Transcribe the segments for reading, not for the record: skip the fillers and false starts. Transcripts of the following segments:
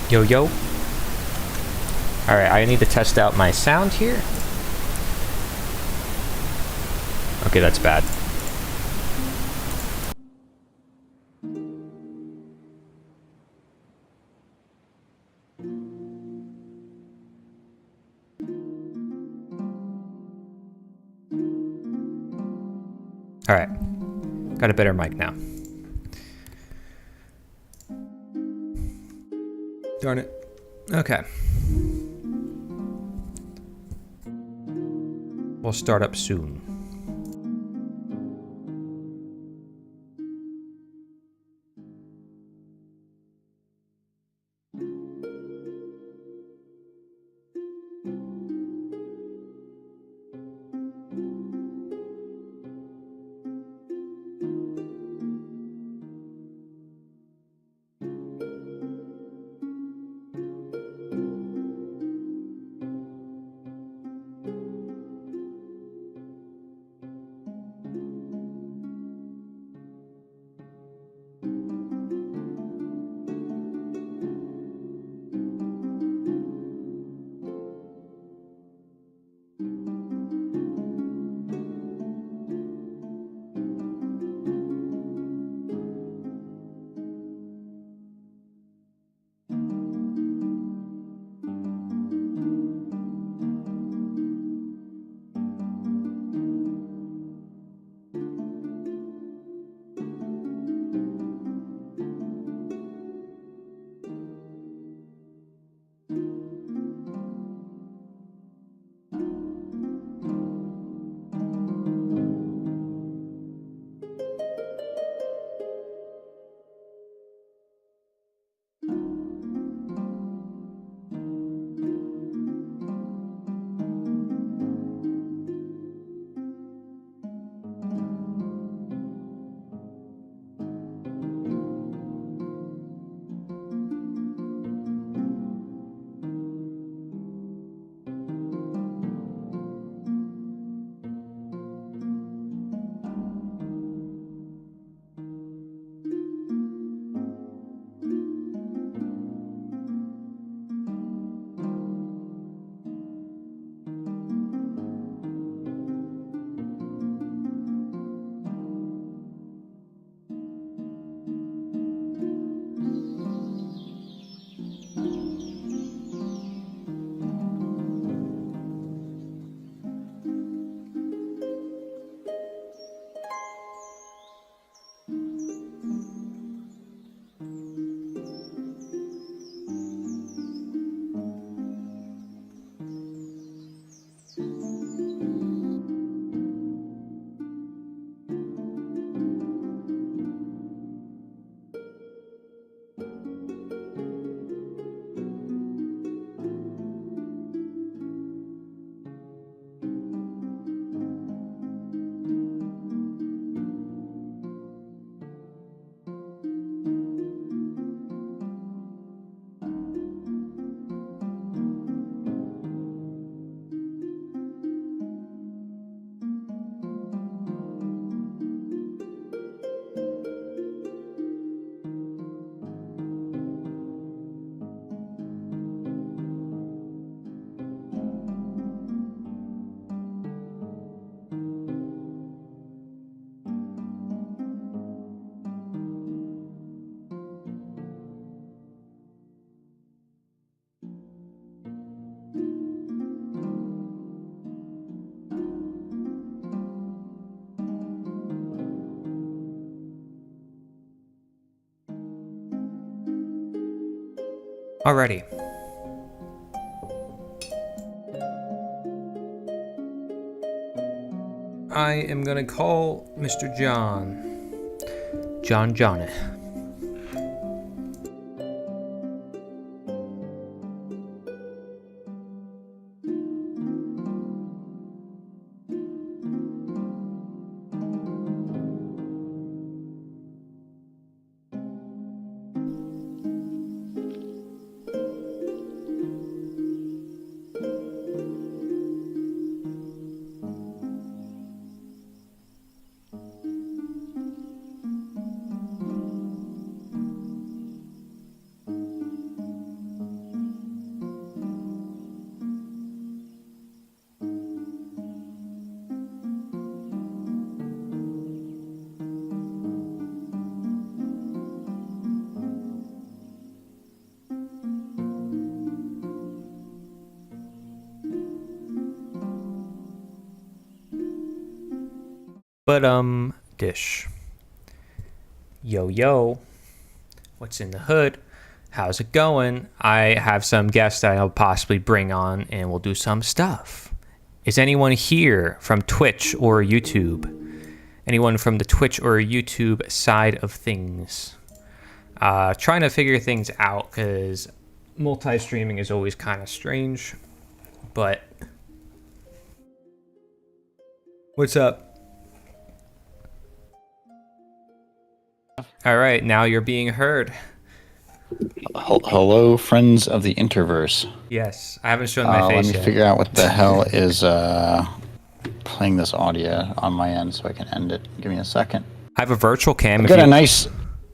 Yo, yo. Alright, I need to test out my sound here. Okay, that's bad. Alright. Got a better mic now. Darn it. Okay. We'll start up soon. Alrighty. I am gonna call Mr. John Johnny. But dish. Yo, what's in the hood? How's it going? I have some guests that I'll possibly bring on and we'll do some stuff. Is anyone here from Twitch or YouTube? Anyone from the Twitch or YouTube side of things? Trying to figure things out because multi-streaming is always kind of strange, but what's up? All right, now you're being heard. Hello, friends of the Interverse. Yes, I haven't shown my face yet. Let me figure out what the hell is playing this audio on my end so I can end it. Give me a second. I have a virtual cam. I've got a nice...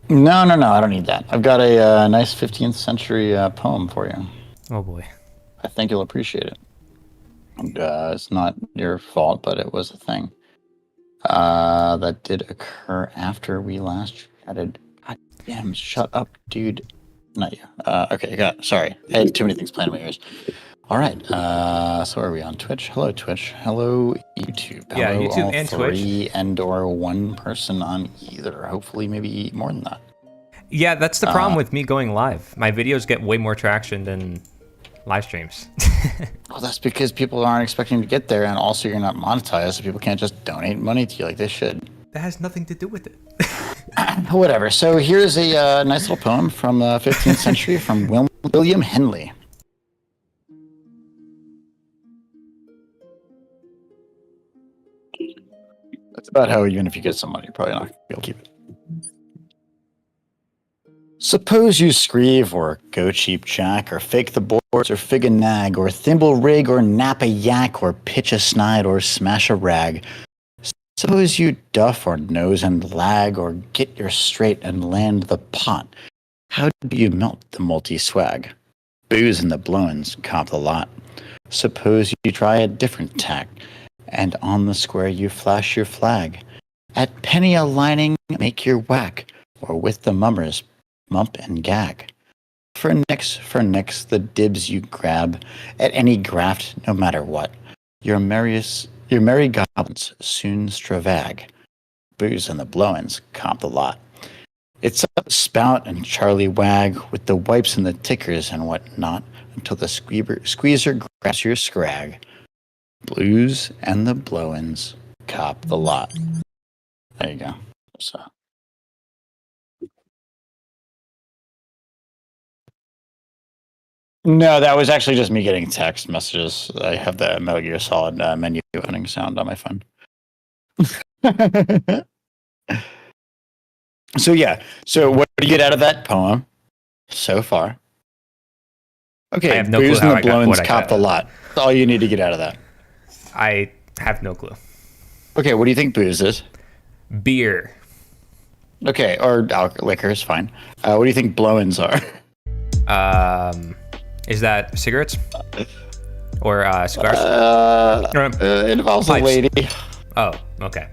No, I don't need that. I've got a nice 15th century poem for you. Oh, boy. I think you'll appreciate it. It's not your fault, but it was a thing that did occur after we last chatted. God damn, shut up, dude. Not you. Okay, I got it. Sorry. I had too many things playing in my ears. All right. So are we on Twitch? Hello, Twitch. Hello, YouTube. Yeah, Hello, YouTube all and three Twitch. And/or one person on either. Hopefully, maybe more than that. Yeah, that's the problem with me going live. My videos get way more traction than live streams. Well, that's because people aren't expecting to get there, and also you're not monetized, so people can't just donate money to you like they should. That has nothing to do with it. Whatever. So here's a nice little poem from the 15th century from William Henley. That's about how, even if you get some money, you're probably not going to be able to keep it. Suppose you screeve, or go cheap jack, or fake the boards, or fig a nag, or thimble rig, or nap a yak, or pitch a snide, or smash a rag. Suppose you duff, or nose and lag, or get your straight and land the pot. How do you melt the multi-swag? Booze and the blowins cop the lot. Suppose you try a different tack, and on the square you flash your flag. At penny a lining, make your whack, or with the mummers, mump and gag. For next, the dibs you grab, at any graft, no matter what. Your merry goblins soon stravag. Booze and the blowins comp the lot. It's up Spout and Charlie Wag, with the wipes and the tickers and what not, until the squeezer grabs your scrag. Blues and the blowins cop the lot. There you go. So. No, that was actually just me getting text messages. I have the Metal Gear Solid menu opening sound on my phone. So yeah. So what do you get out of that poem so far? Okay, I have no Booze clue and how the I got Blowins what I cop got. the lot. That's all you need to get out of that. I have no clue. Okay, what do you think booze is? Beer. Okay, or liquor is fine. What do you think blowins are? Is that cigarettes? Or cigars? It involves Pipes. a lady. Oh, okay.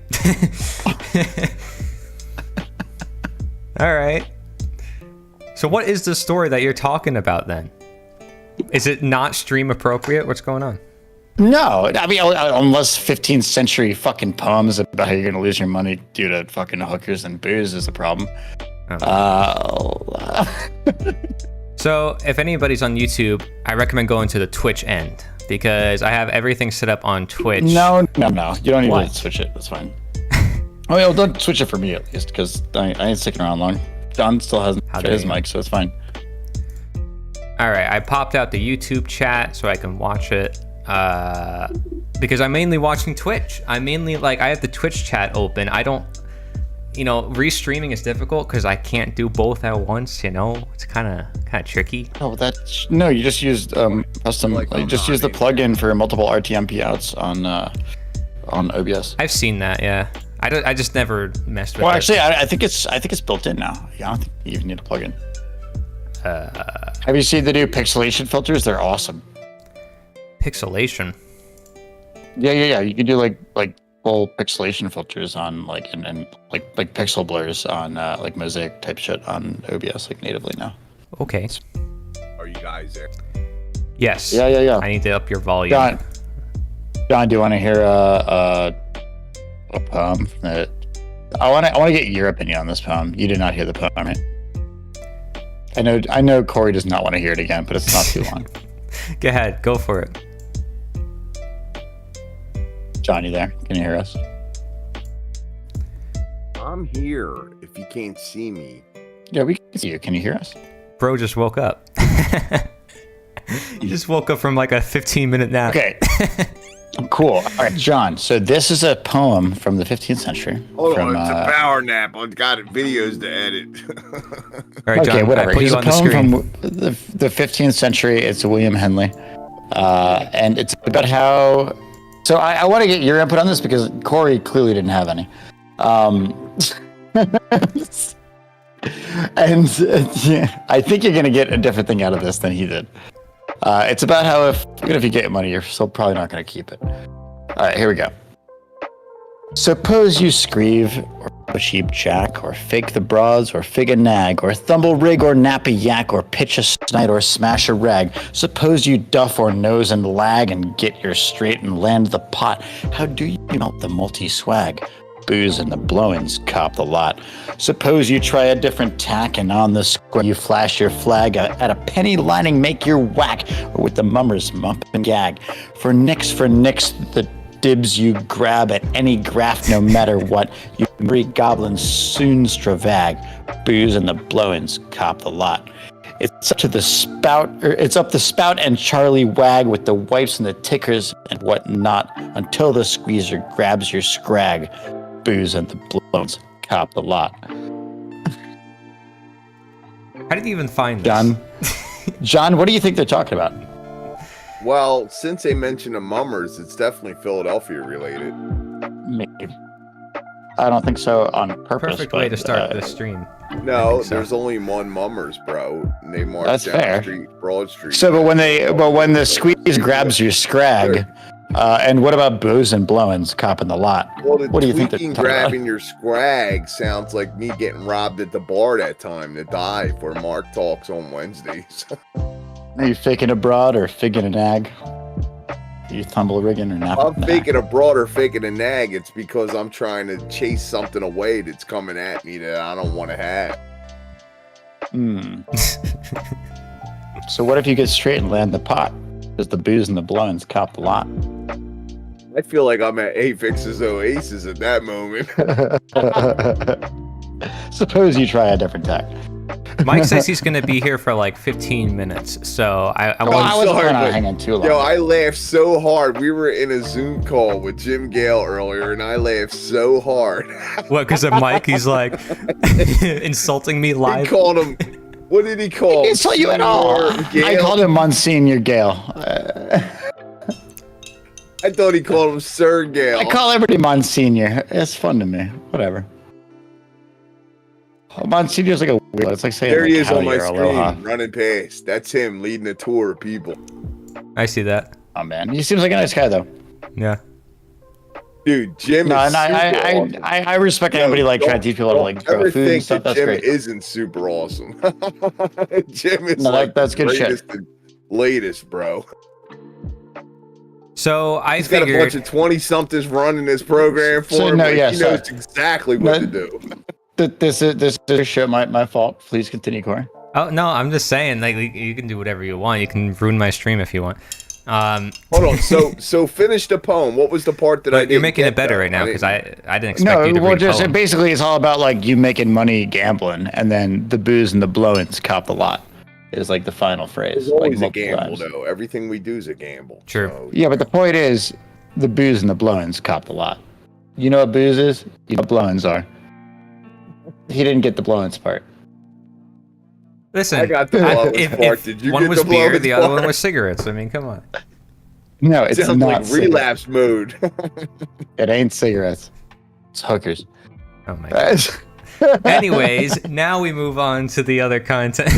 All right. So what is the story that you're talking about then? Is it not stream appropriate? What's going on? No, I mean, unless 15th century fucking poems about how you're going to lose your money due to fucking hookers and booze is the problem. Oh. So if anybody's on YouTube, I recommend going to the Twitch end because I have everything set up on Twitch. No. You don't need What? to switch it. That's fine. Oh, yeah, well, don't switch it for me at least, because I ain't sticking around long. John still hasn't How tried dare his you. mic, so it's fine. All right, I popped out the YouTube chat so I can watch it because I'm mainly watching Twitch. I have the Twitch chat open. I don't, restreaming is difficult because I can't do both at once. It's kind of tricky. Oh, you just used custom. You just used the plugin for multiple RTMP outs on OBS. I've seen that. Yeah, I just never messed with it. Well, actually, I think it's built in now. I don't think you even need a plugin. Have you seen the new pixelation filters? They're awesome. Pixelation. Yeah. You can do like full pixelation filters on and pixel blurs on like mosaic type shit on OBS natively now. Okay. Are you guys there? Yes. Yeah. I need to up your volume. John, do you want to hear a poem that I want to get your opinion on this poem? You did not hear the poem, right? I know Corey does not want to hear it again, but it's not too long. Go ahead. Go for it. John, you there? Can you hear us? I'm here. If you can't see me. Yeah, we can see you. Can you hear us? Bro just woke up. He just woke up from like a 15-minute nap. Okay. Cool. All right, John. So this is a poem from the 15th century. Hold on, it's a power nap. I've got videos to edit. All right, John, okay, whatever. I put Here's you a on the poem screen. from the 15th century. It's William Henley. And it's about how... So I want to get your input on this because Corey clearly didn't have any. And I think you're going to get a different thing out of this than he did. It's about how even if you get money, you're still probably not going to keep it. All right, here we go. Suppose you screeve, or a cheap jack, or fake the broads, or fig a nag, or thumble rig, or nap a yak, or pitch a snight, or smash a rag. Suppose you duff or nose and lag, and get your straight and land the pot. How do you melt the multi-swag? Booze and the blowings cop the lot. Suppose you try a different tack, and on the square you flash your flag. At a penny lining make your whack, or with the mummers mump and gag. For nix, the dibs you grab at any graft, no matter what. You breed goblins soon stravag. Booze and the blowings cop the lot. It's up the spout and Charlie wag with the wipes and the tickers and whatnot until the squeezer grabs your scrag. Booze and the blowings cop the lot. How did you even find this? John, what do you think they're talking about? Well, since they mentioned the mummers, it's definitely Philadelphia related. Maybe. I don't think so on purpose. Perfect way to start the stream. No, so. there's only one mummers, bro. And they march That's down fair. the street, Broad Street. So, but when the squeeze grabs your scrag, and what about booze and blowings copping the lot? Well, the What do you think they're tweaking talking about? grabbing your scrag sounds like me getting robbed at the bar that time, the dive where Mark talks on Wednesdays. Are you faking a broad or figging a nag? Are you tumble rigging or napping? I'm faking a broad or faking a nag. It's because I'm trying to chase something away that's coming at me that I don't want to have. So what if you get straight and land the pot? Does the booze and the blowings cop the lot? I feel like I'm at Apex's Oasis at that moment. Suppose you try a different tack. Mike says he's going to be here for like 15 minutes, so I I want wasn't sorry, planning on but- hanging too long. Yo, I laughed so hard. We were in a Zoom call with Jim Gale earlier, and I laughed so hard. what? Because of Mike, he's like insulting me He live. called him. What did he call him? It's not you at all. Gale? I called him Monsignor Gale. I thought he called him Sir Gale. I call everybody Monsignor. It's fun to me. Whatever. Monsignor's like a weird. It's like saying There like, he is on howdy my or screen, aloha. running past. That's him leading a tour of people. I see that. Oh man, he seems like a nice guy though. Yeah. Dude, Jim No, is and super awesome. I respect anybody like trying to teach people how to like grow Ever food and think stuff. that That's Jim great. isn't super awesome? Jim is No, like that's good the shit. greatest and latest, bro. So I He's got a bunch figured. of 20-somethings running this program for So, him. no, like, yeah, he so- knows exactly what to No, do. This is shit. My fault. Please continue, Corey. Oh no, I'm just saying, like you can do whatever you want. You can ruin my stream if you want. Hold on. So finish the poem. What was the part that I But didn't you're making get, it better though? right now because I didn't expect No, you to well, read just poems. basically it's all about like you making money gambling, and then the booze and the blow-ins cop the lot. Is like the final phrase. It's always like a gamble, times. though. Everything we do is a gamble. True. So, Yeah, but the point is, the booze and the blow-ins cop the lot. You know what booze is? You know what blow-ins are. He didn't get the blow-ins part. Listen, I got the blow-ins if part. Did you one get was the beer, blow-ins the other part? one was cigarettes. I mean, come on. No, it's Sounds not like relapse mode. It ain't cigarettes. It's hookers. Oh my god. Anyways, now we move on to the other content.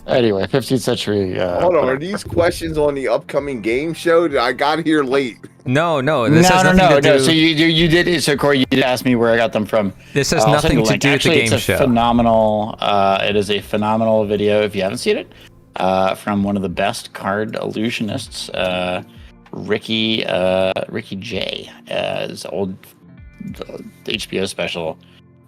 Anyway, 15th century. Hold on, are these questions on the upcoming game show? I got here late. No, this has nothing to do. No. So you did it. So Corey, you did ask me where I got them from. This has I'll send nothing you the to link. do with the Actually, game it's a show. phenomenal. It is a phenomenal video. If you haven't seen it, from one of the best card illusionists, Ricky J. His old HBO special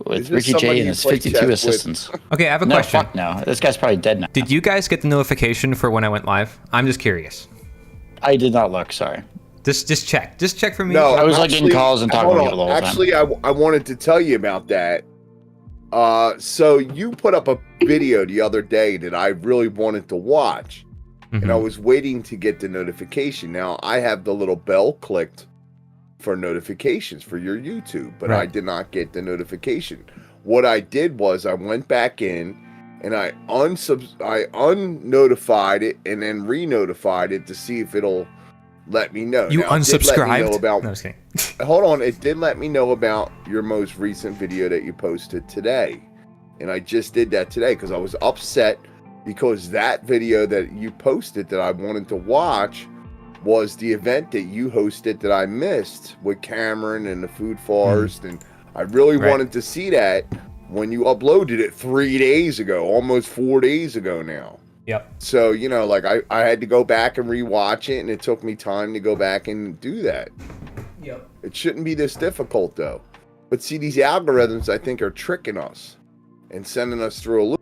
with Is this Ricky somebody J and you his play 52 chess with? assistants. Okay, I have a No, question. fuck no. This guy's probably dead now. Did you guys get the notification for when I went live? I'm just curious. I did not look. Sorry. Just check. Just check for me. No, I was like getting calls and talking hold to on. people the whole time. Actually, I wanted to tell you about that. So you put up a video the other day that I really wanted to watch, and I was waiting to get the notification. Now I have the little bell clicked for notifications for your YouTube, but I did not get the notification. What I did was I went back in and I unnotified it and then re-notified it to see if it'll let me know. You Now, it did let me unsubscribed? know about, No, I was kidding. hold on, it did let me know about your most recent video that you posted today. And I just did that today because I was upset because that video that you posted that I wanted to watch was the event that you hosted that I missed with Cameron and the Food Forest. And I really wanted to see that when you uploaded it 3 days ago, almost 4 days ago now. Yep. So, you know, like I had to go back and rewatch it, and it took me time to go back and do that. Yep. It shouldn't be this difficult, though. But see, these algorithms, I think, are tricking us and sending us through a loop.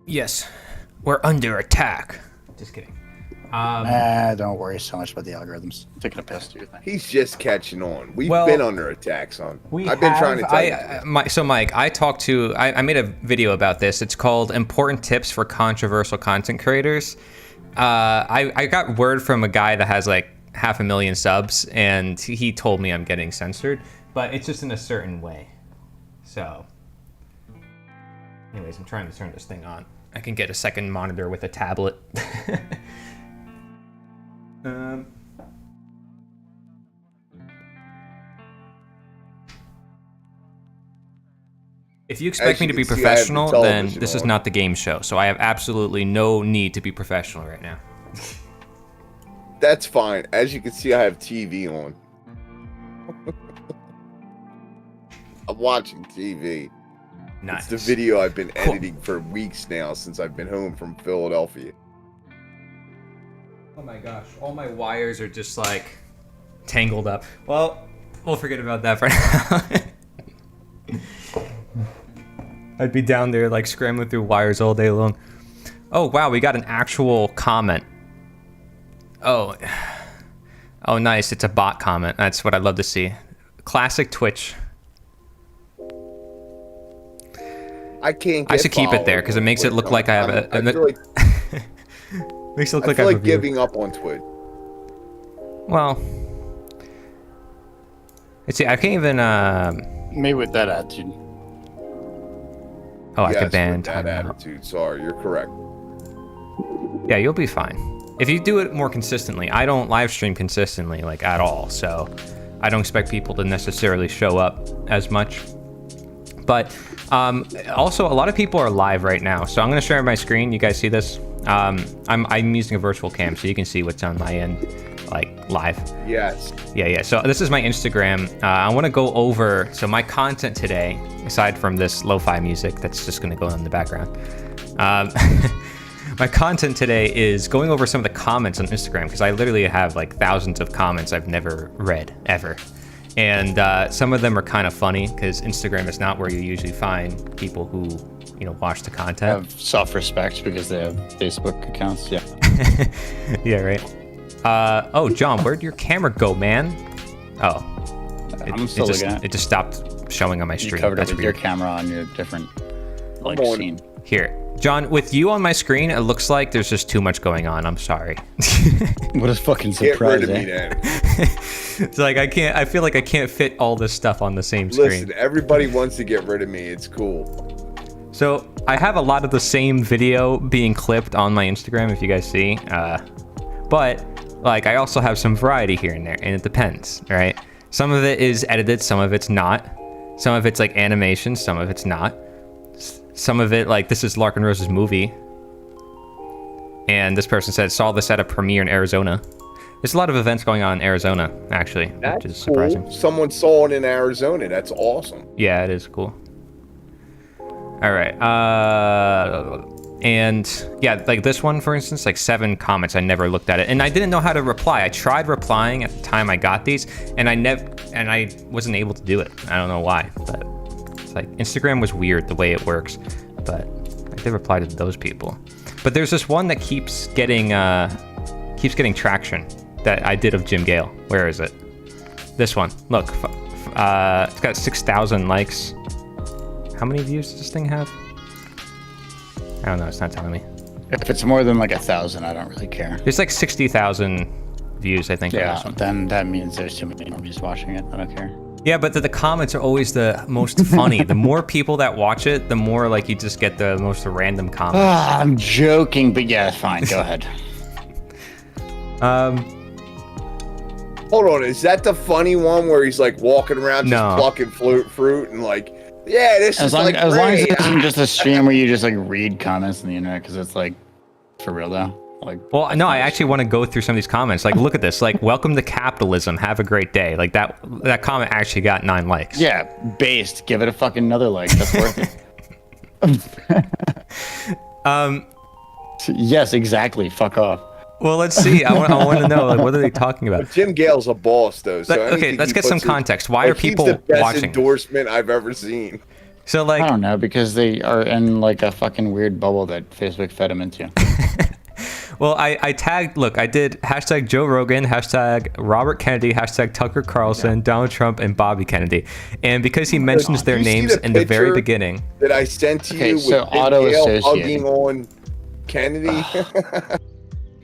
Yes. We're under attack. Just kidding. Don't worry so much about the algorithms. Taking a piss, do you think? He's just catching on. We've Well, been under attack, son. I've been trying to tell you. So Mike, I made a video about this. It's called Important Tips for Controversial Content Creators. I got word from a guy that has like 500,000 subs, and he told me I'm getting censored, but it's just in a certain way. So anyways, I'm trying to turn this thing on. I can get a second monitor with a tablet. If you expect me to be professional, then this is not the game show. So I have absolutely no need to be professional right now. That's fine. As you can see, I have TV on. I'm watching TV. Nice. It's the video I've been editing for weeks now since I've been home from Philadelphia. Oh my gosh, all my wires are just like tangled up. Well, we'll forget about that for now. I'd be down there like scrambling through wires all day long. Oh wow, we got an actual comment. Oh nice, it's a bot comment. That's what I'd love to see. Classic Twitch. I can't get I should keep it there because it makes it look like I have I feel like, makes it look I like feel I have like a view. giving up on Twitch. Well, let's see. I can't even. Me with that attitude. Oh, I Yes, could ban with that timeout. attitude. Sorry, you're correct. Yeah, you'll be fine. If you do it more consistently. I don't live stream consistently, like at all, so I don't expect people to necessarily show up as much. But also, a lot of people are live right now, so I'm gonna share my screen. You guys see this? I'm using a virtual cam, so you can see what's on my end, like live. Yes. Yeah. So this is my Instagram. I want to go over my content today, aside from this lo-fi music that's just going to go on in the background. My content today is going over some of the comments on Instagram because I literally have like thousands of comments I've never read ever. And some of them are kind of funny because Instagram is not where you usually find people who watch the content. Have self-respect because they have Facebook accounts. Yeah. Yeah, right. Oh, John, where'd your camera go, man? Oh, I'm still looking at it. It just stopped showing on my You screen. covered it That's with your weird. camera on your different scene. Here, John, with you on my screen, it looks like there's just too much going on. I'm sorry. What a fucking Get surprise! rid of me, Eh? Dan. It's like I feel like I can't fit all this stuff on the same screen. Listen, everybody wants to get rid of me. It's cool. So I have a lot of the same video being clipped on my Instagram, if you guys see. But like I also have some variety here and there, and it depends, right? Some of it is edited, some of it's not. Some of it's like animation, some of it's not. Some of it, like this is Lark and Rose's movie. And this person said, saw this at a premiere in Arizona. There's a lot of events going on in Arizona, actually, That's which is surprising. cool. Someone saw it in Arizona. That's awesome. Yeah, it is cool. All right. And yeah, like this one, for instance, like 7 comments. I never looked at it, and I didn't know how to reply. I tried replying at the time I got these, and I wasn't able to do it. I don't know why, but it's like Instagram was weird the way it works. But I did reply to those people. But there's this one that keeps getting traction that I did of Jim Gale. Where is it? This one. Look, it's got 6,000 likes. How many views does this thing have? I don't know. It's not telling me. If it's more than like 1,000, I don't really care. There's like 60,000 views, I think. On this Yeah, one. then that means there's too many movies watching it. I don't care. Yeah, but the comments are always the most funny. The more people that watch it, the more like you just get the most random comments. I'm joking, but yeah, fine. Go ahead. Hold on, is that the funny one where he's like walking around just plucking fruit and like, yeah, this As is long, like as long as great. it isn't just a stream where you just like read comments on the internet, because it's like, for real though. Like, Well, no, I actually want to go through some of these comments. Like, look at this. Like, welcome to capitalism. Have a great day. Like that comment actually got 9 likes. yeah, based. Give it a fucking another like. That's worth it. Yes, exactly. Fuck off. Well, let's see. I want to know, like, what are they talking about? Jim Gale's a boss, though. So Okay, anything let's he get some puts in- context. Why are like, he's people the best watching? endorsement I've ever seen. So, I like, don't know, because they are in like a fucking weird bubble that Facebook fed them into. well, I tagged. Look, I did hashtag Joe Rogan, hashtag Robert Kennedy, hashtag Tucker Carlson, Donald Trump, and Bobby Kennedy. And because he mentions their You see names the in the very picture beginning. that I sent to Okay, you so with Jim auto-associating. Gale hugging on Kennedy.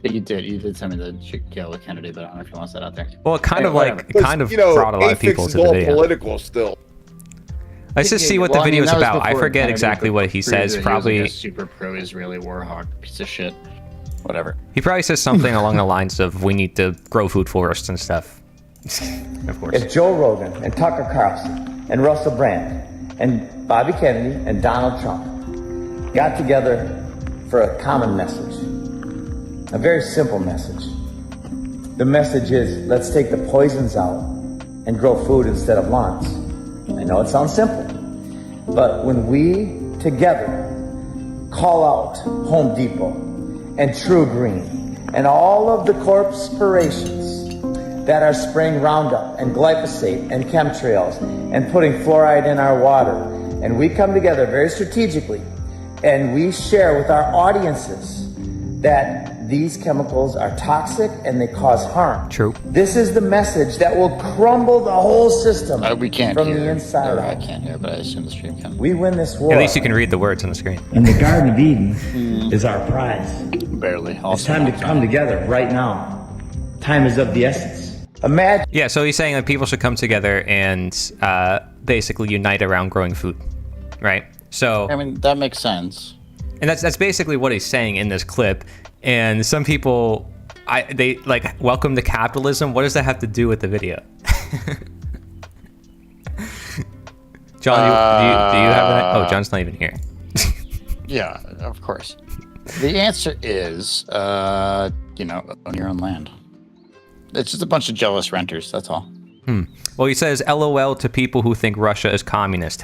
You did send me the Gale with Kennedy, but I don't know if you want that out there. Well, it kind Hey, of like whatever. it kind of brought a lot of people is to the all video. political still. Let's just see what the Well, I mean, video is that was about. I before forget Kennedy exactly what he proved says. that he was, Probably like, a super pro-Israeli war hawk piece of shit. Whatever. he probably says something along the lines of "We need to grow food forests and stuff." Of course. If Joe Rogan and Tucker Carlson and Russell Brand and Bobby Kennedy and Donald Trump got together for a common message, a very simple message. The message is, let's take the poisons out and grow food instead of lawns. I know it sounds simple, but when we together call out Home Depot and True Green and all of the corporations that are spraying Roundup and glyphosate and chemtrails and putting fluoride in our water, and we come together very strategically and we share with our audiences that these chemicals are toxic and they cause harm. True. This is the message that will crumble the whole system We can't from hear. the inside Or I out. can't hear, but I assume the stream can. We win this war. At least you can read the words on the screen. And the Garden of Eden is our prize. Barely. It's time to come together right now. Time is of the essence. Imagine. Yeah, so he's saying that people should come together and basically unite around growing food, right? So, I mean, that makes sense. and that's basically what he's saying in this clip. And some people, they like welcome to capitalism. What does that have to do with the video? John, do you have an? Oh, John's not even here. Yeah, of course. The answer is, own your own land. It's just a bunch of jealous renters, that's all. Well, he says, "LOL" to people who think Russia is communist.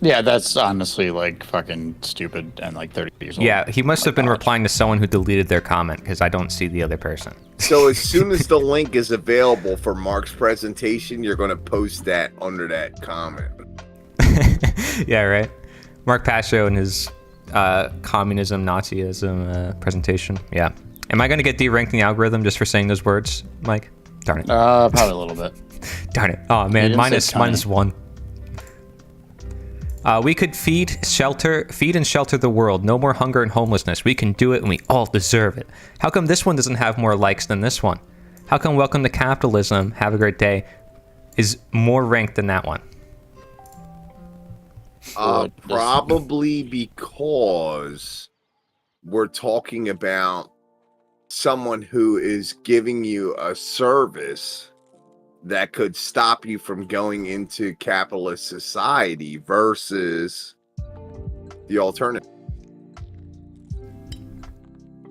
Yeah, that's honestly like fucking stupid and like 30 years old. Yeah, he must have been college. replying to someone who deleted their comment because I don't see the other person. So as soon as the link is available for Mark's presentation, you're going to post that under that comment. Yeah, right. Mark Pasio and his communism, Nazism presentation. Yeah. Am I going to get deranked in the algorithm just for saying those words, Mike? Darn it. Probably a little bit. Darn it. Oh, man. didn't say Minus one. We could feed and shelter the world. No more hunger and homelessness. We can do it and we all deserve it. How come this one doesn't have more likes than this one? How come Welcome to Capitalism, Have a Great Day is more ranked than that one? Probably because we're talking about someone who is giving you a service that could stop you from going into capitalist society versus the alternative.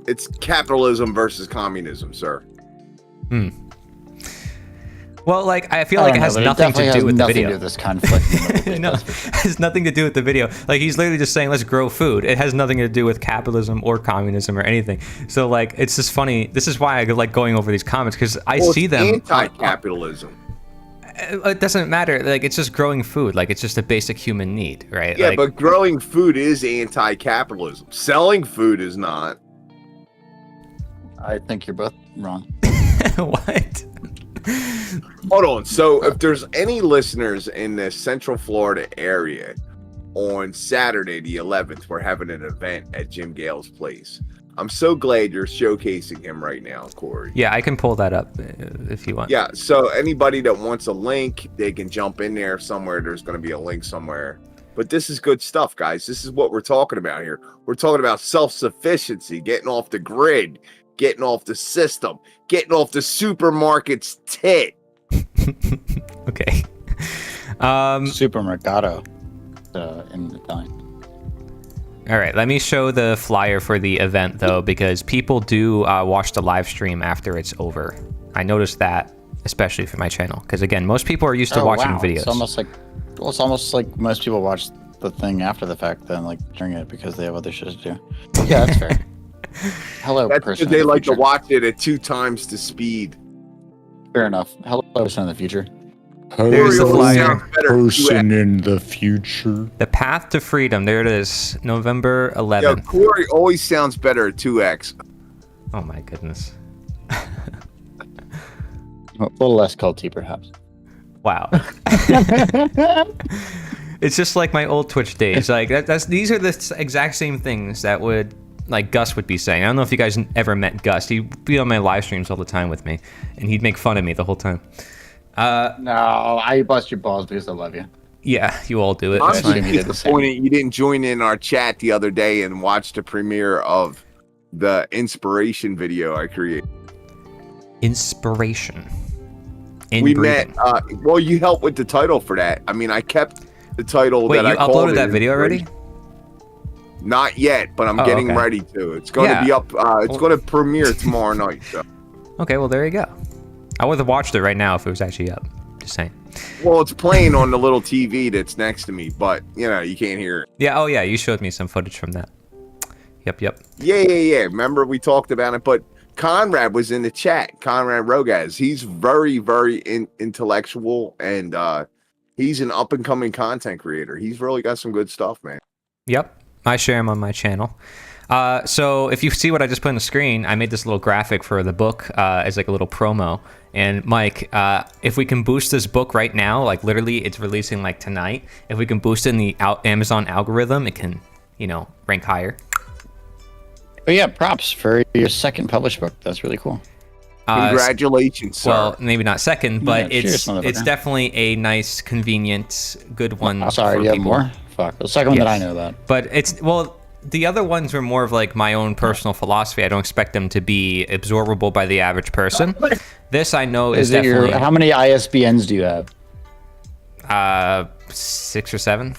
It's capitalism versus communism, sir. Well, like, I feel like it has nothing to do with the video. To do with this conflict. No, it has nothing to do with the video. Like, he's literally just saying, let's grow food. It has nothing to do with capitalism or communism or anything. So, like, it's just funny. This is why I like going over these comments, because I see them. Anti-capitalism. It doesn't matter. Like, it's just growing food. Like, it's just a basic human need, right? Yeah, like, but growing food is anti-capitalism. Selling food is not. I think you're both wrong. What? Hold on. So if there's any listeners in the Central Florida area, on Saturday the 11th, we're having an event at Jim Gale's place. I'm so glad you're showcasing him right now, Corey. Yeah, I can pull that up if you want. Yeah, so anybody that wants a link, they can jump in there somewhere. There's going to be a link somewhere. But this is good stuff, guys. This is what we're talking about here. We're talking about self-sufficiency, getting off the grid, getting off the system, getting off the supermarket's tit. Okay. Supermercado in Italian. All right, let me show the flyer for the event, though, because people do watch the live stream after it's over. I noticed that, especially for my channel, because, again, most people are used to watching videos. It's almost like most people watch the thing after the fact than like during it because they have other shit to do. Yeah, that's fair. Hello, That's person. because they like to watch it at 2 times the speed. Fair enough. Hello, person in the future. There's the flyer. Person in the future. The Path to Freedom. There it is. November 11th. Yo, Corey always sounds better at 2x. Oh, my goodness. A little less culty, perhaps. Wow. It's just like my old Twitch days. Like these are the exact same things that would like Gus would be saying. I don't know if you guys ever met Gus. He'd be on my live streams all the time with me, and he'd make fun of me the whole time. No, I bust your balls because I love you. Yeah, you all do it. I'm It's just fine. disappointed you didn't join in our chat the other day and watch the premiere of the inspiration video I created. Inspiration. We met. Well, you helped with the title for that. I mean, I kept the title. Wait, that you I called uploaded it that video already? Inspiration. Not yet, but I'm getting okay. ready to. It's going to be up. It's going to premiere tomorrow night. So. Okay, well there you go. I would have watched it right now if it was actually up. Just saying. Well, it's playing on the little TV that's next to me, but you know you can't hear it. Yeah. Oh yeah, you showed me some footage from that. Yep. Yeah. Remember we talked about it, but Conrad was in the chat. Conrad Rogaz. He's very, very intellectual, and he's an up and coming content creator. He's really got some good stuff, man. Yep. I share them on my channel. So if you see what I just put on the screen, I made this little graphic for the book as like a little promo. And Mike, if we can boost this book right now, like literally it's releasing like tonight. If we can boost it in the Amazon algorithm, it can, rank higher. But yeah, props for your second published book. That's really cool. Congratulations, sir. Well, maybe not second, but cheers, it's definitely a nice, convenient, good one. Oh, sorry, you have more? Fuck. The second one that I know about. But the other ones were more of like my own personal philosophy. I don't expect them to be absorbable by the average person. This I know is definitely... How many ISBNs do you have? 6 or 7,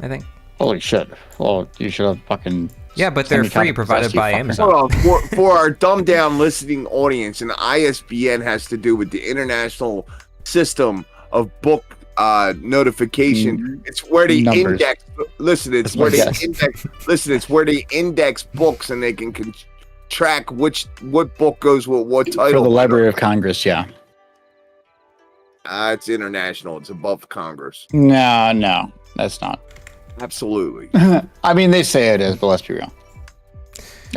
I think. Holy shit. Well, you should have fucking... Yeah, but they're free, provided by Amazon. Hold on. For our dumbed down listening audience, an ISBN has to do with the International System of Book Notification. It's where they index. Listen, it's where they index. Listen, it's where they index books, and they can track what book goes with what title. For the Library of Congress, yeah. It's international. It's above Congress. No, that's not. Absolutely. I mean, they say it is, but let's be real.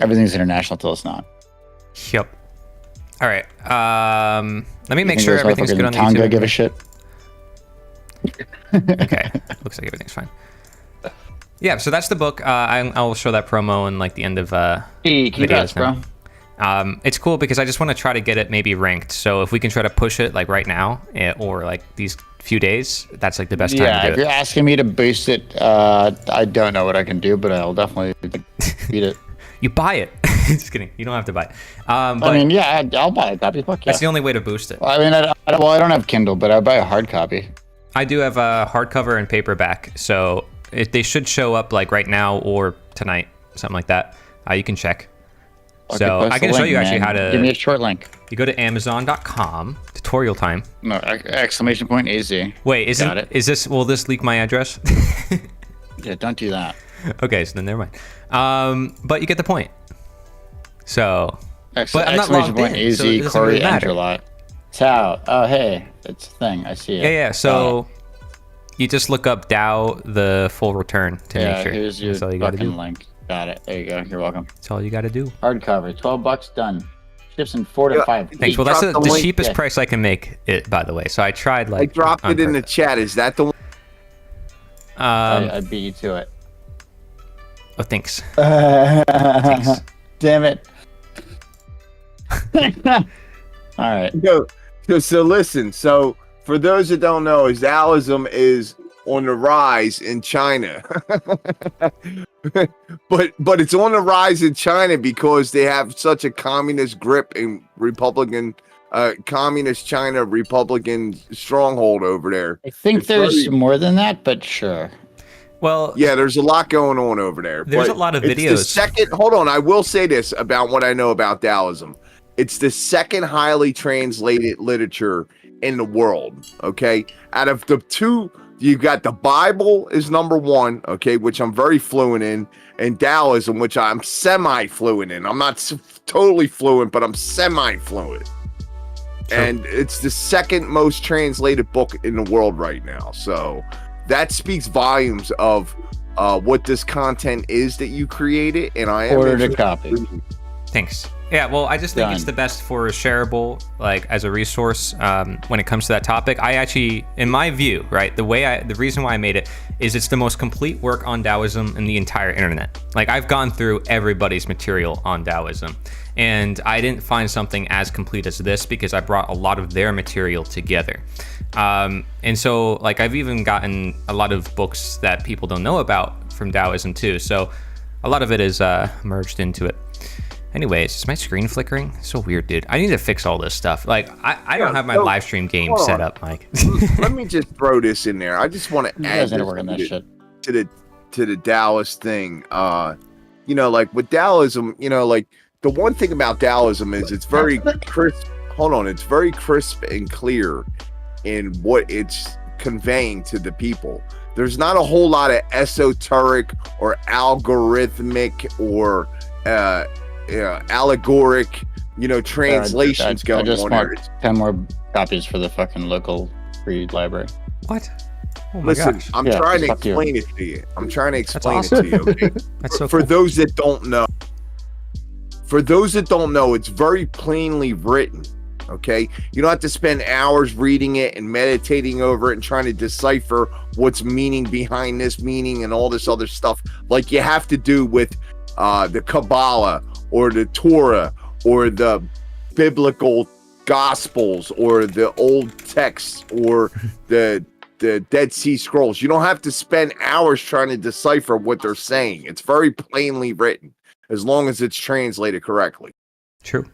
Everything's international till it's not. Yep. All right. Let me make think sure those everything's motherfuckers good in on the Tonga YouTube. give a shit. Okay. Looks like everything's fine. Yeah, so that's the book. I'll show that promo in like the end of Hey, congrats, videos bro. now. It's cool because I just want to try to get it maybe ranked. So if we can try to push it like right now or like these few days, that's like the best time Yeah, to if do you're it. asking me to boost it, I don't know what I can do, but I'll definitely beat it. You buy it. Just kidding. You don't have to buy it. But I mean, yeah, I'll buy a copy. Fuck yeah. that's the only way to boost it. Well, I mean, I don't have Kindle, but I buy a hard copy. I do have a hardcover and paperback, so they should show up like right now or tonight, something like that. You can check. Okay, So post I can the show link, you actually man. how to. Give me a short link. You go to Amazon.com. Tutorial time. No, exclamation point AZ. Wait, Got it. is this? Will this leak my address? Yeah, don't do that. Okay, so then never mind. But you get the point. So, but I'm not Exclamation logged point in, AZ so it doesn't Corey really matter. Angelot. Tao. Oh, hey, it's a thing. I see it. Yeah. So you just look up DAO the full return to Yeah, make sure. here's your That's all you got to fucking do. link. Got it. There you go. You're welcome. That's all you got to do. Hardcover, $12 done. Ships in 4 to Yeah. 5. Thanks. Well, that's dropped the the link. cheapest Yeah. price I can make it, by the way. So I tried like. I dropped on it in the purpose. chat. Is that the one? I beat you to it. Oh, thanks. Damn it. All right. So listen. So for those that don't know, is Taoism is on the rise in China, but it's on the rise in China because they have such a communist grip and Republican, communist China Republican stronghold over there. I think It's there's very- more than that, but sure. Well, Yeah, there's a lot going on over there. There's but a lot of it's the videos. second, hold on, I will say this about what I know about Taoism. It's the second highly translated literature in the world. Okay, out of the two, you got the Bible is number one. Okay, which I'm very fluent in, and Taoism, which I'm semi-fluent in. I'm not totally fluent, but I'm semi-fluent. True. And it's the second most translated book in the world right now. So that speaks volumes of what this content is that you created, and I am Ordered a interested copy. in- thanks. Yeah, well, I just think it's Done. the best for shareable, like as a resource when it comes to that topic. I actually, in my view, right, the reason why I made it is it's the most complete work on Taoism in the entire internet. Like I've gone through everybody's material on Taoism, and I didn't find something as complete as this because I brought a lot of their material together. And so, like, I've even gotten a lot of books that people don't know about from Taoism too. So a lot of it is merged into it. Anyways, is my screen flickering? So weird, dude. I need to fix all this stuff. Like, I don't have my so- live stream game hold set on. up, Mike. Let me just throw this in there. I just want to You add guys need to this work on that shit. to the Taoist thing. You know, like with Taoism, you know, like the one thing about Taoism is it's very crisp. Hold on, it's very crisp and clear in what it's conveying to the people. There's not a whole lot of esoteric or algorithmic or allegoric, you know, translations I going just on want there. 10 more copies for the fucking local free library. What? Oh my Listen, gosh. I'm Yeah, trying to fuck you. explain it to you. I'm trying to explain awesome. it to you. Okay? That's so For cool. those that don't know, it's very plainly written. Okay, you don't have to spend hours reading it and meditating over it and trying to decipher what's meaning behind this meaning and all this other stuff like you have to do with the Kabbalah or the Torah or the biblical Gospels or the old texts or the Dead Sea Scrolls. You don't have to spend hours trying to decipher what they're saying. It's very plainly written as long as it's translated correctly. True.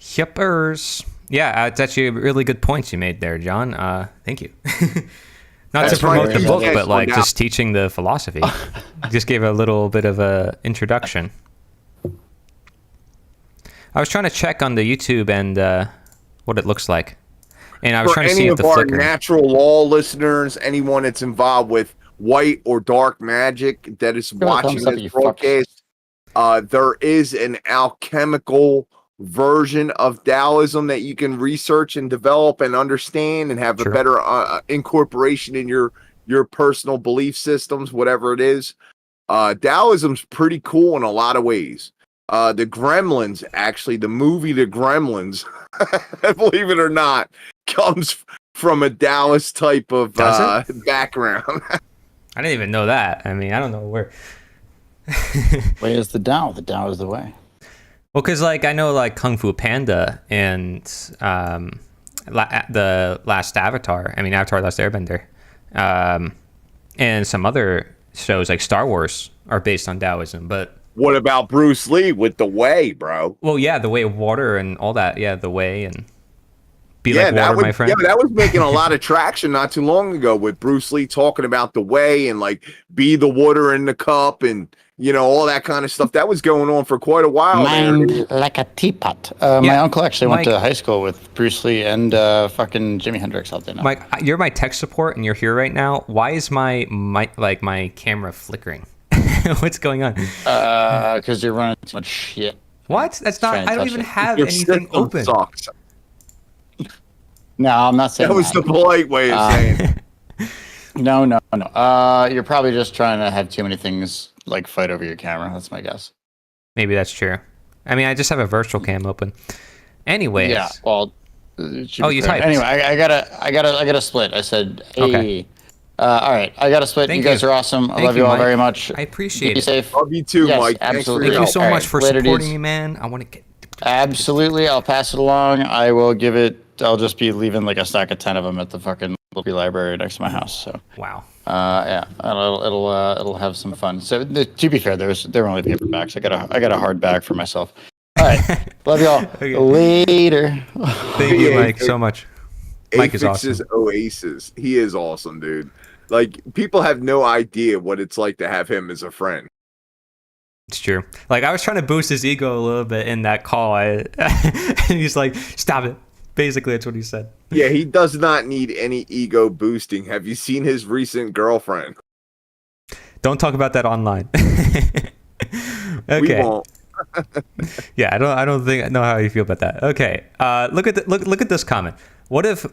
Yuppers. Yeah, it's actually really good points you made there, John. Thank you. Not That's to promote right. the book, Yeah, but like slow just teaching the philosophy. Just gave a little bit of a introduction. I was trying to check on the YouTube and what it looks like, and I was For trying to any see if of the our flicker. natural law listeners, anyone that's involved with white or dark magic that is Go watching thumbs up, this you fucks. broadcast, there is an alchemical version of Taoism that you can research and develop and understand and have True. a better incorporation in your your personal belief systems, whatever it is. Taoism's pretty cool in a lot of ways. The Gremlins, actually, the movie The Gremlins, believe it or not, comes from a Taoist type of background. I didn't even know that. I mean, I don't know where. Way is the Tao. The Tao is the way. Well, because like I know like Kung Fu Panda and the Last Avatar. I mean, Avatar: Last Airbender, and some other shows like Star Wars are based on Taoism. But What about Bruce Lee with the way, bro? well, yeah, the way of water and all that. Yeah, the way and be like water, my friend. Yeah, that was making a lot of traction not too long ago with Bruce Lee talking about the way and like be the water in the cup and all that kind of stuff. That was going on for quite a while. Mind like a teapot. My uncle actually went to high school with Bruce Lee and fucking Jimi Hendrix out there now. Mike, you're my tech support and you're here right now. Why is my camera flickering? What's going on? Because you're running too much shit. What? That's not. I don't even have Your anything system open. sucks. No, I'm not saying That was the polite way of saying it. No. You're probably just trying to have too many things like fight over your camera. That's my guess. Maybe that's true. I mean, I just have a virtual cam open. Anyways. Yeah. Well. You typed. Anyway, I gotta split. I said, hey. Okay. All right, I gotta split. Thank you guys you. are awesome. I Thank love you, you all Mike. very much. I appreciate Be it. safe. Love you too, Yes, Mike. absolutely. Thank you so All much right, for later, supporting dudes. me, man. I want to get. Absolutely, I'll pass it along. I will give it. I'll just be leaving like a stack of 10 of them at the fucking local library next to my house. So. Wow. Yeah, it'll have some fun. So to be fair, they were only paperbacks. I got a hardback for myself. All right, love y'all. Okay. Later. Thank you, Yeah, Mike, so much. Mike is awesome. Apex's Oasis. He is awesome, dude. Like, people have no idea what it's like to have him as a friend. It's true. Like, I was trying to boost his ego a little bit in that call. And he's like, stop it. Basically, that's what he said. Yeah, he does not need any ego boosting. Have you seen his recent girlfriend? Don't talk about that online. Okay. We won't. Yeah, I don't know how you feel about that. Okay. Look at this comment. What if,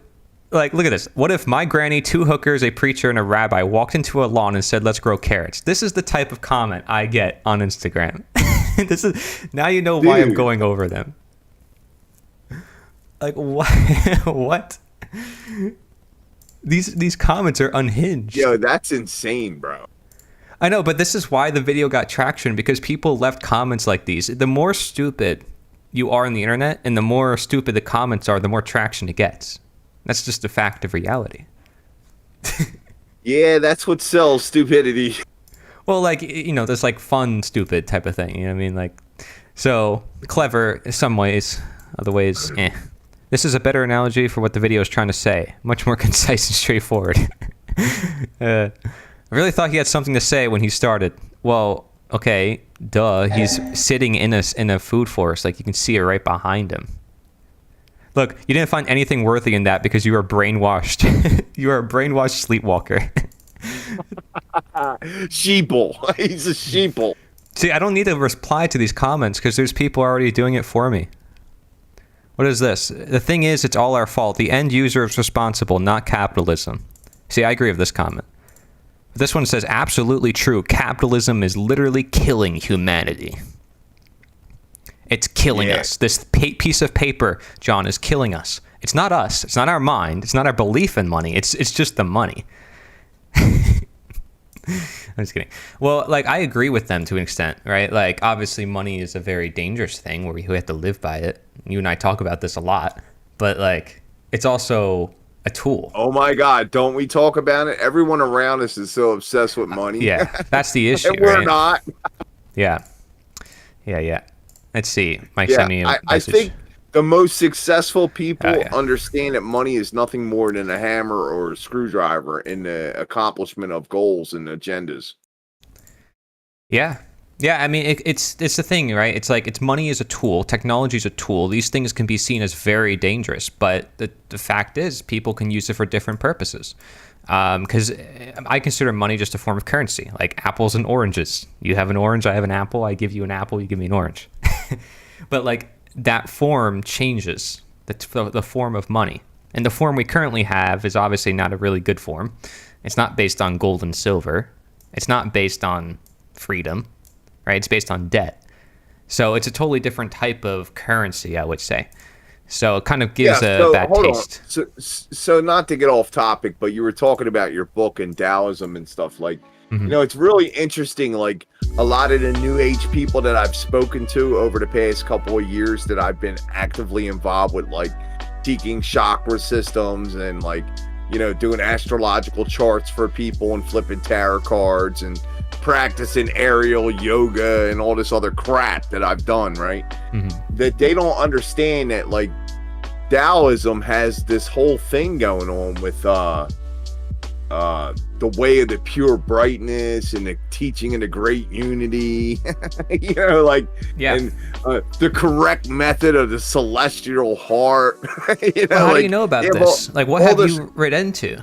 like, look at this. What if my granny, 2 hookers, a preacher, and a rabbi walked into a lawn and said, "Let's grow carrots"? This is the type of comment I get on Instagram. This is now you know why I'm Dude. going over them. Like what? What? These comments are unhinged. Yo, that's insane, bro. I know, but this is why the video got traction, because people left comments like these. The more stupid you are on the internet and the more stupid the comments are, the more traction it gets. That's just a fact of reality. Yeah, that's what sells stupidity. Well, like, there's like fun, stupid type of thing. You know what I mean? Like, so clever in some ways, other ways, eh. This is a better analogy for what the video is trying to say. Much more concise and straightforward. I really thought he had something to say when he started. Well, okay, duh. He's sitting in a food forest. Like, you can see it right behind him. Look, you didn't find anything worthy in that because you are brainwashed. You are a brainwashed sleepwalker. Sheeple. He's a sheeple. See, I don't need to reply to these comments because there's people already doing it for me. What is this? The thing is, it's all our fault. The end user is responsible, not capitalism. See, I agree with this comment. This one says, absolutely true. Capitalism is literally killing humanity. It's killing us. This piece of paper, John, is killing us. It's not us. It's not our mind. It's not our belief in money. It's just the money. I'm just kidding. Well, like, I agree with them to an extent, right? Like, obviously, money is a very dangerous thing where you have to live by it. You and I talk about this a lot. But, like, it's also a tool. Oh my God, don't we talk about it? Everyone around us is so obsessed with money. Yeah, that's the issue, And we're right? not. Yeah. Let's see. Mike sent me a I message. think the most successful people Oh, yeah. understand that money is nothing more than a hammer or a screwdriver in the accomplishment of goals and agendas. Yeah. I mean, it's the thing, right? It's like money is a tool. Technology is a tool. These things can be seen as very dangerous, but the fact is, people can use it for different purposes. Because I consider money just a form of currency, like apples and oranges. You have an orange, I have an apple. I give you an apple, you give me an orange. But like that form changes the form of money, and the form we currently have is obviously not a really good form. It's not based on gold and silver. It's not based on freedom, right? It's based on debt. So it's a totally different type of currency, I would say. So it kind of gives a bad taste. So not to get off topic, but you were talking about your book and Taoism and stuff. Like, it's really interesting. Like a lot of the new age people that I've spoken to over the past couple of years that I've been actively involved with, like teaching chakra systems and like, doing astrological charts for people and flipping tarot cards and practicing aerial yoga and all this other crap that I've done, right? That they don't understand that like Taoism has this whole thing going on with the way of the pure brightness and the teaching of the great unity, and the correct method of the celestial heart. Well, how do you know about this? Like, what have you read into?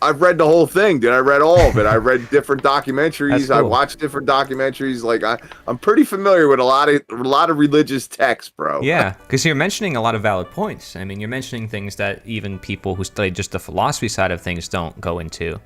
I've read the whole thing, dude. I read all of it. I read different documentaries. Cool. I watched different documentaries. Like I'm pretty familiar with a lot of religious texts, bro. Yeah, because you're mentioning a lot of valid points. I mean, you're mentioning things that even people who study just the philosophy side of things don't go into,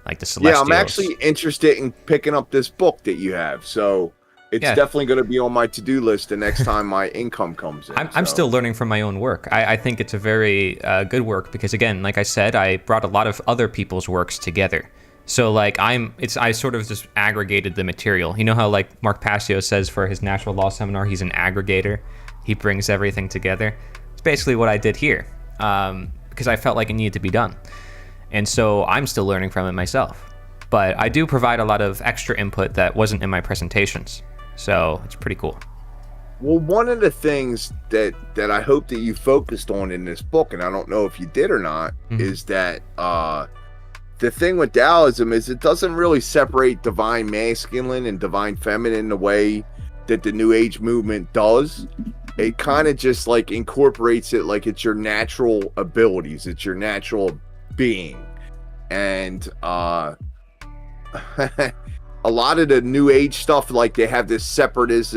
like the celestials. Yeah, I'm actually interested in picking up this book that you have. So it's definitely going to be on my to-do list the next time my income comes in. I'm still learning from my own work. I think it's a very good work because, again, like I said, I brought a lot of other people's works together. So like I sort of just aggregated the material. You know how like Mark Passio says for his natural law seminar, he's an aggregator. He brings everything together. It's basically what I did here because I felt like it needed to be done. And so I'm still learning from it myself. But I do provide a lot of extra input that wasn't in my presentations. So it's pretty cool. Well, one of the things that I hope that you focused on in this book, and I don't know if you did or not, is that the thing with Taoism is it doesn't really separate divine masculine and divine feminine the way that the New Age movement does. It kind of just like incorporates it like it's your natural abilities, it's your natural being. And a lot of the New Age stuff, like they have this separatist,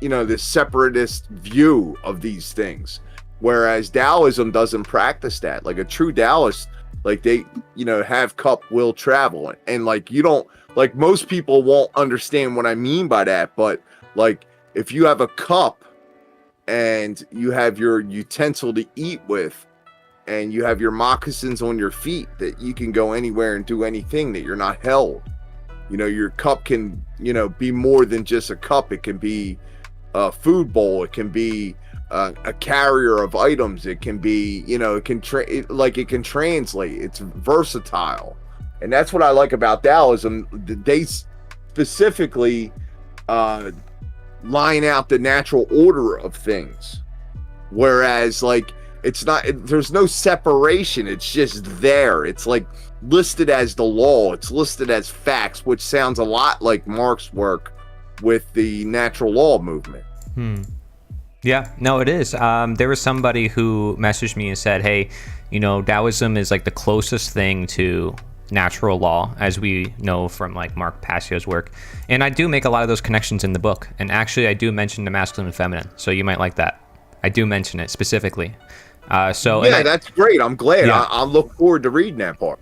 this separatist view of these things, whereas Taoism doesn't practice that. Like a true Taoist, like they, have cup will travel, and like you don't, like most people won't understand what I mean by that. But like if you have a cup and you have your utensil to eat with, and you have your moccasins on your feet, that you can go anywhere and do anything, that you're not held. Your cup can, be more than just a cup. It can be a food bowl. It can be a carrier of items. It can be, it can translate. It's versatile. And that's what I like about Taoism. They specifically line out the natural order of things. Whereas like, it's not, there's no separation. It's just there. It's like listed as the law. It's listed as facts, which sounds a lot like Mark's work with the natural law movement. Yeah, no, it is. There was somebody who messaged me and said, hey, Taoism is like the closest thing to natural law, as we know from like Mark Passio's work. And I do make a lot of those connections in the book. And actually, I do mention the masculine and feminine. So you might like that. I do mention it specifically. That's great. I'm glad. Yeah. I look forward to reading that part.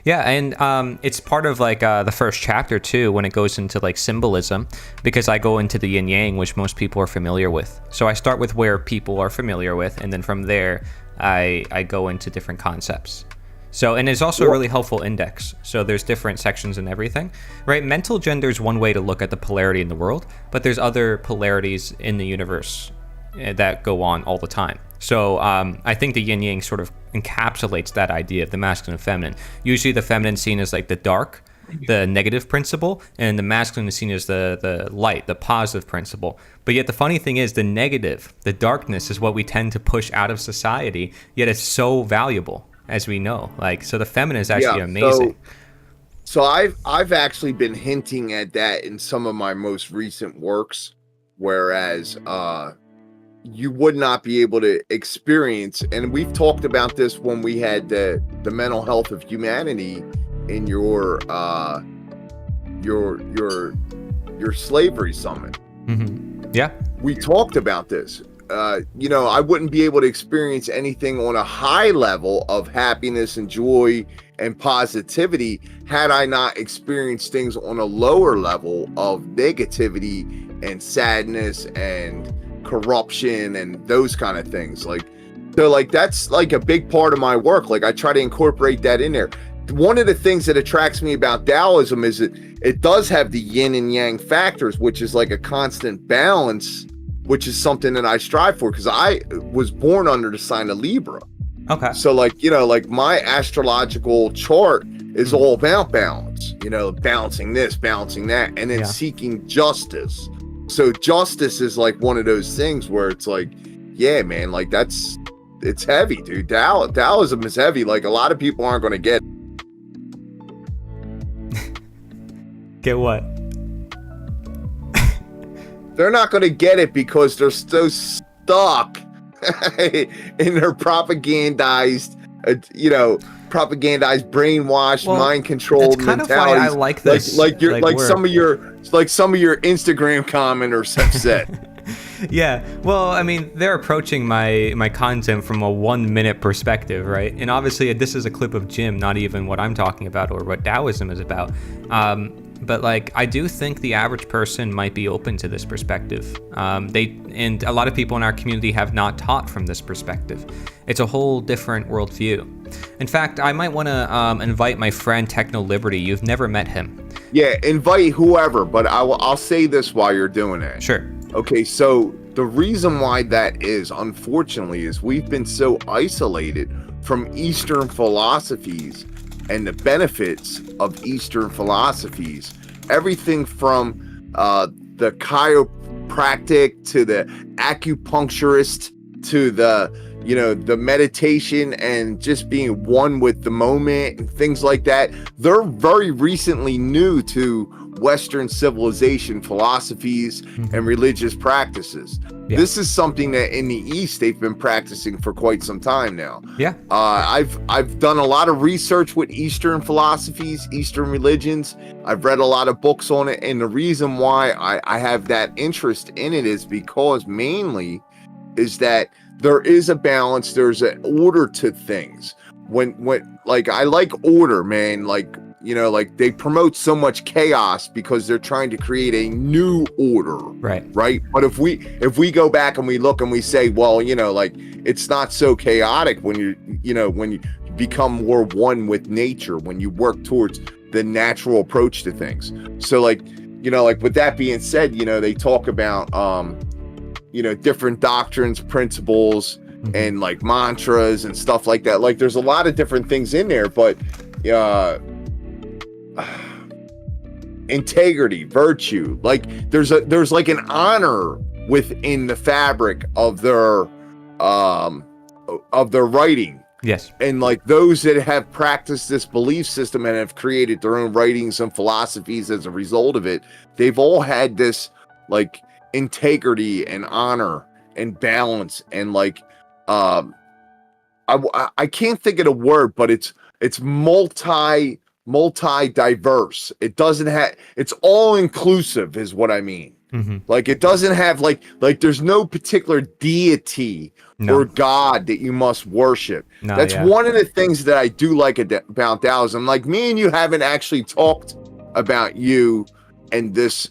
Yeah, and it's part of like the first chapter too, when it goes into like symbolism, because I go into the yin yang, which most people are familiar with. So I start with where people are familiar with, and then from there I go into different concepts. So, and it's also a really helpful index. So there's different sections and everything, right? Mental gender is one way to look at the polarity in the world, but there's other polarities in the universe that go on all the time. So I think the yin yang sort of encapsulates that idea of the masculine and feminine. Usually the feminine is seen as like the dark, the negative principle, and the masculine is seen as the light, the positive principle. But yet the funny thing is the negative, the darkness, is what we tend to push out of society, yet it's so valuable, as we know. Like, so the feminine is actually amazing. So I've actually been hinting at that in some of my most recent works, whereas you would not be able to experience, and we've talked about this when we had the mental health of humanity in your slavery summit. Yeah, we talked about this. I wouldn't be able to experience anything on a high level of happiness and joy and positivity had I not experienced things on a lower level of negativity and sadness and corruption and those kind of things. Like, so like that's like a big part of my work. Like I try to incorporate that in there. One of the things that attracts me about Taoism is that it does have the yin and yang factors, which is like a constant balance, which is something that I strive for, because I was born under the sign of Libra. Okay. So like, you know, like my astrological chart is all about balance, you know, balancing this, balancing that, and then seeking justice. So justice is like one of those things where it's like, yeah, man, like it's heavy, dude. Taoism is heavy. Like a lot of people aren't going to get. Get what? They're not going to get it because they're so stuck in their propagandized, brainwashed, mind controlled that's kind mentalities. of why I like this. Like some of your Instagram commenters have said. Yeah, well, I mean, they're approaching my content from a 1 minute perspective, right? And obviously, this is a clip of Jim, not even what I'm talking about or what Taoism is about. But like, I do think the average person might be open to this perspective. And a lot of people in our community have not taught from this perspective. It's a whole different worldview. In fact, I might want to invite my friend Techno Liberty. You've never met him. Yeah, invite whoever, but I'll say this while you're doing it. Sure. Okay, so the reason why that is, unfortunately, is we've been so isolated from Eastern philosophies and the benefits of Eastern philosophies. Everything from the chiropractic to the acupuncturist to the meditation and just being one with the moment and things like that. They're very recently new to Western civilization philosophies and religious practices. Yeah. This is something that in the East they've been practicing for quite some time now. Yeah. I've done a lot of research with Eastern philosophies, Eastern religions. I've read a lot of books on it, and the reason why I have that interest in it is because mainly is that there is a balance, there's an order to things. When like I like order, man, like, you know, like they promote so much chaos because they're trying to create a new order. Right. But if we go back and we look and we say, well, you know, like it's not so chaotic when you become more one with nature, when you work towards the natural approach to things. So like, you know, like with that being said, you know, they talk about different doctrines, principles, and like mantras and stuff like that. Like there's a lot of different things in there, but integrity, virtue, like there's like an honor within the fabric of their writing. Yes. And like those that have practiced this belief system and have created their own writings and philosophies as a result of it, they've all had this like integrity and honor and balance and like I can't think of the word, but it's multi-diverse. It doesn't have, it's all inclusive is what I mean. Like it doesn't have like there's no particular deity or God that you must worship. That's one of the things that I do like about Taoism. Like me and you haven't actually talked about you and this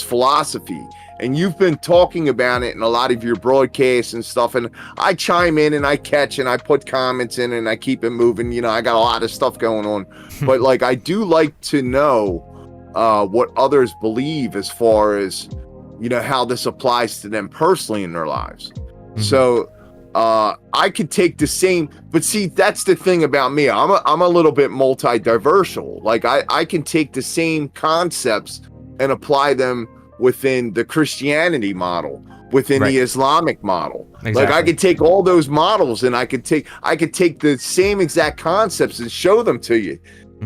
philosophy, and you've been talking about it in a lot of your broadcasts and stuff, and I chime in and I catch and I put comments in and I keep it moving. You know, I got a lot of stuff going on, but like I do like to know what others believe as far as, you know, how this applies to them personally in their lives. So I could take the same, but see, that's the thing about me. I'm a little bit multi-diversal. Like I can take the same concepts and apply them within the Christianity model, within the Islamic model. Exactly. Like I could take all those models and I could take the same exact concepts and show them to you.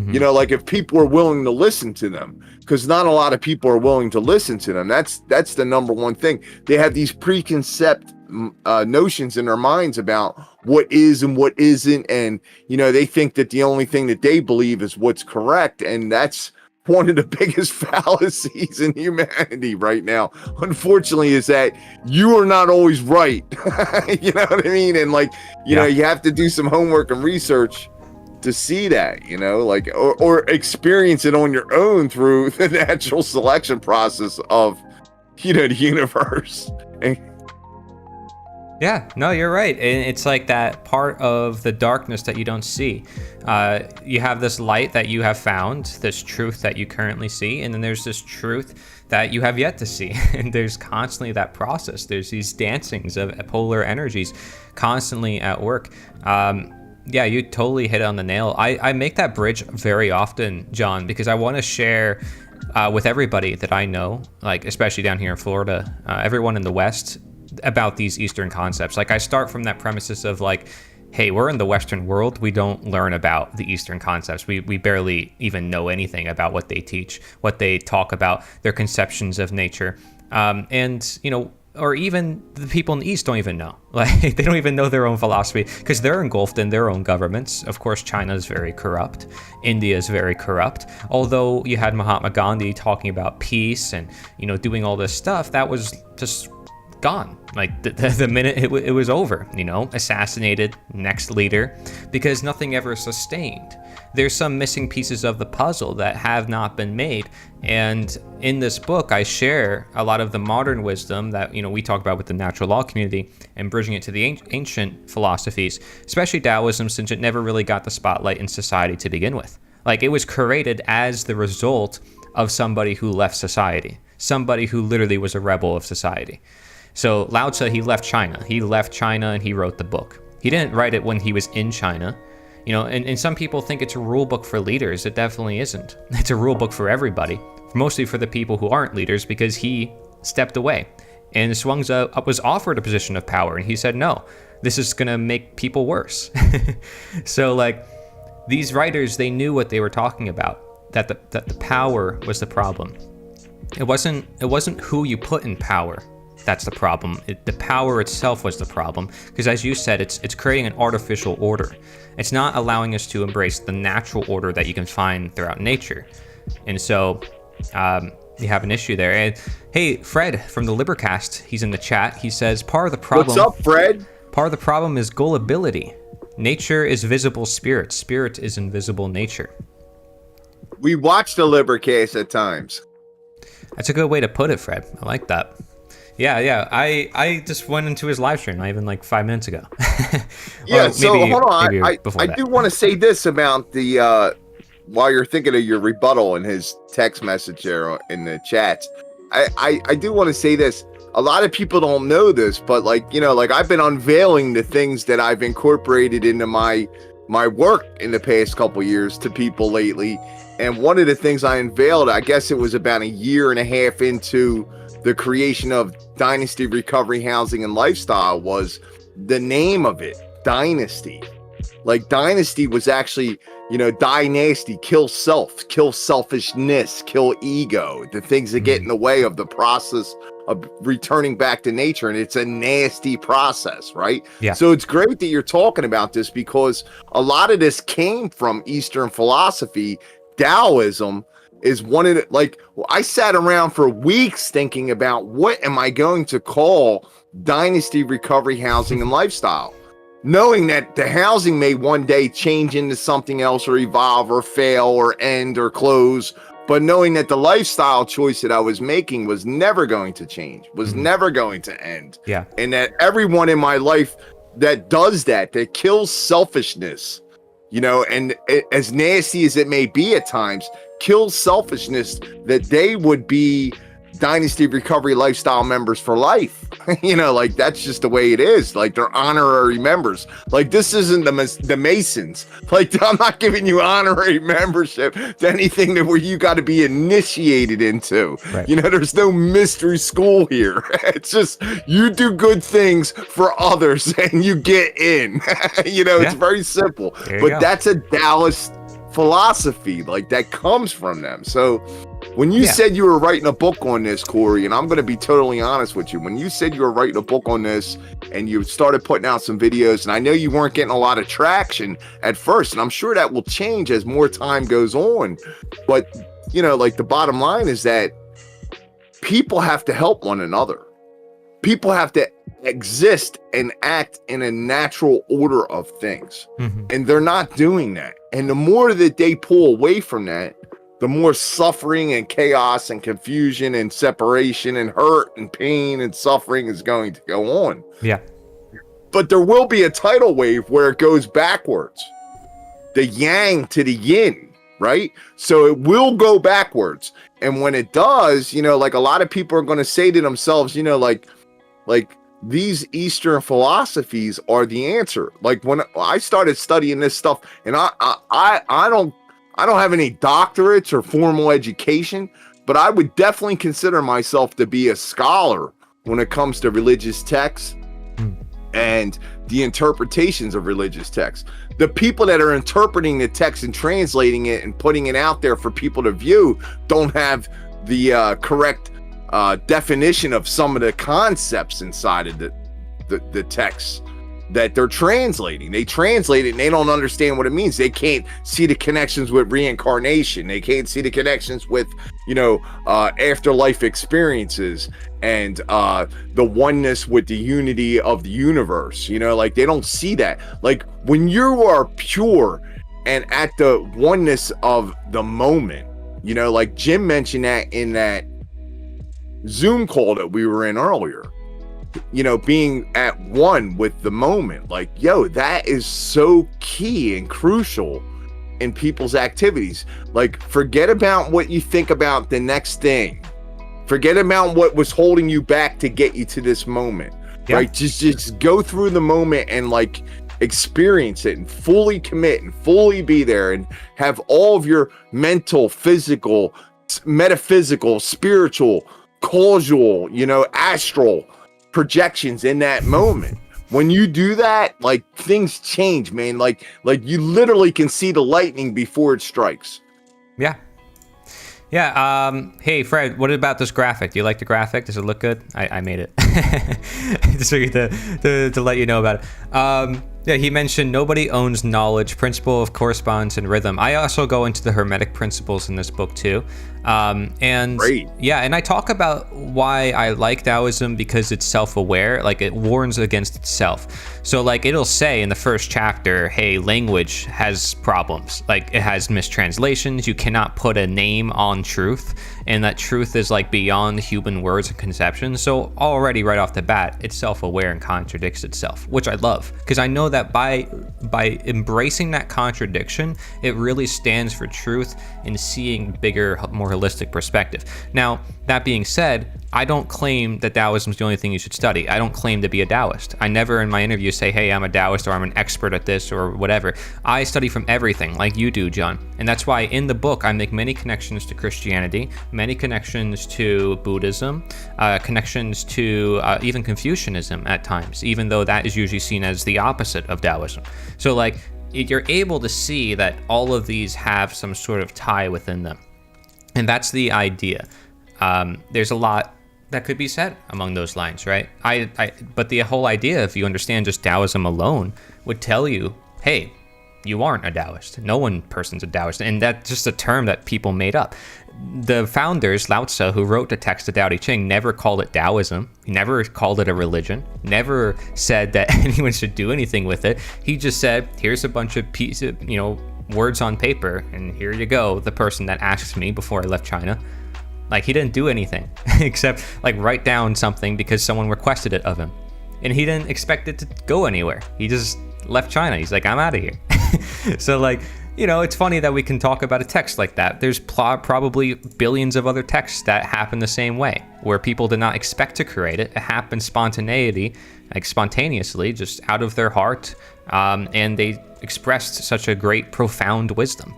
You know, like if people are willing to listen to them, because not a lot of people are willing to listen to them. That's the number one thing. They have these preconceived notions in their minds about what is and what isn't, and you know, they think that the only thing that they believe is what's correct, and that's one of the biggest fallacies in humanity right now, unfortunately, is that you are not always right. You know what I mean? And like, you know, you have to do some homework and research to see that, you know, like, or experience it on your own through the natural selection process of, you know, the universe. And Yeah, no, you're right. And it's like that part of the darkness that you don't see. You have this light that you have found, this truth that you currently see, and then there's this truth that you have yet to see. And there's constantly that process. There's these dancings of polar energies constantly at work. Yeah, you totally hit it on the nail. I make that bridge very often, John, because I want to share with everybody that I know, like especially down here in Florida, everyone in the West, about these Eastern concepts. Like I start from that premises of like, hey, we're in the Western world. We don't learn about the Eastern concepts. We barely even know anything about what they teach, what they talk about, their conceptions of nature. And, you know, or even the people in the East don't even know. Like they don't even know their own philosophy because they're engulfed in their own governments. Of course, China is very corrupt. India is very corrupt. Although you had Mahatma Gandhi talking about peace and, you know, doing all this stuff, that was just gone. Like the minute it was over, you know, assassinated, next leader, because nothing ever sustained. There's some missing pieces of the puzzle that have not been made. And in this book, I share a lot of the modern wisdom that, you know, we talk about with the natural law community and bridging it to the ancient philosophies, especially Taoism, since it never really got the spotlight in society to begin with. Like it was created as the result of somebody who left society, somebody who literally was a rebel of society. So Lao Tzu, he left China. He left China and he wrote the book. He didn't write it when he was in China. You know, and some people think it's a rule book for leaders. It definitely isn't. It's a rule book for everybody, mostly for the people who aren't leaders, because he stepped away. And Zhuangzi was offered a position of power, and he said, no, this is going to make people worse. So, like, these writers, they knew what they were talking about, that the power was the problem. It wasn't who you put in power. That's the problem. The power itself was the problem, because as you said, it's creating an artificial order. It's not allowing us to embrace the natural order that you can find throughout nature. And so you have an issue there. And hey, Fred from the Libercast, he's in the chat. He says, part of the problem... What's up, Fred? Part of the problem is gullibility. Nature is visible spirit. Spirit is invisible nature. We watch the Libercast at times. That's a good way to put it, Fred. I like that. Yeah. I just went into his live stream not even like 5 minutes ago. Yeah, so hold on. I do want to say this about the while you're thinking of your rebuttal in his text message there in the chats. I do want to say this. A lot of people don't know this, but like, you know, like I've been unveiling the things that I've incorporated into my work in the past couple years to people lately. And one of the things I unveiled, I guess it was about a year and a half into the creation of Dynasty Recovery Housing and Lifestyle, was the name of it, Dynasty. Like Dynasty was actually, you know, dynasty, kill self, kill selfishness, kill ego, the things that get in the way of the process of returning back to nature. And it's a nasty process, right? Yeah. So it's great that you're talking about this, because a lot of this came from Eastern philosophy. Taoism is one of the, like, I sat around for weeks thinking about what am I going to call Dynasty Recovery Housing and Lifestyle, knowing that the housing may one day change into something else or evolve or fail or end or close, but knowing that the lifestyle choice that I was making was never going to change, was never going to end. Yeah. And that everyone in my life that does that kills selfishness, you know, and as nasty as it may be at times, kills selfishness, that they would be Dynasty Recovery Lifestyle members for life. You know, like that's just the way it is. Like they're honorary members. Like this isn't the Masons. Like I'm not giving you honorary membership to anything that where you got to be initiated into. Right. You know, there's no mystery school here. It's just you do good things for others and you get in. You know, it's very simple. But that's a Taoist philosophy, like that comes from them. So when you said you were writing a book on this, Corey, and I'm going to be totally honest with you, when you said you were writing a book on this and you started putting out some videos, and I know you weren't getting a lot of traction at first, and I'm sure that will change as more time goes on, but you know, like the bottom line is that people have to help one another. People have to exist and act in a natural order of things. Mm-hmm. And they're not doing that. And the more that they pull away from that, the more suffering and chaos and confusion and separation and hurt and pain and suffering is going to go on. Yeah. But there will be a tidal wave where it goes backwards. The yang to the yin, right? So it will go backwards. And when it does, you know, like a lot of people are going to say to themselves, you know, like these Eastern philosophies are the answer. Like when I started studying this stuff, and I don't have any doctorates or formal education, but I would definitely consider myself to be a scholar when it comes to religious texts and the interpretations of religious texts. The people that are interpreting the text and translating it and putting it out there for people to view don't have the correct definition of some of the concepts inside of the text that they're translating. They translate it and they don't understand what it means. They can't see the connections with reincarnation. They can't see the connections with, you know, afterlife experiences and the oneness with the unity of the universe. You know, like they don't see that. Like when you are pure and at the oneness of the moment, you know, like Jim mentioned that in that Zoom call that we were in earlier, you know, being at one with the moment, like, yo, that is so key and crucial in people's activities. Like, forget about what you think about the next thing. Forget about what was holding you back to get you to this moment, right? Just go through the moment and like experience it and fully commit and fully be there and have all of your mental, physical, metaphysical, spiritual, causal, you know, astral projections in that moment. When you do that, like things change, man. Like you literally can see the lightning before it strikes. Yeah. Hey Fred, what about this graphic? Do you like the graphic? Does it look good? I made it. Just to let you know about it. Yeah, he mentioned nobody owns knowledge, principle of correspondence, and rhythm. I also go into the Hermetic principles in this book too. And Great. Yeah, and I talk about why I like Taoism because it's self-aware, like it warns against itself. So like it'll say in the first chapter, hey, language has problems. Like it has mistranslations. You cannot put a name on truth, and that truth is like beyond human words and conceptions. So already right off the bat, it's self-aware and contradicts itself, which I love because I know that by embracing that contradiction, it really stands for truth and seeing bigger, more holistic perspective. Now, that being said, I don't claim that Taoism is the only thing you should study. I don't claim to be a Taoist. I never in my interviews say, hey, I'm a Taoist or I'm an expert at this or whatever. I study from everything like you do, John. And that's why in the book, I make many connections to Christianity, many connections to Buddhism, connections to even Confucianism at times, even though that is usually seen as the opposite of Taoism. So like you're able to see that all of these have some sort of tie within them. And that's the idea. There's a lot that could be said among those lines, right? But the whole idea, if you understand just Taoism alone, would tell you, hey, you aren't a Taoist. No one person's a Taoist. And that's just a term that people made up. The founders, Lao Tzu, who wrote the text of Tao Te Ching, never called it Taoism. He never called it a religion. Never said that anyone should do anything with it. He just said, here's a bunch of pieces, you know, words on paper, and here you go. The person that asked me before I left China. Like, he didn't do anything except like write down something because someone requested it of him. And he didn't expect it to go anywhere. He just left China. He's like, I'm out of here. So like, you know, it's funny that we can talk about a text like that. There's probably billions of other texts that happen the same way, where people did not expect to create it. It happened spontaneously, just out of their heart. And they expressed such a great, profound wisdom.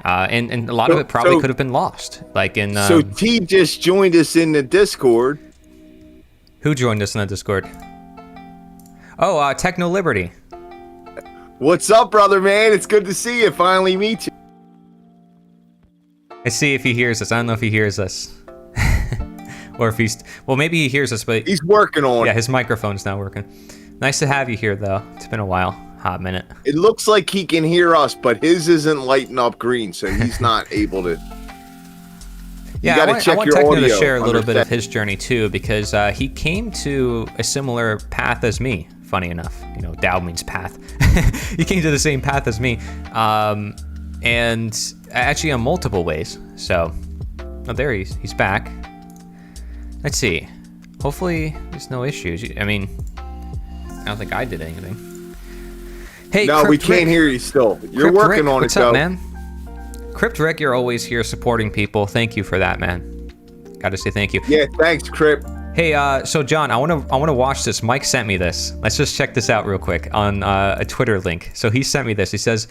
And a lot of it probably could have been lost. Like in So T just joined us in the Discord. Who joined us in the Discord? Oh, Techno Liberty. What's up, brother, man? It's good to see you. Finally meet you. I see if he hears us. I don't know if he hears us. Or if he's... Well, maybe he hears us, but... He's working on it. Yeah, his microphone's not working. Nice to have you here, though. It's been a while. Hot minute. It looks like he can hear us, but his isn't lighting up green, so he's not able to... Yeah, gotta I check want your Techno to audio share a little bit of settings. his journey too, because he came to a similar path as me. Funny enough, Tao means path. He came to the same path as me, and actually in multiple ways. So, there he's back. Let's see. Hopefully, there's no issues. I mean, I don't think I did anything. Hey, No, we Crypt can't Rick. hear you still. You're Crypt working Rick, on what's it, up, though. man? Crypt Rick, you're always here supporting people. Thank you for that, man. Gotta say thank you. Yeah, thanks, Crip. Hey, so John, I wanna watch this. Mike sent me this. Let's just check this out real quick on a Twitter link. So he sent me this. He says,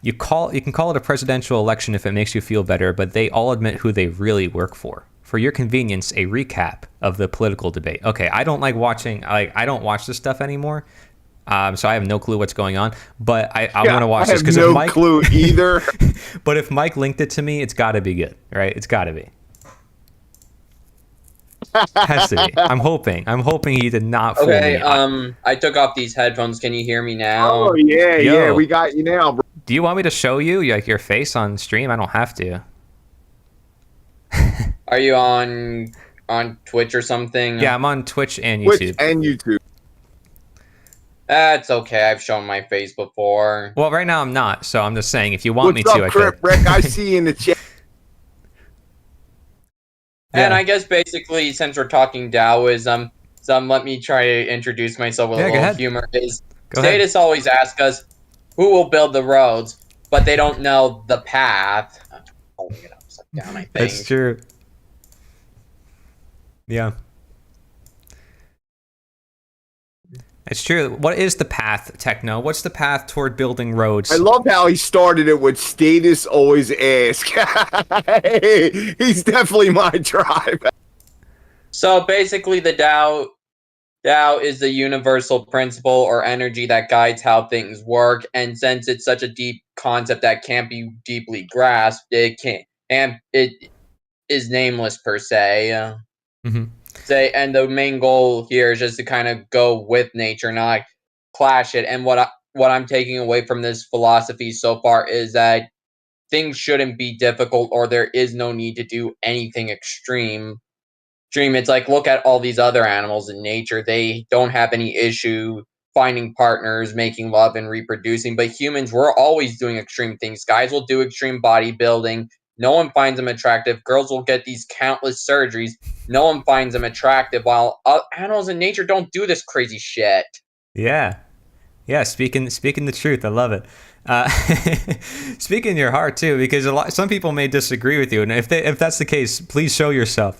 you can call it a presidential election if it makes you feel better, but they all admit who they really work for. For your convenience, a recap of the political debate. Okay, I don't like watching. I don't watch this stuff anymore. So I have no clue what's going on. But I want to watch this because no if Mike clue either. But if Mike linked it to me, it's got to be good, right? It's got to be. Has to be. I'm hoping he did not fool Okay, me. I took off these headphones. Can you hear me now? Oh yeah, Yo. yeah, we got you now, bro. Do you want me to show you like your face on stream? I don't have to. Are you on Twitch or something? Yeah, I'm on Twitch and Twitch YouTube. and YouTube. That's okay. I've shown my face before. Well, right now I'm not, so I'm just saying if you want What's me to, up, I Crip could. Rick? I see you in the chat. And Yeah. I guess basically, since we're talking Taoism, let me try to introduce myself with Yeah, a go little ahead. humor. Go ahead. Statists always ask us, who will build the roads, but they don't know the path. Holding it upside down, I think. That's true. Yeah. It's true. What is the path, Techno? What's the path toward building roads? I love how he started it with status always ask. He's definitely my tribe. So basically, the Tao is the universal principle or energy that guides how things work, and since it's such a deep concept that can't be deeply grasped, it is nameless per se. Mhm. And the main goal here is just to kind of go with nature, not clash it. And what I'm taking away from this philosophy so far is that things shouldn't be difficult, or there is no need to do anything extreme. It's like, look at all these other animals in nature. They don't have any issue finding partners, making love, and reproducing. But humans, we're always doing extreme things. Guys will do extreme bodybuilding. No one finds them attractive. Girls will get these countless surgeries. No one finds them attractive, while animals in nature don't do this crazy shit. Yeah. Yeah, speaking the truth, I love it. Speaking your heart too, because some people may disagree with you, and if that's the case, please show yourself.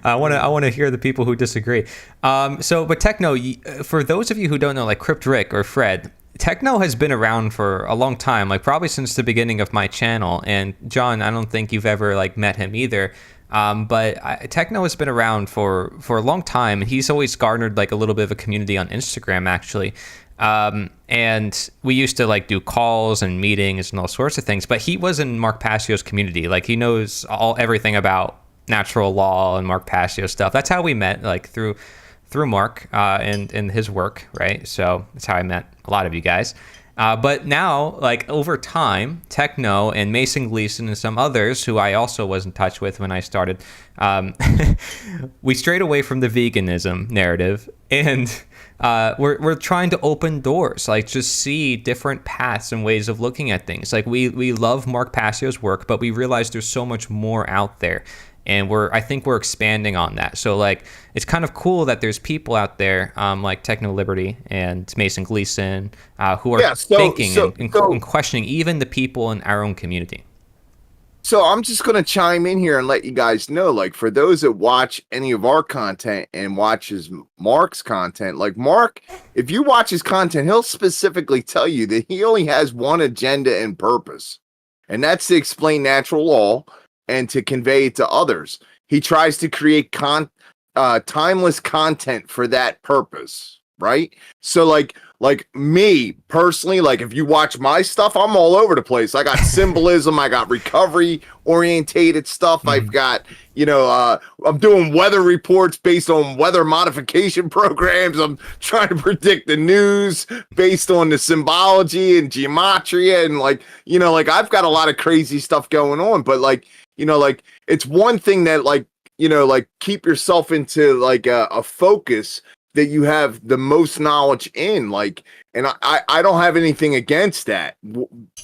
I want to hear the people who disagree. But Techno, for those of you who don't know, like Crypt Rick or Fred, Techno has been around for a long time, like probably since the beginning of my channel. And John, I don't think you've ever like met him either. Techno has been around for a long time, and he's always garnered like a little bit of a community on Instagram, actually. And we used to like do calls and meetings and all sorts of things, but he was in Mark Passio's community. Like he knows everything about natural law and Mark Passio stuff. That's how we met, like through Mark, and his work. Right. So that's how I met a lot of you guys. But now, like over time, Techno and Mason Gleason and some others who I also was in touch with when I started, we strayed away from the veganism narrative, and we're trying to open doors, like just see different paths and ways of looking at things. Like we love Mark Passio's work, but we realize there's so much more out there. And I think we're expanding on that. So like, it's kind of cool that there's people out there like Techno Liberty and Mason Gleason who are thinking and questioning even the people in our own community. So I'm just going to chime in here and let you guys know, like for those that watch any of our content and watches Mark's content, like Mark, if you watch his content, he'll specifically tell you that he only has one agenda and purpose, and that's to explain natural law and to convey it to others. He tries to create timeless content for that purpose, right? So like me personally, like if you watch my stuff, I'm all over the place. I got symbolism, I got recovery orientated stuff. I've got, I'm doing weather reports based on weather modification programs. I'm trying to predict the news based on the symbology and geometry, and like I've got a lot of crazy stuff going on, but like like it's one thing that like, like keep yourself into like a focus that you have the most knowledge in, like, and I don't have anything against that.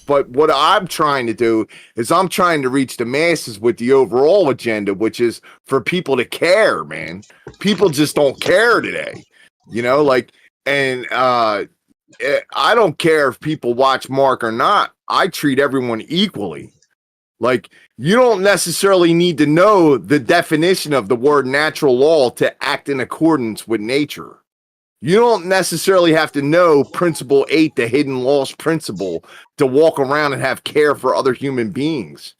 But what I'm trying to do is I'm trying to reach the masses with the overall agenda, which is for people to care, man. People just don't care today, like, and I don't care if people watch Mark or not. I treat everyone equally. Like, you don't necessarily need to know the definition of the word natural law to act in accordance with nature. You don't necessarily have to know Principle 8, the hidden laws principle, to walk around and have care for other human beings.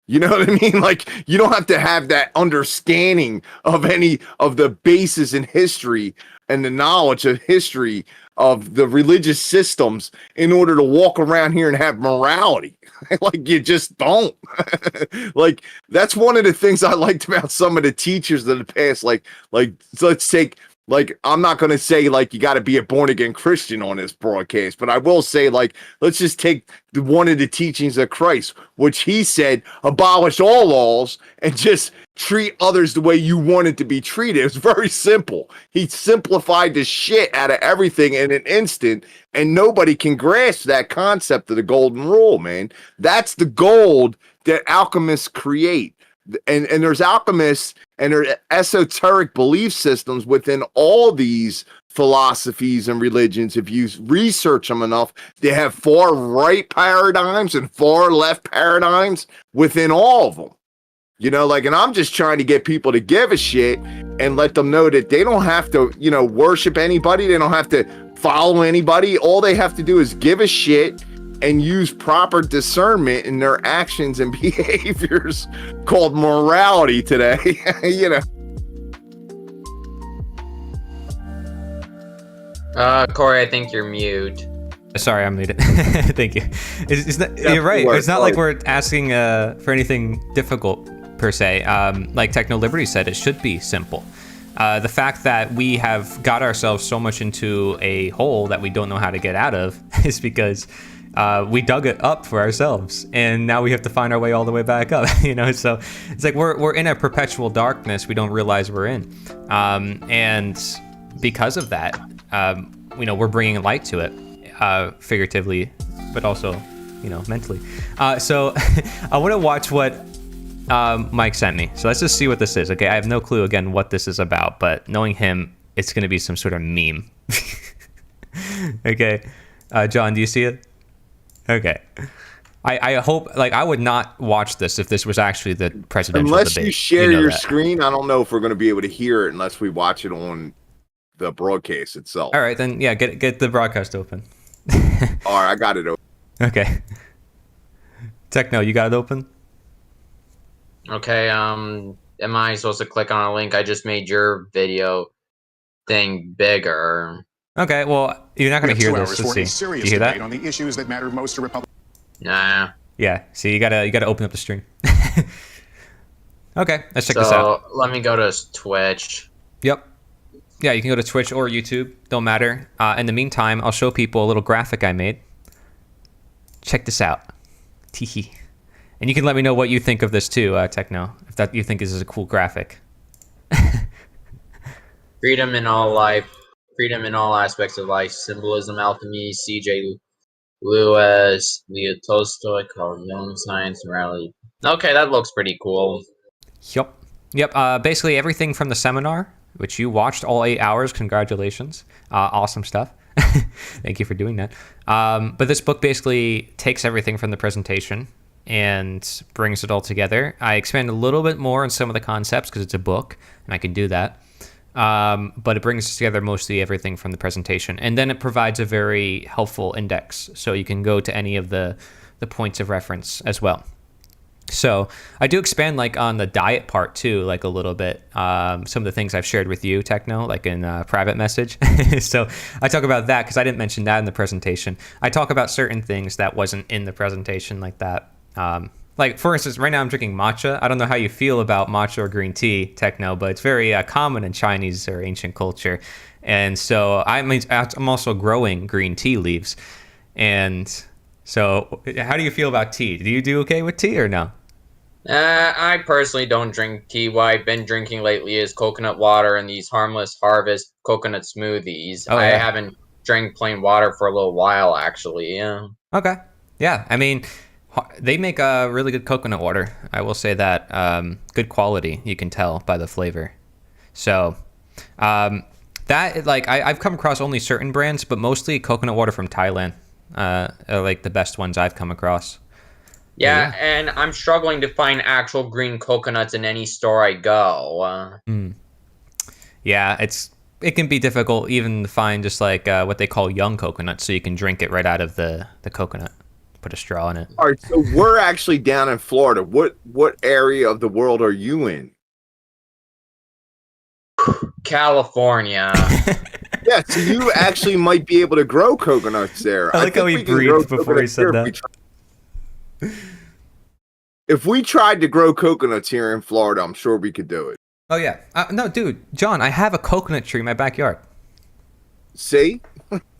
You know what I mean? Like, you don't have to have that understanding of any of the bases in history and the knowledge of history of the religious systems in order to walk around here and have morality. Like, you just don't. Like, that's one of the things I liked about some of the teachers of the past. Like, so let's take, like, I'm not going to say, like, you got to be a born-again Christian on this broadcast, but I will say, like, let's just take one of the teachings of Christ, which he said, abolish all laws and just treat others the way you wanted to be treated. It's very simple. He simplified the shit out of everything in an instant, and nobody can grasp that concept of the golden rule, man. That's the gold that alchemists create. And there's alchemists and there's esoteric belief systems within all these philosophies and religions. If you research them enough, they have far right paradigms and far left paradigms within all of them. Like, and I'm just trying to get people to give a shit and let them know that they don't have to, worship anybody. They don't have to follow anybody. All they have to do is give a shit and use proper discernment in their actions and behaviors, called morality today. Corey, I think you're mute. Sorry, I'm muted. Thank you. You're right. It's not like we're asking for anything difficult per se. Like Techno Liberty said, it should be simple. The fact that we have got ourselves so much into a hole that we don't know how to get out of is because we dug it up for ourselves, and now we have to find our way all the way back up. So it's like we're in a perpetual darkness we don't realize we're in, and because of that, we're bringing light to it, figuratively, but also, mentally. So I want to watch what Mike sent me. So let's just see what this is. Okay, I have no clue again what this is about, but knowing him, it's going to be some sort of meme. Okay, John, do you see it? Okay. I hope, like, I would not watch this if this was actually the presidential unless debate. You share your screen. I don't know if we're going to be able to hear it unless we watch it on the broadcast itself. All right, then, yeah, get the broadcast open. All right, I got it open. Okay. Techno, you got it open? Okay, am I supposed to click on a link? I just made your video thing bigger. Okay, well, you're not going to hear this. Let's see. Do you hear that? On the issues that matter most to Republicans. Nah. Yeah, see, you gotta open up the stream. Okay, let's check this out. So, let me go to Twitch. Yep. Yeah, you can go to Twitch or YouTube. Don't matter. In the meantime, I'll show people a little graphic I made. Check this out. Teehee. And you can let me know what you think of this too, Techno, if that you think this is a cool graphic. Freedom in all life. Freedom in all aspects of life. Symbolism, alchemy, C.J. Lewis, Leo Tolstoy, Carl Jung, science, morality. Okay, that looks pretty cool. Yep. Basically everything from the seminar, which you watched all 8 hours. Congratulations. Awesome stuff. Thank you for doing that. But this book basically takes everything from the presentation and brings it all together. I expand a little bit more on some of the concepts because it's a book and I can do that. But it brings together mostly everything from the presentation. And then it provides a very helpful index, so you can go to any of the points of reference as well. So I do expand like on the diet part too, like a little bit. Some of the things I've shared with you, Techno, like in private message. So I talk about that because I didn't mention that in the presentation. I talk about certain things that wasn't in the presentation like that. Like, for instance, right now I'm drinking matcha. I don't know how you feel about matcha or green tea, Techno, but it's very common in Chinese or ancient culture. And so I'm also growing green tea leaves. And so how do you feel about tea? Do you do okay with tea or no? I personally don't drink tea. What I've been drinking lately is coconut water and these harmless harvest coconut smoothies. Oh I yeah. haven't drank plain water for a little while, actually. Yeah. Okay. Yeah. I mean, they make a really good coconut water. I will say that. Good quality. You can tell by the flavor. So, that like I've come across only certain brands, but mostly coconut water from Thailand. Are like the best ones I've come across. But Yeah, and I'm struggling to find actual green coconuts in any store I go. yeah, it can be difficult even to find just like what they call young coconut, so you can drink it right out of the coconut. Put a straw in it. All right, so we're actually down in Florida. What area of the world are you in? California. Yeah, so you actually might be able to grow coconuts there. I like how think he we can grow breathed before he coconuts said here that. if we tried to grow coconuts here in Florida, I'm sure we could do it. Oh yeah, no, dude, John, I have a coconut tree in my backyard. See?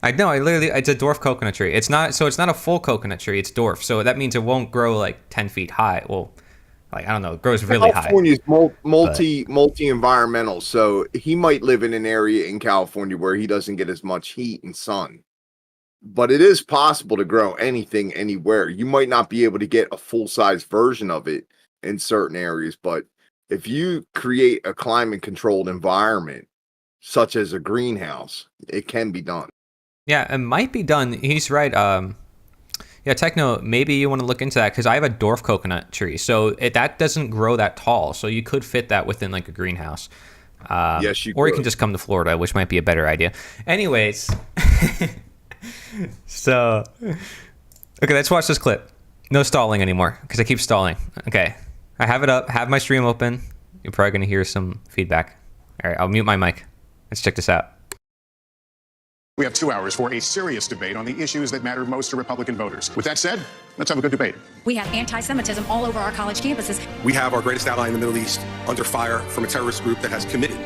I know, it's a dwarf coconut tree. It's not a full coconut tree. It's dwarf, so that means it won't grow like 10 feet high. Well, like I don't know, it grows really high. California's multi environmental, so he might live in an area in California where he doesn't get as much heat and sun. But it is possible to grow anything anywhere. You might not be able to get a full-size version of it in certain areas, but if you create a climate controlled environment such as a greenhouse, it can be done. Yeah, it might be done. He's right. Yeah, Techno, maybe you want to look into that because I have a dwarf coconut tree, so that doesn't grow that tall. So you could fit that within like a greenhouse. Yes, you or you could. can just come to Florida, which might be a better idea. Anyways, so okay, let's watch this clip. No stalling anymore because I keep stalling. Okay, I have it up, have my stream open. You're probably gonna hear some feedback. All right, I'll mute my mic. Let's check this out. We have 2 hours for a serious debate on the issues that matter most to Republican voters. With that said, let's have a good debate. We have anti-Semitism all over our college campuses. We have our greatest ally in the Middle East under fire from a terrorist group that has committed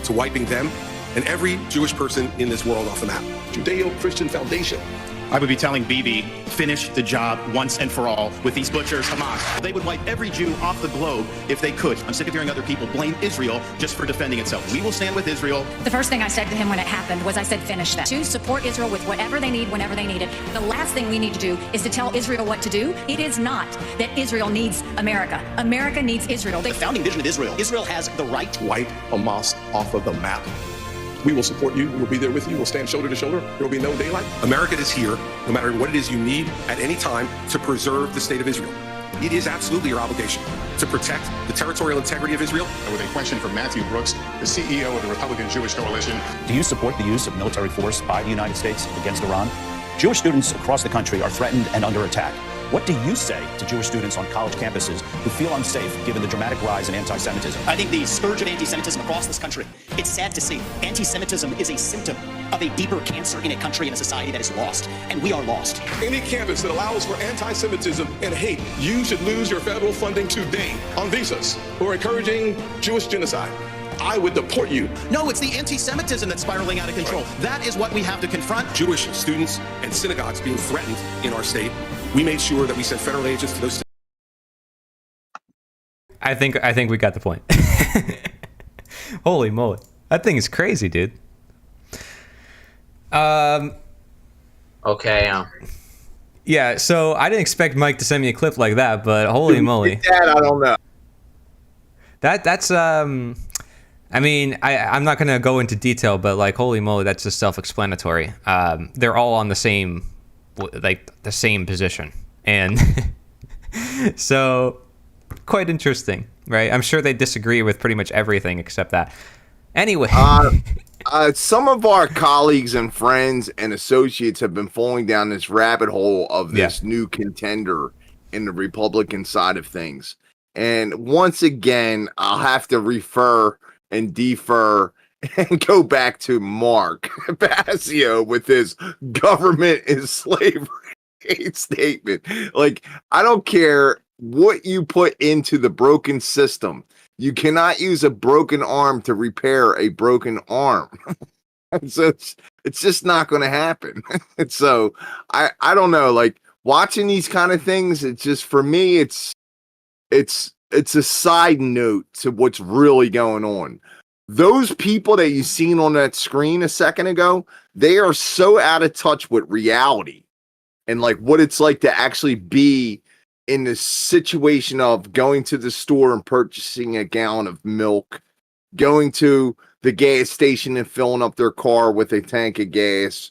to wiping them and every Jewish person in this world off the map. Judeo-Christian Foundation. I would be telling Bibi, finish the job once and for all with these butchers, Hamas. They would wipe every Jew off the globe if they could. I'm sick of hearing other people blame Israel just for defending itself. We will stand with Israel. The first thing I said to him when it happened was I said, finish that. To support Israel with whatever they need, whenever they need it. The last thing we need to do is to tell Israel what to do. It is not that Israel needs America. America needs Israel. The founding vision of Israel. Israel has the right to Wipe Hamas off of the map. We will support you. We will be there with you. We'll stand shoulder to shoulder. There will be no daylight. America is here, no matter what it is you need at any time, to preserve the state of Israel. It is absolutely your obligation to protect the territorial integrity of Israel. And with a question from Matthew Brooks, the CEO of the Republican Jewish Coalition. Do you support the use of military force by the United States against Iran? Jewish students across the country are threatened and under attack. What do you say to Jewish students on college campuses who feel unsafe given the dramatic rise in anti-Semitism? I think the scourge of anti-Semitism across this country, it's sad to see. Anti-Semitism is a symptom of a deeper cancer in a country and a society that is lost, and we are lost. Any campus that allows for anti-Semitism and hate, you should lose your federal funding today on visas who are encouraging Jewish genocide. I would deport you. No, it's the anti-Semitism that's spiraling out of control. That is what we have to confront. Jewish students and synagogues being threatened in our state. We made sure that we sent federal agents to those. I think we got the point. Holy moly, that thing is crazy, dude. Okay. Yeah, so I didn't expect Mike to send me a clip like that, but holy moly. That I don't know. That's I mean, I'm not gonna go into detail, but like holy moly, that's just self-explanatory. They're all on the same position, and so quite interesting, right? I'm sure they disagree with pretty much everything except that. Anyway, some of our colleagues and friends and associates have been falling down this rabbit hole of this new contender in the Republican side of things. And once again, I'll have to refer and defer and go back to Mark Bassio with his government is slavery statement. Like, I don't care what you put into the broken system. You cannot use a broken arm to repair a broken arm. So it's just not going to happen. And so I don't know, like watching these kind of things, it's just, for me, it's it's a side note to what's really going on. Those people that you seen on that screen a second ago, they are so out of touch with reality and like what it's like to actually be in the situation of going to the store and purchasing a gallon of milk, going to the gas station and filling up their car with a tank of gas,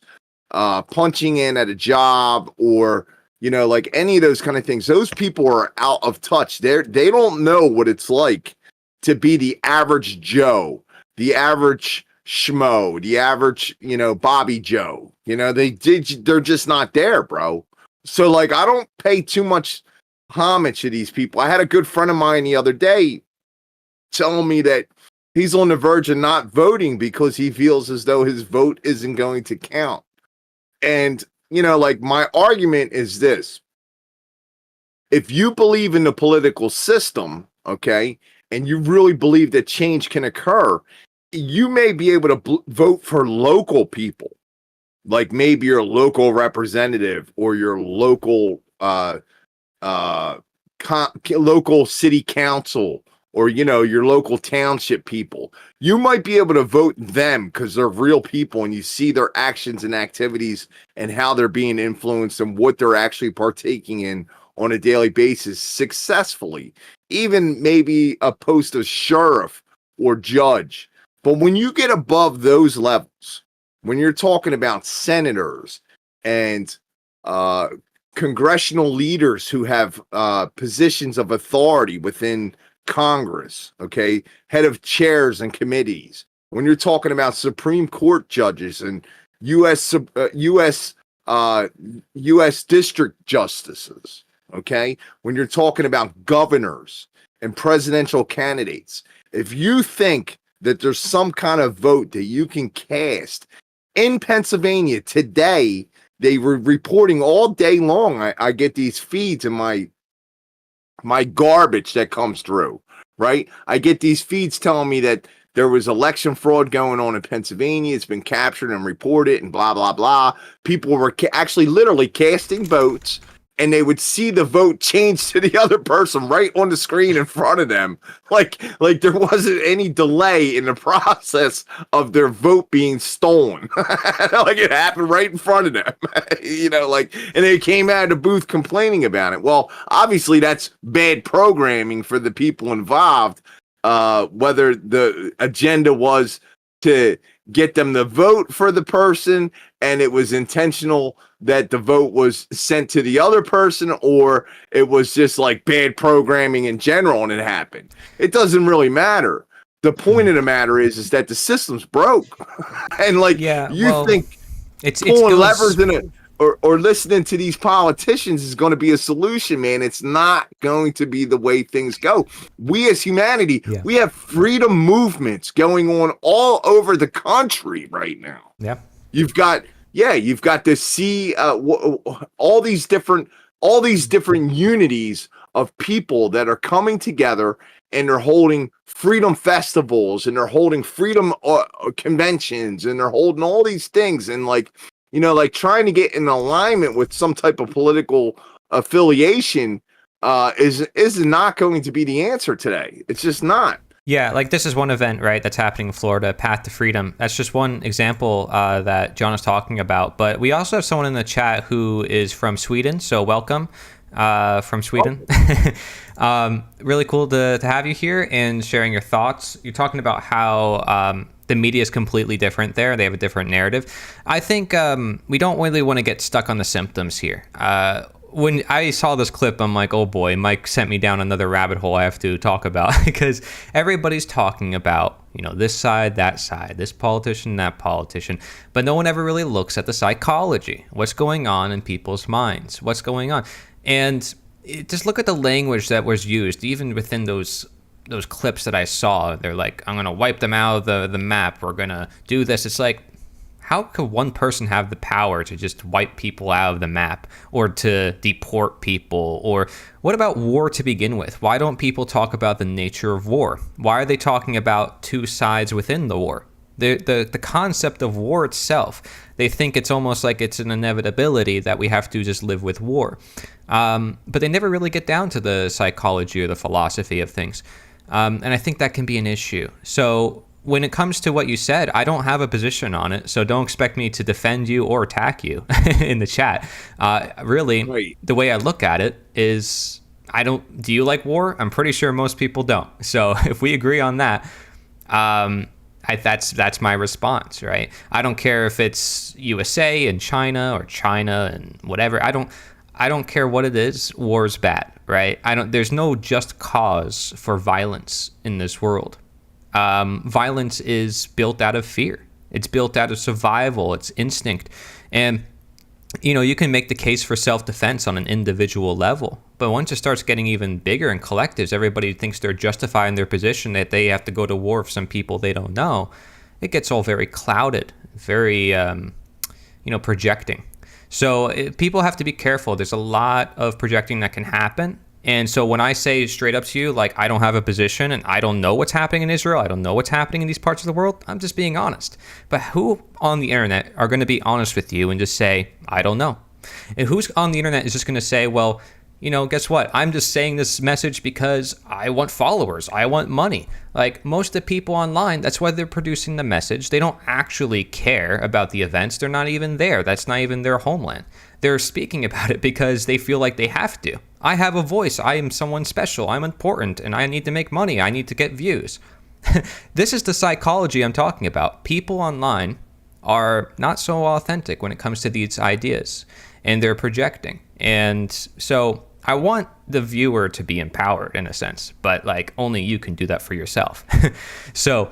punching in at a job, or like any of those kind of things. Those people are out of touch. They don't know what it's like to be the average Joe, the average schmo, the average, Bobby Joe. They're just not there, bro. So like, I don't pay too much homage to these people. I had a good friend of mine the other day telling me that he's on the verge of not voting because he feels as though his vote isn't going to count. And, like, my argument is this. If you believe in the political system, okay, and you really believe that change can occur, you may be able to vote for local people, like maybe your local representative or your local local city council, or your local township people. You might be able to vote them because they're real people and you see their actions and activities and how they're being influenced and what they're actually partaking in on a daily basis successfully. Even maybe a post of sheriff or judge. But when you get above those levels, when you're talking about senators and congressional leaders who have positions of authority within Congress, okay, head of chairs and committees, when you're talking about Supreme Court judges and U.S. district justices, okay, when you're talking about governors and presidential candidates, if you think that there's some kind of vote that you can cast in Pennsylvania today, they were reporting all day long. I get these feeds in my garbage that comes through, right? I get these feeds telling me that there was election fraud going on in Pennsylvania. It's been captured and reported and blah, blah, blah. People were actually literally casting votes, and they would see the vote change to the other person right on the screen in front of them. Like there wasn't any delay in the process of their vote being stolen. Like it happened right in front of them, and they came out of the booth complaining about it. Well, obviously that's bad programming for the people involved, whether the agenda was to get them to vote for the person and it was intentional that the vote was sent to the other person, or it was just like bad programming in general and it happened. It doesn't really matter. The point of the matter is that the system's broke. And like, think it's pulling levers in it or listening to these politicians is going to be a solution, man. It's not going to be the way things go. We as humanity, we have freedom movements going on all over the country right now. Yeah. You've got to see all these different unities of people that are coming together, and they're holding freedom festivals, and they're holding freedom conventions, and they're holding all these things, and like trying to get in alignment with some type of political affiliation is not going to be the answer today. It's just not. Yeah, like this is one event, right, that's happening in Florida, Path to Freedom. That's just one example that John is talking about. But we also have someone in the chat who is from Sweden, so welcome from Sweden. Really cool to have you here and sharing your thoughts. You're talking about how the media is completely different there. They have a different narrative. I think we don't really want to get stuck on the symptoms here. When I saw this clip, I'm like, oh boy, Mike sent me down another rabbit hole I have to talk about, because everybody's talking about, this side, that side, this politician, that politician, but no one ever really looks at the psychology. What's going on in people's minds? What's going on? And just look at the language that was used, even within those clips that I saw. They're like, I'm going to wipe them out of the map. We're going to do this. It's like, how could one person have the power to just wipe people out of the map or to deport people? Or what about war to begin with? Why don't people talk about the nature of war? Why are they talking about two sides within the war? The concept of war itself, they think it's almost like it's an inevitability that we have to just live with war. But they never really get down to the psychology or the philosophy of things. And I think that can be an issue. So when it comes to what you said, I don't have a position on it. So don't expect me to defend you or attack you in the chat. Really, the way I look at it is, do you like war? I'm pretty sure most people don't. So if we agree on that, that's my response, right? I don't care if it's USA and China or China and whatever. I don't care what it is. War's bad, right? There's no just cause for violence in this world. Violence is built out of fear. It's built out of survival. It's instinct. And, you can make the case for self-defense on an individual level. But once it starts getting even bigger in collectives, everybody thinks they're justifying their position that they have to go to war with some people they don't know. It gets all very clouded, very, projecting. So people have to be careful. There's a lot of projecting that can happen. And so when I say straight up to you, like, I don't have a position and I don't know what's happening in Israel, I don't know what's happening in these parts of the world, I'm just being honest. But who on the internet are going to be honest with you and just say, I don't know? And who's on the internet is just going to say, well, guess what? I'm just saying this message because I want followers. I want money. Like, most of the people online, that's why they're producing the message. They don't actually care about the events. They're not even there. That's not even their homeland. They're speaking about it because they feel like they have to. I have a voice. I am someone special. I'm important, and I need to make money. I need to get views. This is the psychology I'm talking about. People online are not so authentic when it comes to these ideas, and they're projecting. And so I want the viewer to be empowered in a sense, but like, only you can do that for yourself. So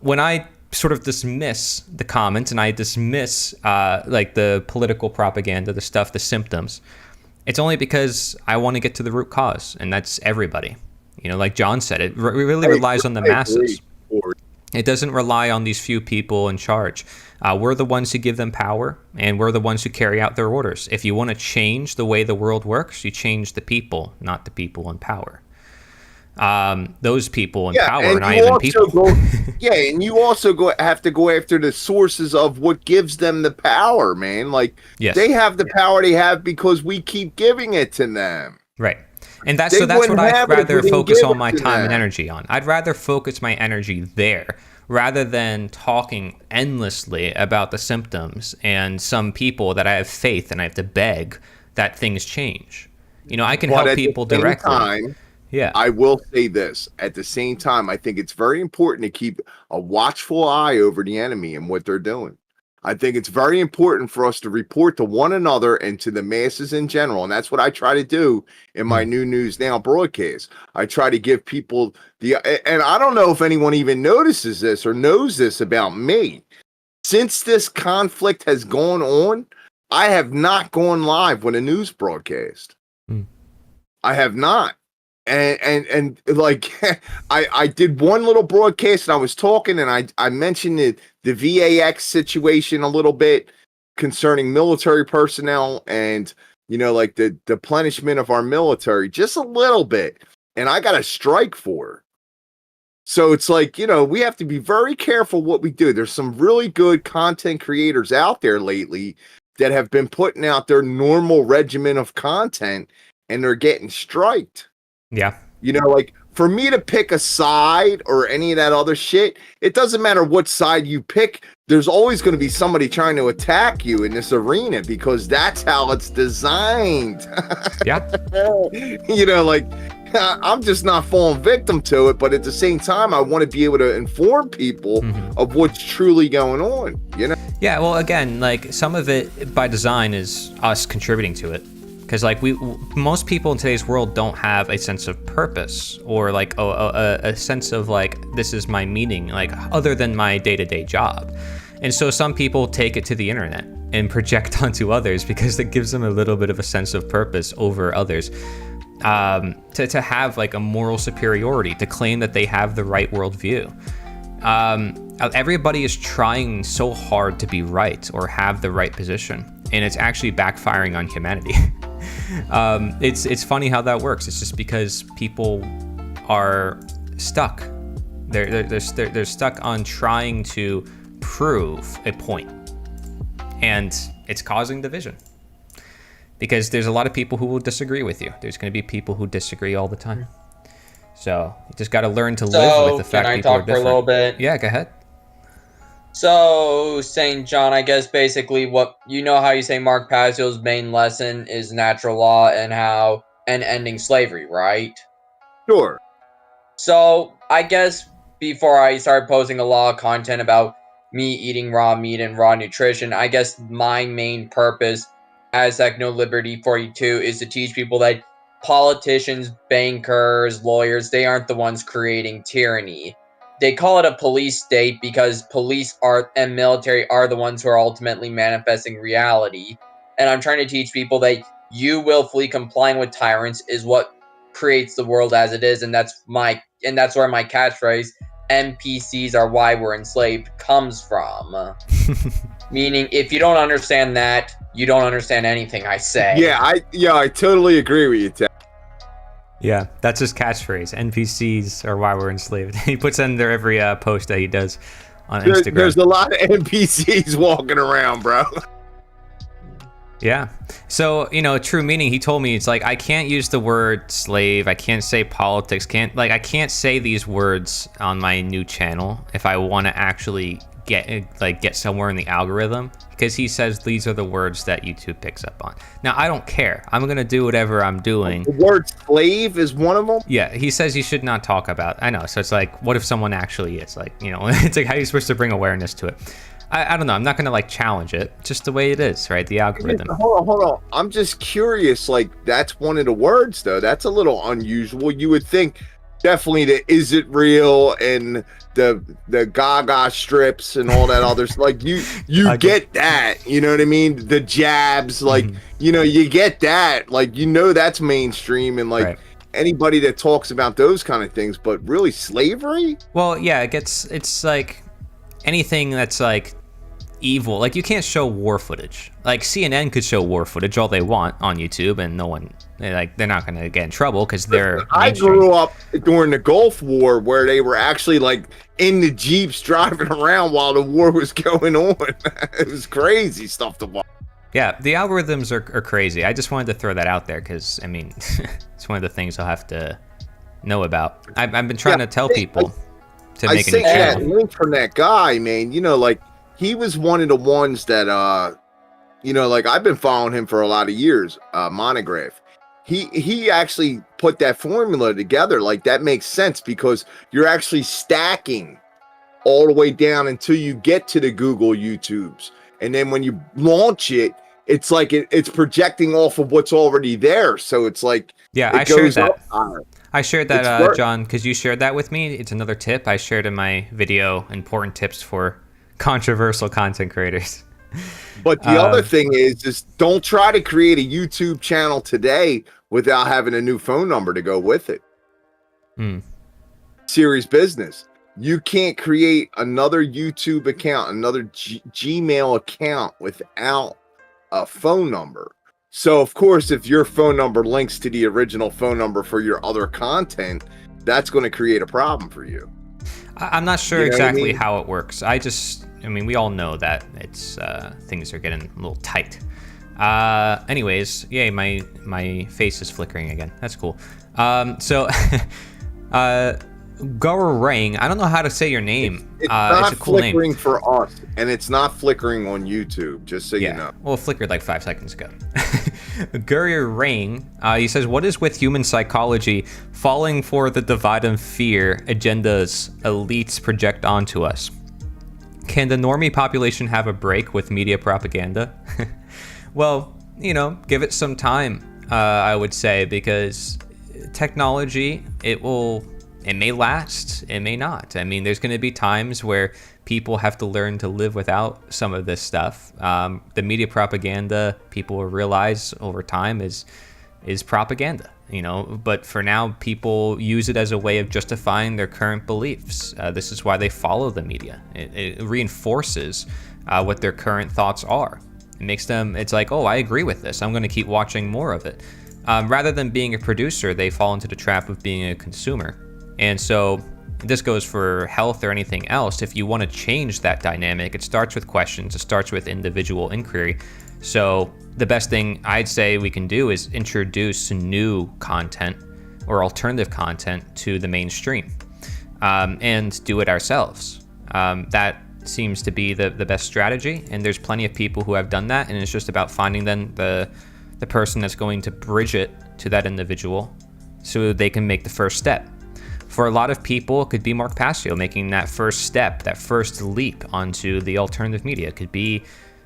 when I sort of dismiss the comments and I dismiss like the political propaganda, the stuff, the symptoms, it's only because I want to get to the root cause, and that's everybody. Like John said, it really relies on the masses. It doesn't rely on these few people in charge. We're the ones who give them power, and we're the ones who carry out their orders. If you want to change the way the world works, you change the people, not the people in power. Those people in power are not even people. And you also have to go after the sources of what gives them the power, man. Like, they have the power they have because we keep giving it to them. Right. And that's what I'd rather focus all my time and energy on. I'd rather focus my energy there rather than talking endlessly about the symptoms and some people that I have faith and I have to beg that things change. I can help people directly. I will say this. At the same time, I think it's very important to keep a watchful eye over the enemy and what they're doing. I think it's very important for us to report to one another and to the masses in general. And that's what I try to do in my New News Now broadcast. I try to give people and I don't know if anyone even notices this or knows this about me. Since this conflict has gone on, I have not gone live with a news broadcast. I have not. And like, I did one little broadcast and I was talking and I mentioned the VAX situation a little bit concerning military personnel and, like the replenishment of our military, just a little bit. And I got a strike for it. So it's like, we have to be very careful what we do. There's some really good content creators out there lately that have been putting out their normal regimen of content and they're getting striked. Yeah. Like, for me to pick a side or any of that other shit, it doesn't matter what side you pick. There's always going to be somebody trying to attack you in this arena because that's how it's designed. Yeah. Like, I'm just not falling victim to it. But at the same time, I want to be able to inform people of what's truly going on, Yeah. Well, again, like, some of it by design is us contributing to it. Because like most people in today's world don't have a sense of purpose or like a sense of like, this is my meaning, like other than my day-to-day job. And so some people take it to the internet and project onto others because it gives them a little bit of a sense of purpose over others. To have like a moral superiority, to claim that they have the right worldview. Everybody is trying so hard to be right or have the right position, and it's actually backfiring on humanity. It's funny how that works. It's just because people are stuck. They're stuck on trying to prove a point, and it's causing division. Because there's a lot of people who will disagree with you. There's going to be people who disagree all the time. So you just got to learn to live with the fact people are different. Can I talk for a little bit? Yeah, go ahead. So, St. John, I guess basically what, you know how you say Mark Pasio's main lesson is natural law and ending slavery, right? Sure. So, I guess before I started posting a lot of content about me eating raw meat and raw nutrition, I guess my main purpose as Techno Liberty 42 is to teach people that politicians, bankers, lawyers, they aren't the ones creating tyranny. They call it a police state because police and military are the ones who are ultimately manifesting reality. And I'm trying to teach people that you willfully complying with tyrants is what creates the world as it is, and that's where my catchphrase NPCs are why we're enslaved comes from. Meaning, if you don't understand that, you don't understand anything I say. Yeah, I totally agree with you, Ted. Yeah, that's his catchphrase. NPCs are why we're enslaved. He puts in there every post that he does on Instagram. There's a lot of NPCs walking around, bro. Yeah. So, true meaning, he told me, it's like, I can't use the word slave. I can't say politics. I can't say these words on my new channel if I want to actually get somewhere in the algorithm, because he says these are the words that YouTube picks up on. Now, I don't care. I'm going to do whatever I'm doing. The word slave is one of them? Yeah, he says you should not talk about. I know. So it's like, what if someone actually is? It's like, how are you supposed to bring awareness to it? I don't know. I'm not going to challenge it. Just the way it is, right? The algorithm. Hold on. I'm just curious. That's one of the words, though. That's a little unusual. You would think definitely the is it real and the Gaga strips and all that other you get that, you know what I mean? The jabs, you get that, that's mainstream, and right. Anybody that talks about those kind of things, but really slavery? Well, yeah, it's like anything that's evil. You can't show war footage. CNN could show war footage all they want on YouTube, and no one, they're not going to get in trouble because they're I grew up during the Gulf War where they were actually in the Jeeps driving around while the war was going on. It was crazy stuff to watch. Yeah, the algorithms are crazy. I just wanted to throw that out there because, it's one of the things I'll have to know about. I've been trying to tell people to make a new channel. That link from that guy, man, he was one of the ones that, I've been following him for a lot of years, Monograph. He actually put that formula together. That makes sense because you're actually stacking all the way down until you get to the Google YouTubes. And then when you launch it, it's it's projecting off of what's already there. So it's yeah, I shared that. I shared that, John, because you shared that with me. It's another tip I shared in my video, important tips for controversial content creators. But the other thing is don't try to create a YouTube channel today without having a new phone number to go with it. Serious business. You can't create another YouTube account, another Gmail account without a phone number. So, of course, if your phone number links to the original phone number for your other content, that's going to create a problem for you. I'm not sure exactly how it works. We all know that it's things are getting a little tight. Anyways, yay, my face is flickering again. That's cool. Gorang, I don't know how to say your name. It's not a cool flickering name for us, and it's not flickering on YouTube, just so you know. Well, it flickered 5 seconds ago. Gorang, he says, what is with human psychology falling for the divide and fear agendas elites project onto us? Can the normie population have a break with media propaganda? Well, give it some time, I would say, because technology, it may last, it may not. There's going to be times where people have to learn to live without some of this stuff. The media propaganda, people will realize over time is propaganda, but for now, people use it as a way of justifying their current beliefs. This is why they follow the media. It reinforces what their current thoughts are. It makes them, it's like, oh, I agree with this. I'm going to keep watching more of it. Rather than being a producer, they fall into the trap of being a consumer. And so this goes for health or anything else. If you want to change that dynamic, it starts with questions. It starts with individual inquiry. So the best thing I'd say we can do is introduce new content or alternative content to the mainstream, and do it ourselves. That seems to be the best strategy, and there's plenty of people who have done that, and it's just about finding then the person that's going to bridge it to that individual so they can make the first step. For a lot of people, it could be Mark Passio making that first step, that first leap onto the alternative media. It could be,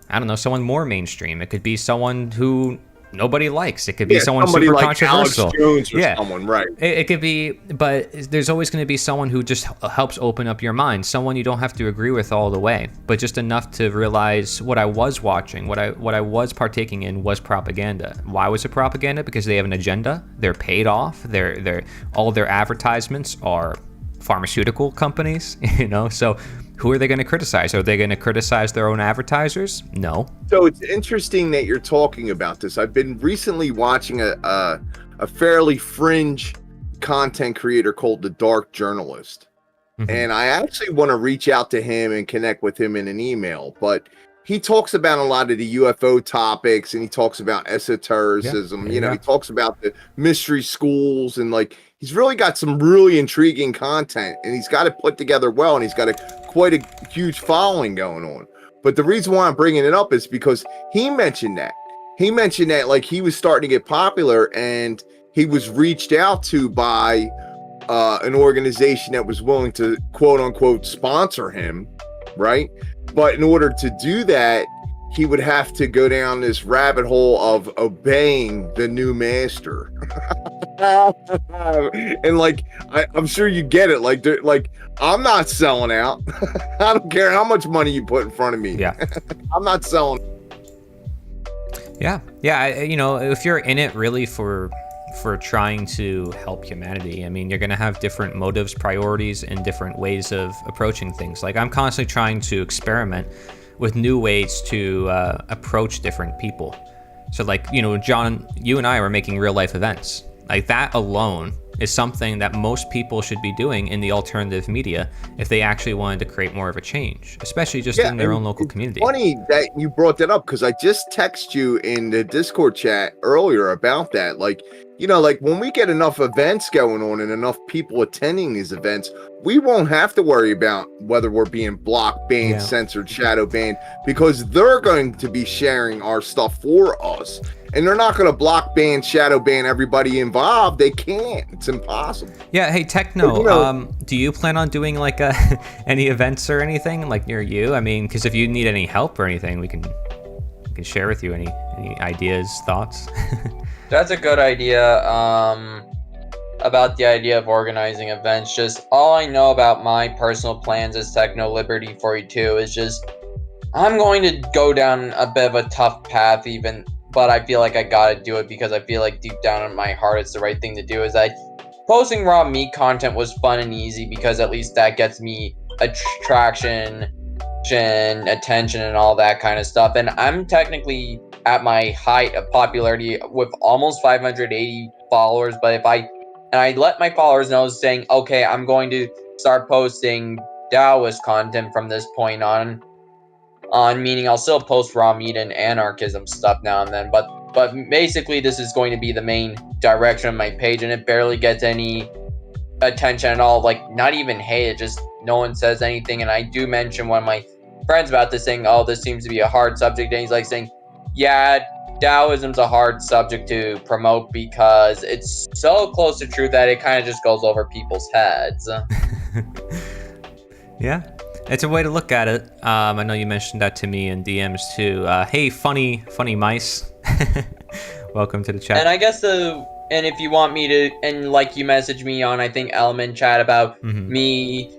I don't know, someone more mainstream. It could be someone who nobody likes. It could be someone super like controversial. Alex Jones or someone, right? It could be, but there's always going to be someone who just helps open up your mind. Someone you don't have to agree with all the way, but just enough to realize what I was watching, what I was partaking in was propaganda. Why was it propaganda? Because they have an agenda. They're paid off. They're all their advertisements are pharmaceutical companies, so who are they going to criticize? Are they going to criticize their own advertisers? No. So it's interesting that you're talking about this. I've been recently watching a fairly fringe content creator called The Dark Journalist. Mm-hmm. And I actually want to reach out to him and connect with him in an email, but he talks about a lot of the UFO topics, and he talks about esotericism. He talks about the mystery schools, and he's really got some really intriguing content, and he's got it put together well, and he's got quite a huge following going on. But the reason why I'm bringing it up is because he mentioned that he was starting to get popular, and he was reached out to by an organization that was willing to quote unquote sponsor him, right? But in order to do that, he would have to go down this rabbit hole of obeying the new master. And I'm sure you get it. I'm not selling out. I don't care how much money you put in front of me. Yeah. I'm not selling. Yeah. If you're in it really for trying to help humanity, I mean, you're going to have different motives, priorities, and different ways of approaching things. I'm constantly trying to experiment with new ways to approach different people. So John, you and I were making real life events. That alone is something that most people should be doing in the alternative media if they actually wanted to create more of a change, especially just in their own local community. It's funny that you brought that up, because I just texted you in the Discord chat earlier about that. When we get enough events going on and enough people attending these events, we won't have to worry about whether we're being blocked, banned, censored, shadow banned, because they're going to be sharing our stuff for us. And they're not going to block, ban, shadow ban everybody involved. They can't. It's impossible. Yeah. Hey, Techno, do you plan on doing any events or anything near you? I mean, because if you need any help or anything, we can share with you any ideas, thoughts. That's a good idea. About the idea of organizing events. Just all I know about my personal plans as Techno Liberty 42 is just I'm going to go down a bit of a tough path, but I feel like I gotta do it because I feel like deep down in my heart it's the right thing to do. Is that posting raw meat content was fun and easy because at least that gets me attention, attention, and all that kind of stuff. And I'm technically at my height of popularity with almost 580 followers, but I let my followers know, saying, okay, I'm going to start posting Taoist content from this point on, meaning I'll still post raw meat and anarchism stuff now and then, but basically this is going to be the main direction of my page, and it barely gets any attention at all. Not even hate, it just no one says anything. And I do mention one of my friends about this, saying, oh, this seems to be a hard subject, and he's saying, yeah, Taoism's a hard subject to promote because it's so close to truth that it kind of just goes over people's heads. Yeah, it's a way to look at it. I know you mentioned that to me in DMs too. Hey, funny mice. Welcome to the chat. And I guess and if you want me to, and you messaged me on, I think, Element Chat about me,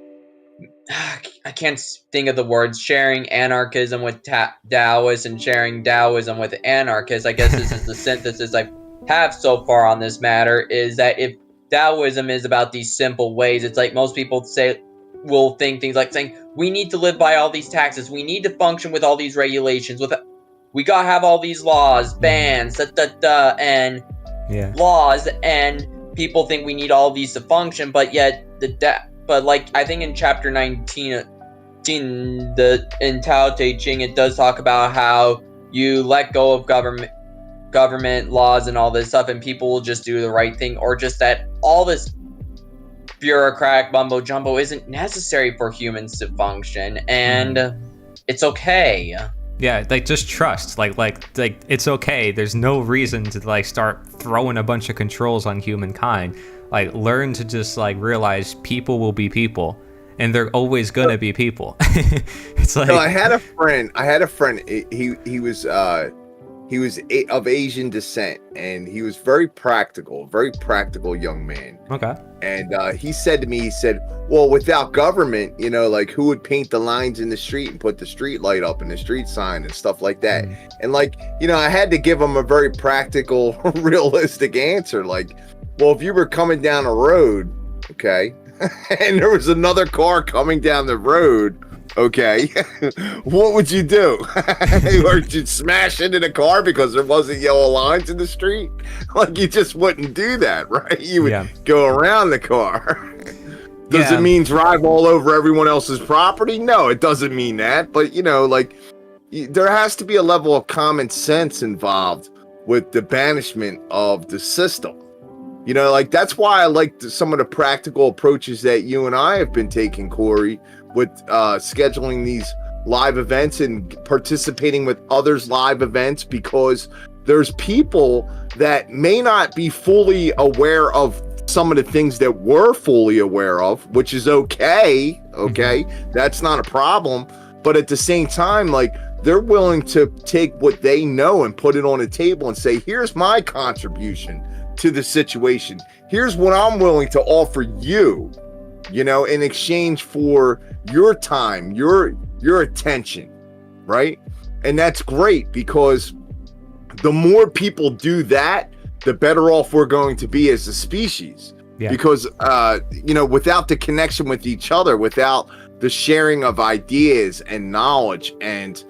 I can't think of the words, sharing anarchism with Taoists and sharing Taoism with anarchists. I guess this is the synthesis I have so far on this matter, is that if Taoism is about these simple ways, it's most people will think things saying, we need to live by all these taxes, we need to function with all these regulations, we gotta have all these laws, bans, and laws, and people think we need all these to function, but yet but like I think in chapter 19 in Tao Te Ching, it does talk about how you let go of government laws and all this stuff, and people will just do the right thing, or just that all this bureaucratic mumbo jumbo isn't necessary for humans to function, and it's okay. Yeah, like just trust. Like it's okay. There's no reason to like start throwing a bunch of controls on humankind. Like learn to just like realize people will be people, and they're always gonna be people. It's like, no, I had a friend. He was of Asian descent, and he was very practical young man. Okay. And he said to me, he said, well, without government, you know, like who would paint the lines in the street and put the street light up and the street sign and stuff like that? And like, you know, I had to give him a very practical, realistic answer. Like, well, if you were coming down a road, okay, and there was another car coming down the road, okay, what would you do? Or you'd smash into the car because there wasn't yellow lines in the street? Like, you just wouldn't do that, right? You would go around the car. Does it mean drive all over everyone else's property? No, it doesn't mean that. But, you know, like, there has to be a level of common sense involved with the banishment of the system. You know, like, that's why I like some of the practical approaches that you and I have been taking, Corey, with scheduling these live events and participating with others' live events, because there's people that may not be fully aware of some of the things that we're fully aware of, which is okay. That's not a problem. But at the same time, like, they're willing to take what they know and put it on a table and say, here's my contribution to the situation. Here's what I'm willing to offer you, you know, in exchange for your time, your attention, right? And that's great, because the more people do that, the better off we're going to be as a species. Yeah. Because, you know, without the connection with each other, without the sharing of ideas and knowledge and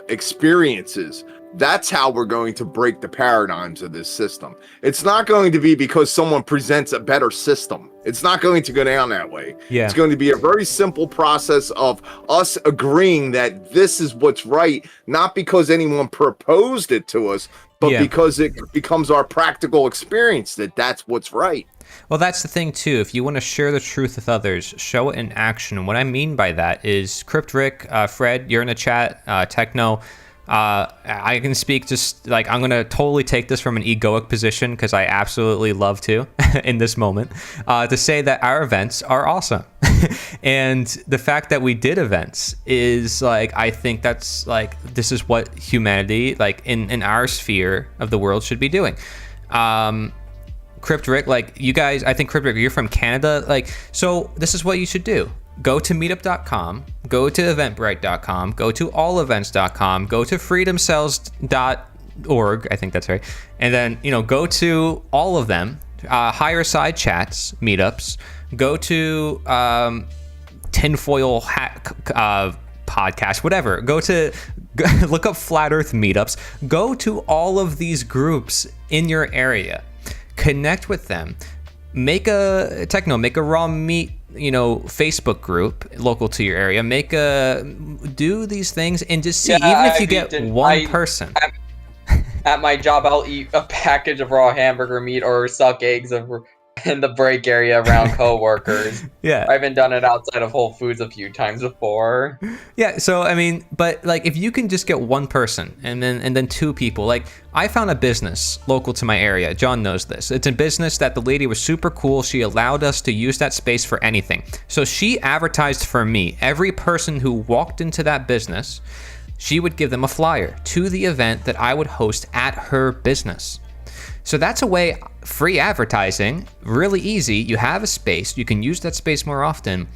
experiences, that's how we're going to break the paradigms of this system. It's not going to be because someone presents a better system. It's not going to go down that way. Yeah. It's going to be a very simple process of us agreeing that this is what's right, not because anyone proposed it to us, but because it becomes our practical experience that that's what's right. Well, that's the thing, too. If you want to share the truth with others, show it in action. And what I mean by that is, Crypt Rick, Fred, you're in the chat, Techno, I can speak just like, I'm going to totally take this from an egoic position, because I absolutely love to in this moment, to say that our events are awesome. And the fact that we did events is like, I think that's like, this is what humanity, like in our sphere of the world, should be doing. Crypt Rick, like you guys, I think Crypt Rick, you're from Canada. Like, so this is what you should do. Go to meetup.com, go to eventbrite.com, go to allevents.com, go to freedomcells.org, I think that's right. And then, you know, go to all of them, higher side chats, meetups, go to tinfoil hat podcast, whatever. Look up Flat Earth meetups. Go to all of these groups in your area. Connect with them. Make a raw meat, you know, Facebook group local to your area. Do these things and just see, even if you get one person. At my job, I'll eat a package of raw hamburger meat or suck eggs in the break area around coworkers. Yeah. I haven't done it outside of Whole Foods a few times before. Yeah, so I mean, but like if you can just get one person and then two people, like I found a business local to my area. John knows this. It's a business that the lady was super cool. She allowed us to use that space for anything. So she advertised for me. Every person who walked into that business, she would give them a flyer to the event that I would host at her business. So that's a way, free advertising, really easy. You have a space, you can use that space more often.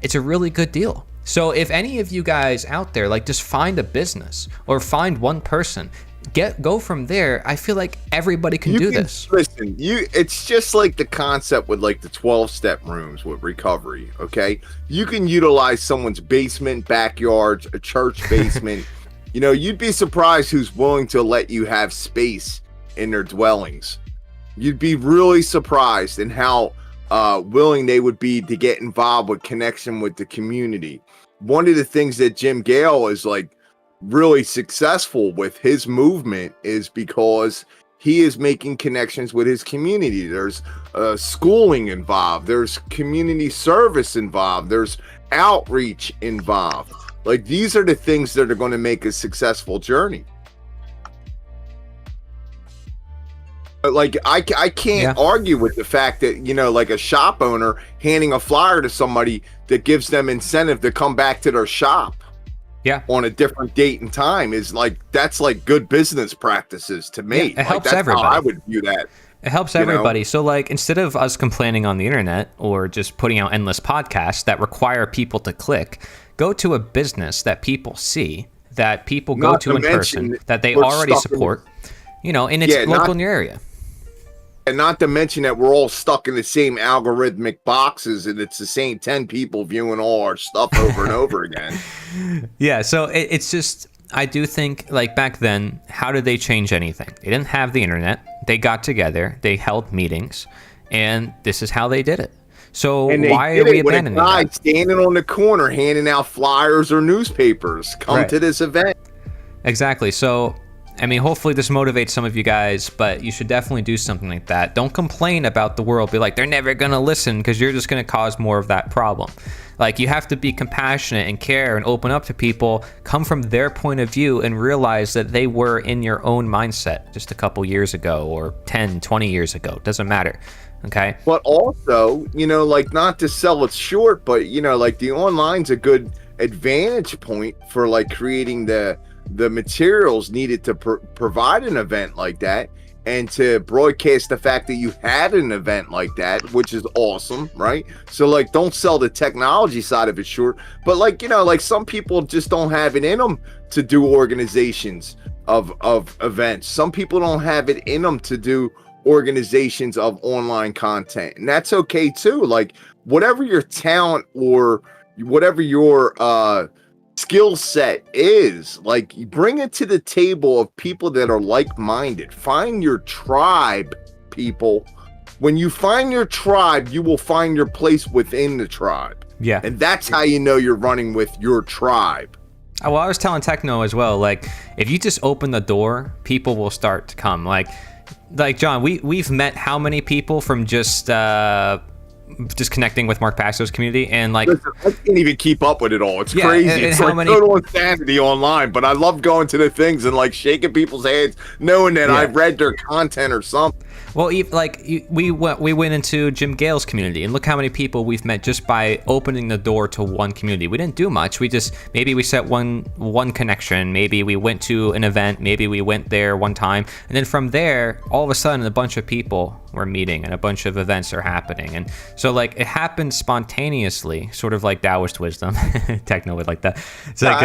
It's a really good deal. So if any of you guys out there, like just find a business or find one person, go from there. I feel like everybody can do this. Listen, it's just like the concept with like the 12-step rooms with recovery, okay? You can utilize someone's basement, backyard, a church basement. You know, you'd be surprised who's willing to let you have space in their dwellings. You'd be really surprised in how willing they would be to get involved with connection with the community. One of the things that Jim Gale is like really successful with his movement is because he is making connections with his community. There's schooling involved. There's community service involved. There's outreach involved. Like, these are the things that are going to make a successful journey. But like, I can't argue with the fact that, you know, like a shop owner handing a flyer to somebody that gives them incentive to come back to their shop on a different date and time is like, that's like good business practices to me. It helps that's everybody. how I would view that. It helps everybody. So like, instead of us complaining on the internet or just putting out endless podcasts that require people to click, go to a business that people see, that people go to in person, that they already support, you know, and it's local in your area. And not to mention that we're all stuck in the same algorithmic boxes and it's the same 10 people viewing all our stuff over and over again. Yeah, so it's just, I do think, like, back then, how did they change anything? They didn't have the internet. They got together, they held meetings, and this is how they did it. So why are we abandoning that? Standing on the corner handing out flyers or newspapers. Come to this event. Exactly. So, I mean, hopefully this motivates some of you guys, but you should definitely do something like that. Don't complain about the world. Be like, they're never going to listen, because you're just going to cause more of that problem. Like, you have to be compassionate and care and open up to people, come from their point of view, and realize that they were in your own mindset just a couple years ago or 10, 20 years ago. Doesn't matter. Okay. But also, you know, like, not to sell it short, but, you know, like, the online's a good advantage point for like creating the materials needed to provide an event like that, and to broadcast the fact that you had an event like that, which is awesome, right? So like, don't sell the technology side of it short, but like, you know, like, some people just don't have it in them to do organizations of events. Some people don't have it in them to do organizations of online content, and that's okay too. Like, whatever your talent or whatever your skill set is, like, you bring it to the table of people that are like-minded. Find your tribe, people. When you find your tribe, you will find your place within the tribe. Yeah. And that's how you know you're running with your tribe. Well, I was telling Techno as well, like, if you just open the door, people will start to come. Like John, we've met how many people from just connecting with Mark Passo's community, and like, listen, I can't even keep up with it all. It's crazy. It's like total insanity online, but I love going to the things and like shaking people's hands, knowing that I've read their content or something. Well, we went into Jim Gale's community, and look how many people we've met just by opening the door to one community. We didn't do much. We just, maybe we set one connection. Maybe we went to an event. Maybe we went there one time, and then from there, all of a sudden, a bunch of people were meeting, and a bunch of events are happening. And so, like, it happened spontaneously, sort of like Taoist wisdom. Techno would like that. It's like,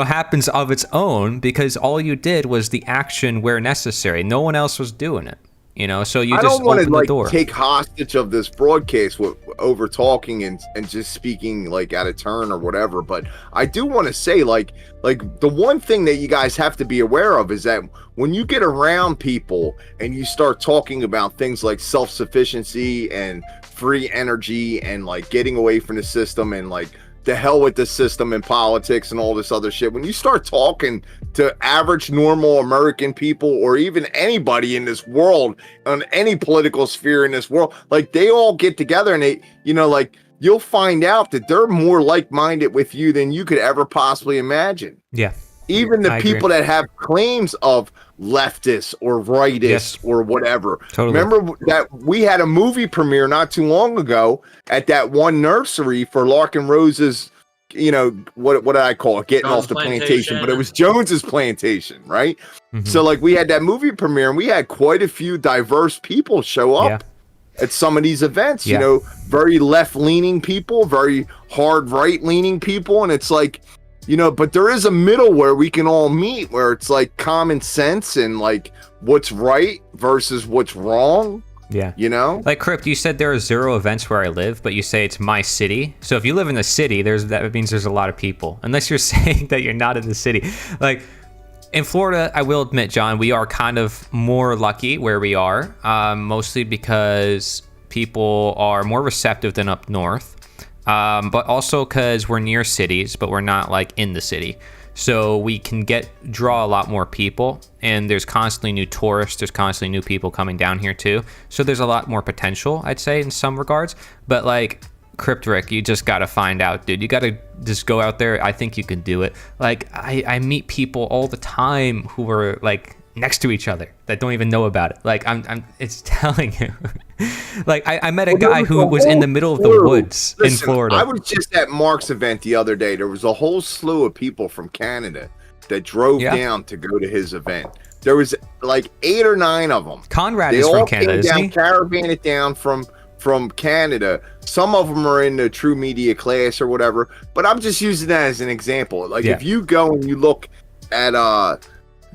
happens of its own, because all you did was the action where necessary. No one else was doing it. You know, so you just open the door. Take hostage of this broadcast with over talking and just speaking like out of turn or whatever. But I do want to say, like the one thing that you guys have to be aware of is that when you get around people and you start talking about things like self-sufficiency and free energy and like getting away from the system and like the hell with the system and politics and all this other shit, when you start talking to average normal American people, or even anybody in this world on any political sphere in this world, like, they all get together and they, you know, like, you'll find out that they're more like-minded with you than you could ever possibly imagine. Yeah. Even the people that have claims of leftist or rightist or whatever. Totally. Remember that we had a movie premiere not too long ago at that one nursery for Larkin Rose's, you know, what did I call it? Getting Jones off the plantation, but it was Jones's plantation, right? Mm-hmm. So like, we had that movie premiere and we had quite a few diverse people show up at some of these events, you know, very left-leaning people, very hard right-leaning people. And it's like, you know, but there is a middle where we can all meet, where it's like common sense and like what's right versus what's wrong. Yeah. You know? Like, Crypt, you said there are 0 events where I live, but you say it's my city. So if you live in the city, that means there's a lot of people. Unless you're saying that you're not in the city. Like, in Florida, I will admit, John, we are kind of more lucky where we are, mostly because people are more receptive than up north, but also because we're near cities, but we're not like in the city. So we can draw a lot more people, and there's constantly new tourists. There's constantly new people coming down here too. So there's a lot more potential, I'd say, in some regards. But like Cryptrick, you just got to find out, dude. You got to just go out there. I think you can do it. Like I meet people all the time who are like next to each other that don't even know about it. Like it's telling you. Like I met a guy who was in the middle of the woods in Florida. I was just at Mark's event the other day. There was a whole slew of people from Canada that drove down to go to his event. There was like 8 or 9 of them. Conrad is from Canada, isn't he? Caravaned down from Canada. Some of them are in the True Media class or whatever, but I'm just using that as an example. Like if you go and you look at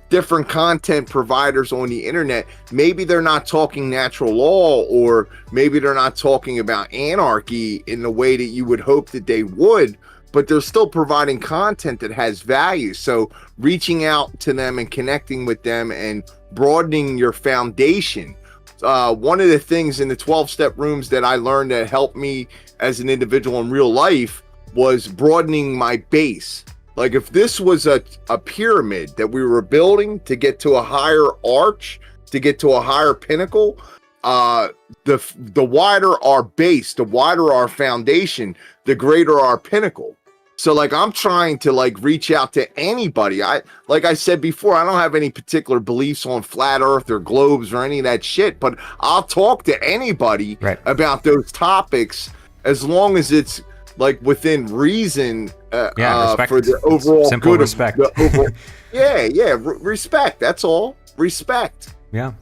different content providers on the internet, maybe they're not talking natural law, or maybe they're not talking about anarchy in the way that you would hope that they would, but they're still providing content that has value. So reaching out to them and connecting with them and broadening your foundation. One of the things in the 12-step rooms that I learned that helped me as an individual in real life was broadening my base. Like if this was a pyramid that we were building to get to a higher arch, to get to a higher pinnacle, the wider our base, the wider our foundation, the greater our pinnacle. So like I'm trying to like reach out to anybody. Like I said before, I don't have any particular beliefs on flat earth or globes or any of that shit, but I'll talk to anybody about those topics as long as it's like within reason for the overall simple good respect. of the overall, respect. That's all. Respect. Yeah,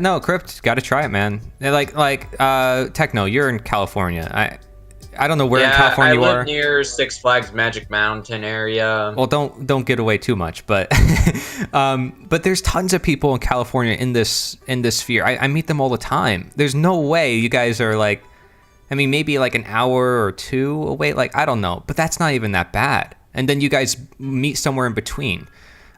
no, Crypt, got to try it, man. Like Techno, you're in California. I don't know where in California you are. I live near Six Flags Magic Mountain area. Well, don't get away too much, but but there's tons of people in California in this sphere. I meet them all the time. There's no way you guys are like, I mean, maybe like an hour or 2 away. Like, I don't know, but that's not even that bad. And then you guys meet somewhere in between.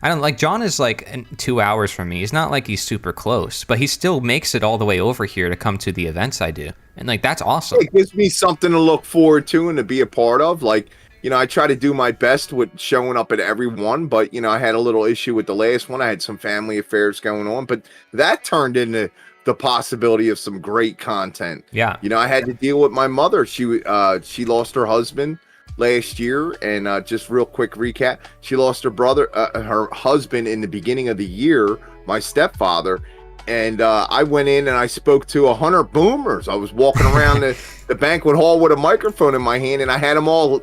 I don't like, John is like 2 hours from me. He's not like he's super close, but he still makes it all the way over here to come to the events I do. And like, that's awesome. It gives me something to look forward to and to be a part of. Like, you know, I try to do my best with showing up at every one, but you know, I had a little issue with the last one. I had some family affairs going on, but that turned into the possibility of some great content. Yeah. You know, I had to deal with my mother. She lost her husband last year, and just real quick recap, she lost her husband in the beginning of the year, my stepfather, and I went in and I spoke to 100 boomers. I was walking around the banquet hall with a microphone in my hand, and I had them all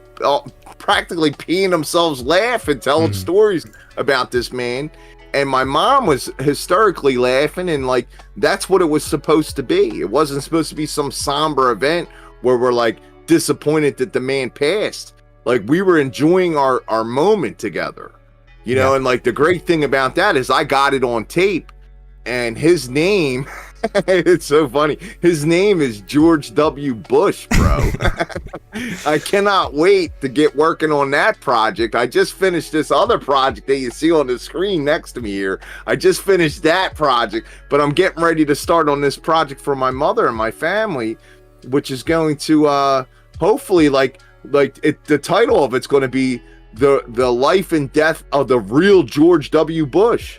practically peeing themselves laughing, telling stories about this man. And my mom was hysterically laughing, and like, that's what it was supposed to be. It wasn't supposed to be some somber event where we're like disappointed that the man passed. Like, we were enjoying our moment together, you know. And like, the great thing about that is I got it on tape, and his name it's so funny, his name is George W. Bush, bro. I cannot wait to get working on that project. I just finished this other project that you see on the screen next to me here. I just finished that project, but I'm getting ready to start on this project for my mother and my family, which is going to hopefully the title of it's going to be the life and death of the real George W. Bush.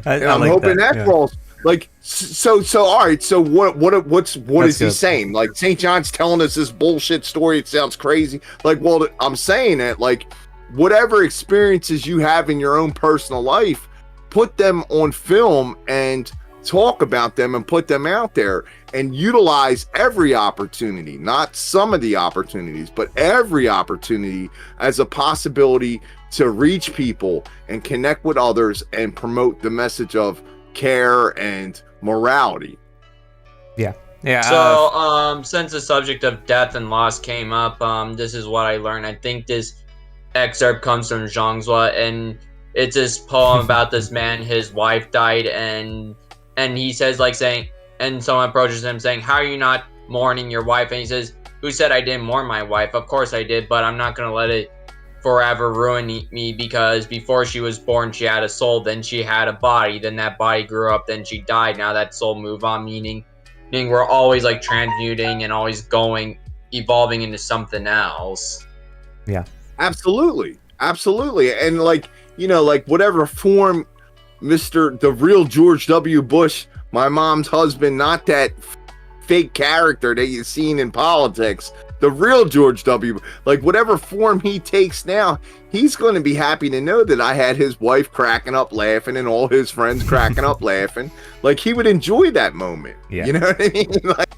And I'm like hoping that falls. Like, so all right, so what is he saying? Like, St. John's telling us this bullshit story, it sounds crazy. Like, well, I'm saying that, like, whatever experiences you have in your own personal life, put them on film and talk about them and put them out there, and utilize every opportunity, not some of the opportunities, but every opportunity as a possibility to reach people and connect with others and promote the message of care and morality. So since the subject of death and loss came up, this is what I learned. I think this excerpt comes from Zhangzhua, and it's this poem about this man. His wife died, and he says, like, saying, and someone approaches him saying, "How are you not mourning your wife?" And he says, "Who said I didn't mourn my wife? Of course I did, but I'm not gonna let it forever ruin me, because before she was born she had a soul, then she had a body, then that body grew up, then she died, now that soul moved on," meaning meaning we're always like transmuting and always evolving into something else. Yeah. Absolutely. And like, like whatever form the real George W. Bush, my mom's husband, not that fake character that you've seen in politics, the real George W., like whatever form he takes now, he's going to be happy to know that I had his wife cracking up laughing and all his friends cracking up laughing. Like, he would enjoy that moment. Yeah. You know what I mean? Like,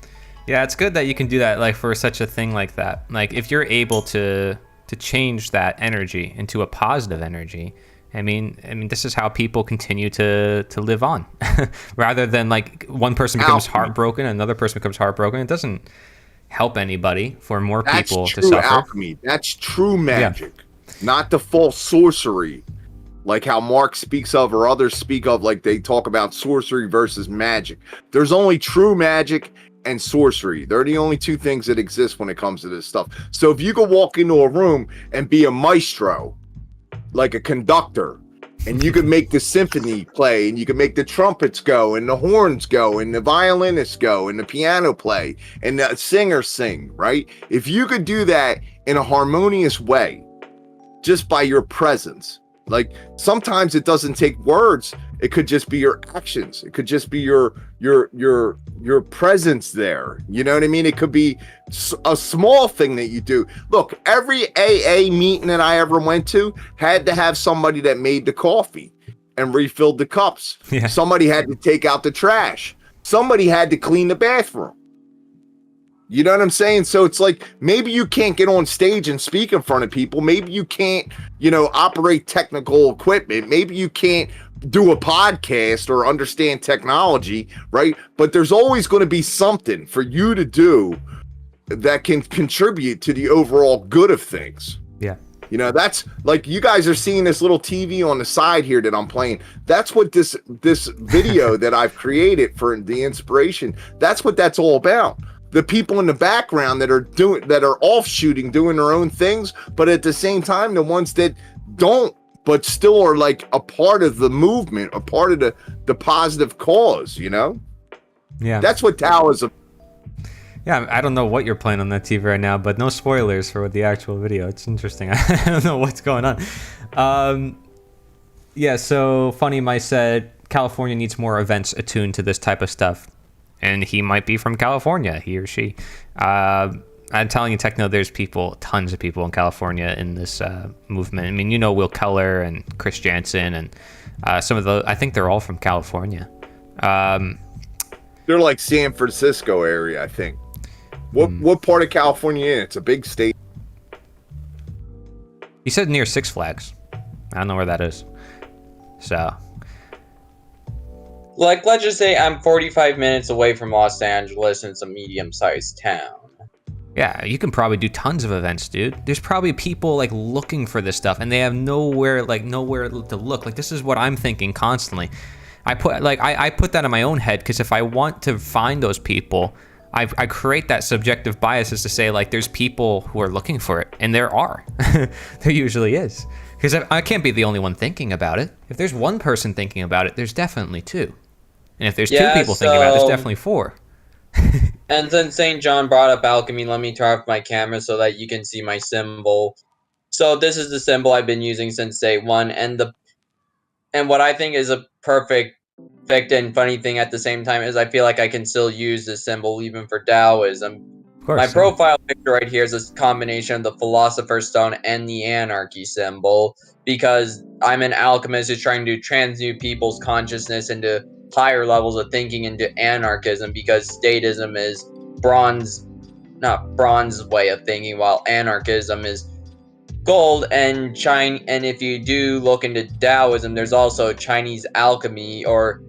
yeah, it's good that you can do that, like, for such a thing like that. Like, if you're able to change that energy into a positive energy, I mean, this is how people continue to live on, rather than like one person becomes heartbroken, another person becomes heartbroken. It doesn't help anybody for more people to suffer. Alchemy. That's true magic, not the false sorcery, like how Mark speaks of or others speak of. Like they talk about sorcery versus magic. There's only true magic and sorcery. They're the only two things that exist when it comes to this stuff. So if you could walk into a room and be a maestro, like a conductor, and you could make the symphony play, and you could make the trumpets go, and the horns go, and the violinists go, and the piano play, and the singer sing, right? If you could do that in a harmonious way, just by your presence, like sometimes it doesn't take words, it could just be your actions, it could just be your presence there, you know what I mean? It could be a small thing that you do. Look, every AA meeting that I ever went to had to have somebody that made the coffee and refilled the cups. Yeah. Somebody had to take out the trash, somebody had to clean the bathroom. You know what I'm saying? So it's like, maybe you can't get on stage and speak in front of people. Maybe you can't, operate technical equipment. Maybe you can't do a podcast or understand technology, right? But there's always going to be something for you to do that can contribute to the overall good of things. Yeah. That's like, you guys are seeing this little TV on the side here that I'm playing. That's what this video that I've created for the inspiration, that's what that's all about. The people in the background that are offshooting, doing their own things, but at the same time, the ones that don't, but still are like a part of the movement, a part of the positive cause, Yeah. That's what Taoism. Yeah, I don't know what you're playing on that TV right now, but no spoilers for the actual video. It's interesting. I don't know what's going on. Yeah, so Funny Mice said California needs more events attuned to this type of stuff. And he might be from California, he or she. I'm telling you, Techno, there's tons of people in California in this movement. I mean, Will Keller and Chris Jansen and some of I think they're all from California. They're like San Francisco area, I think. What part of California in? It's a big state. He said near Six Flags. I don't know where that is. So... Like, let's just say I'm 45 minutes away from Los Angeles, and it's a medium-sized town. Yeah, you can probably do tons of events, dude. There's probably people like looking for this stuff, and they have nowhere to look. Like, this is what I'm thinking constantly. I put that in my own head, because if I want to find those people, I create that subjective bias as to say, like, there's people who are looking for it, and there are. There usually is. Because I can't be the only one thinking about it. If there's one person thinking about it, there's definitely two. And if there's two people thinking about it, there's definitely four. And since St. John brought up alchemy, let me turn off my camera so that you can see my symbol. So this is the symbol I've been using since day one, and what I think is a perfect and funny thing at the same time is I feel like I can still use this symbol even for Taoism. Of course, my profile picture right here is a combination of the Philosopher's Stone and the Anarchy symbol, because I'm an alchemist who's trying to transmute people's consciousness into higher levels of thinking, into anarchism, because statism is not bronze way of thinking, while anarchism is gold. And if you do look into Taoism, there's also Chinese alchemy, or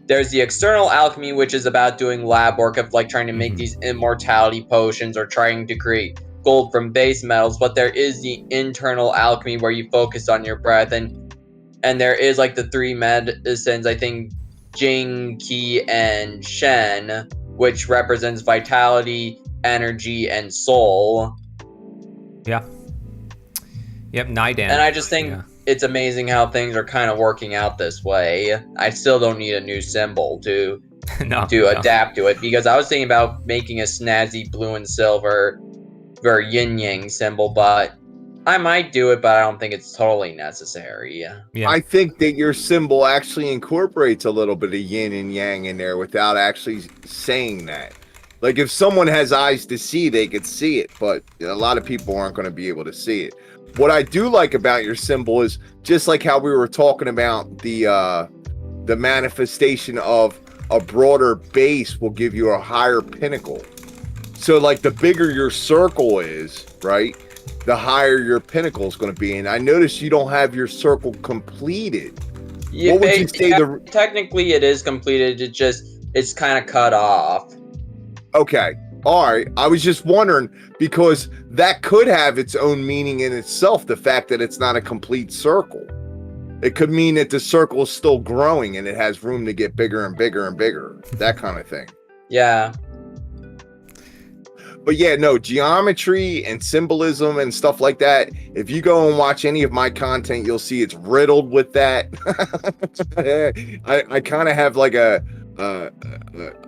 there's the external alchemy, which is about doing lab work of like trying to make these immortality potions or trying to create gold from base metals. But there is the internal alchemy where you focus on your breath, and there is like the three medicines, I think Jing, Qi, and Shen, which represents vitality, energy, and soul. Yeah. Yep, Nidan. And I just think it's amazing how things are kind of working out this way. I still don't need a new symbol to to adapt to it, because I was thinking about making a snazzy blue and silver, very yin yang symbol, but I might do it, but I don't think it's totally necessary. Yeah. I think that your symbol actually incorporates a little bit of yin and yang in there without actually saying that. Like if someone has eyes to see, they could see it, but a lot of people aren't going to be able to see it. What I do like about your symbol is just like how we were talking about the manifestation of a broader base will give you a higher pinnacle. So like the bigger your circle is, right, the higher your pinnacle is going to be. And I noticed you don't have your circle completed. Yeah, what would you say? Technically, it is completed. It's kind of cut off. Okay. All right. I was just wondering because that could have its own meaning in itself. The fact that it's not a complete circle. It could mean that the circle is still growing and it has room to get bigger and bigger and bigger. That kind of thing. Yeah. But yeah, no, geometry and symbolism and stuff like that. If you go and watch any of my content, you'll see it's riddled with that. I kind of have like a